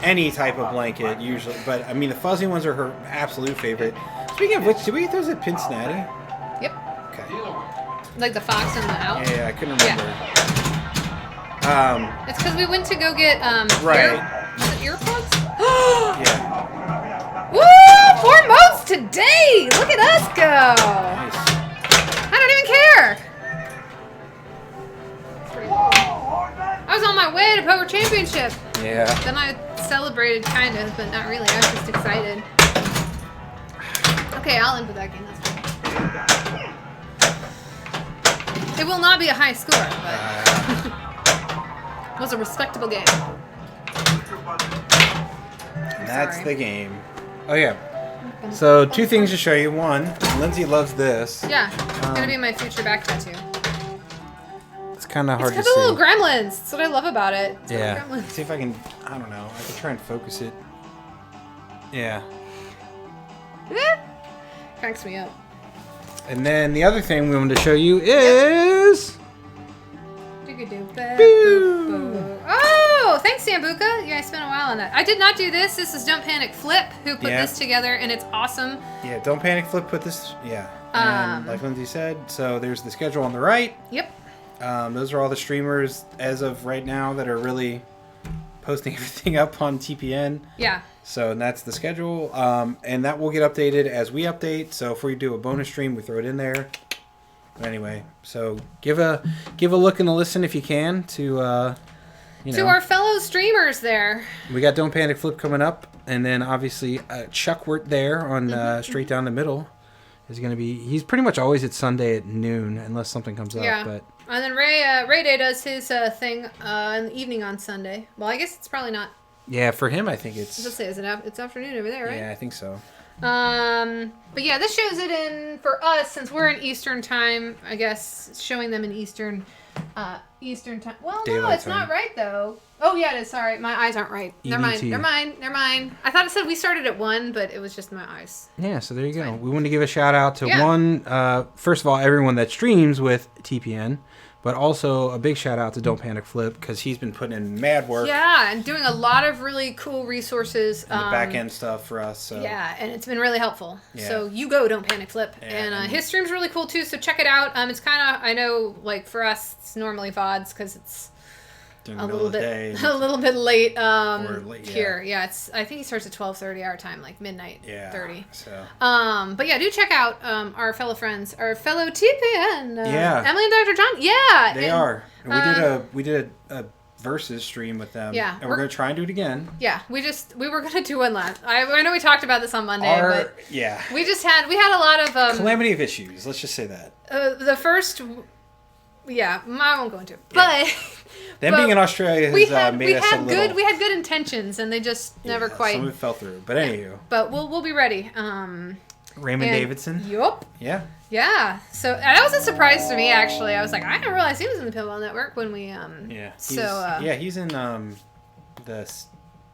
Any type of blanket usually, but I mean the fuzzy ones are her absolute favorite. Speaking of which, did we eat those at Cincinnati? Yep. Okay. Like the fox and the owl. Yeah, I couldn't remember. It's because we went to go get Right. was it earplugs? Yeah. Woo! 4 modes today! Look at us go! Nice. I don't even care! I was on my way to Poker Championship. Yeah. Then I celebrated kind of, but not really. I was just excited. Okay, I'll input that game. That's fine. It will not be a high score, but it was a respectable game. And that's sorry. the game. Oh yeah. So 2 things to show you. One, Lindsay loves this. Yeah, it's gonna be my future back tattoo. It's kind of It's hard to got see. the little gremlins. That's what I love about it. It's got Yeah. the gremlins. See if I can. I don't know. I can try and focus it. Yeah. Cracks me up. And then the other thing we wanted to show you is. Oh, thanks, Sambuca. Yeah, I spent a while on that. I did not do this. This is Don't Panic Flip who put Yeah. this together, and it's awesome. Yeah, Don't Panic Flip put this. Yeah. And like Lindsay said, so there's the schedule on the right. Yep. Those are all the streamers as of right now that are really posting everything up on TPN. Yeah. So and that's the schedule, and that will get updated as we update. So if we do a bonus stream, we throw it in there. But anyway, so give a look and a listen if you can to To our fellow streamers there. We got Don't Panic Flip coming up, and then obviously Chuckwort there on straight down the middle is going to be. He's pretty much always at Sunday at noon unless something comes up. Yeah. But And then Ray Day does his thing in the evening on Sunday. Well, I guess it's probably not. yeah, for him I think it's. Let's say it's afternoon over there, right? Yeah, I think so. But yeah, this shows it in for us since we're in Eastern time. I guess showing them in Eastern time. Well, no, Daylight it's not time. right though. Oh yeah, it is. Sorry, my eyes aren't right. Never mind. EDT. Never mind. I thought it said we started at 1, but it was just my eyes. Yeah, so there you go. fine. We want to give a shout out to Yeah. first of all, everyone that streams with TPN, but also a big shout out to Don't Panic Flip because he's been putting in mad work Yeah, and doing a lot of really cool resources. in the back end stuff for us. So Yeah, and it's been really helpful. Yeah. So you go, Don't Panic Flip. Yeah, and and- his stream's really cool too, so check it out. It's kind of, I know, like for us, it's normally VODs because it's during a the middle little of the day. bit a little bit late late, here. Yeah, it's I think he starts at 12:30 our time, like midnight Yeah. 30. So But yeah, do check out our fellow friends, our fellow TPN. Yeah. Emily and Dr. John. Yeah. they and- are. And we did a versus stream with them. Yeah, And we're gonna try and do it again. Yeah, we were gonna do one last. I know we talked about this on Monday, but yeah. we had a lot of Calamity of issues. Let's just say that. the first. Yeah, I won't go into it. But Them But being in Australia has made us a little... we had good intentions, and they just never quite. Some of it fell through, but anywho. But we'll be ready. Raymond Davidson. Yup. Yeah. Yeah. So that was a surprise to me, actually. I was like, I didn't realize he was in the Pinball Network when we Yeah. So he's in the.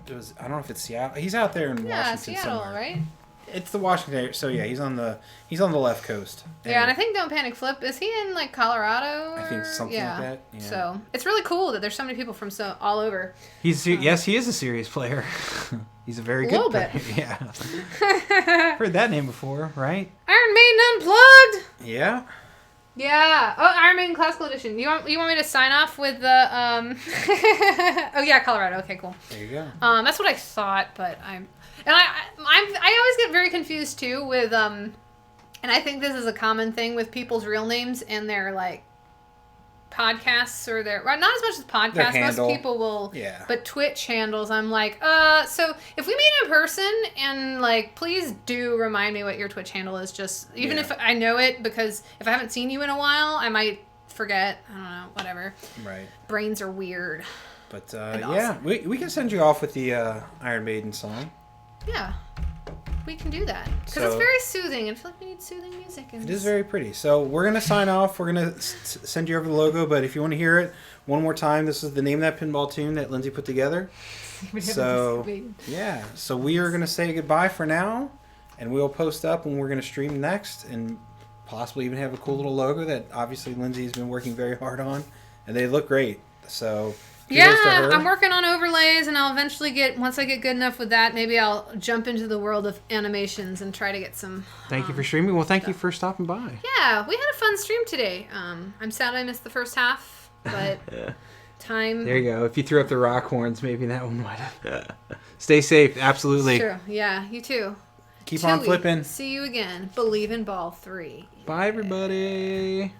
I don't know if it's Seattle. He's out there in Washington Seattle, somewhere. right? It's the Washington area. So yeah, he's on the left coast. Yeah, and I think Don't Panic Flip, is he in like Colorado? I think something like that. Yeah. So it's really cool that there's so many people from all over. Yes, he is a serious player. He's a very good player. Bit. Yeah. Heard that name before, right? Iron Maiden Unplugged. Yeah. Yeah. Oh, Iron Maiden Classical Edition. You want me to sign off with the Oh yeah, Colorado. Okay, cool. There you go. That's what I thought, but I always get very confused too with and I think this is a common thing with people's real names and their like podcasts or their not as much as podcasts. Most people will, but Twitch handles. I'm like, so if we meet in person and like, please do remind me what your Twitch handle is. Just even if I know it, because if I haven't seen you in a while, I might forget. I don't know, whatever. Right. Brains are weird. But awesome. We can send you off with the Iron Maiden song. Yeah. We can do that because it's very soothing, and I feel like we need soothing music. It is very pretty. So we're gonna sign off. We're gonna send you over the logo, but if you want to hear it one more time, this is the name of that pinball tune that Lindsay put together. So yeah, so we are gonna say goodbye for now, and we'll post up when we're gonna stream next, and possibly even have a cool little logo that obviously Lindsay's been working very hard on, and they look great. So. Yeah, I'm working on overlays, and I'll eventually once I get good enough with that, maybe I'll jump into the world of animations and try to get some... Thank you for streaming. Well, thank you for stopping by. Yeah, we had a fun stream today. I'm sad I missed the first half, but time... There you go. If you threw up the rock horns, maybe that one might have... Stay safe, absolutely. It's true. Yeah, you too. Keep on flipping. See you again. Believe in Ball 3. Bye, everybody.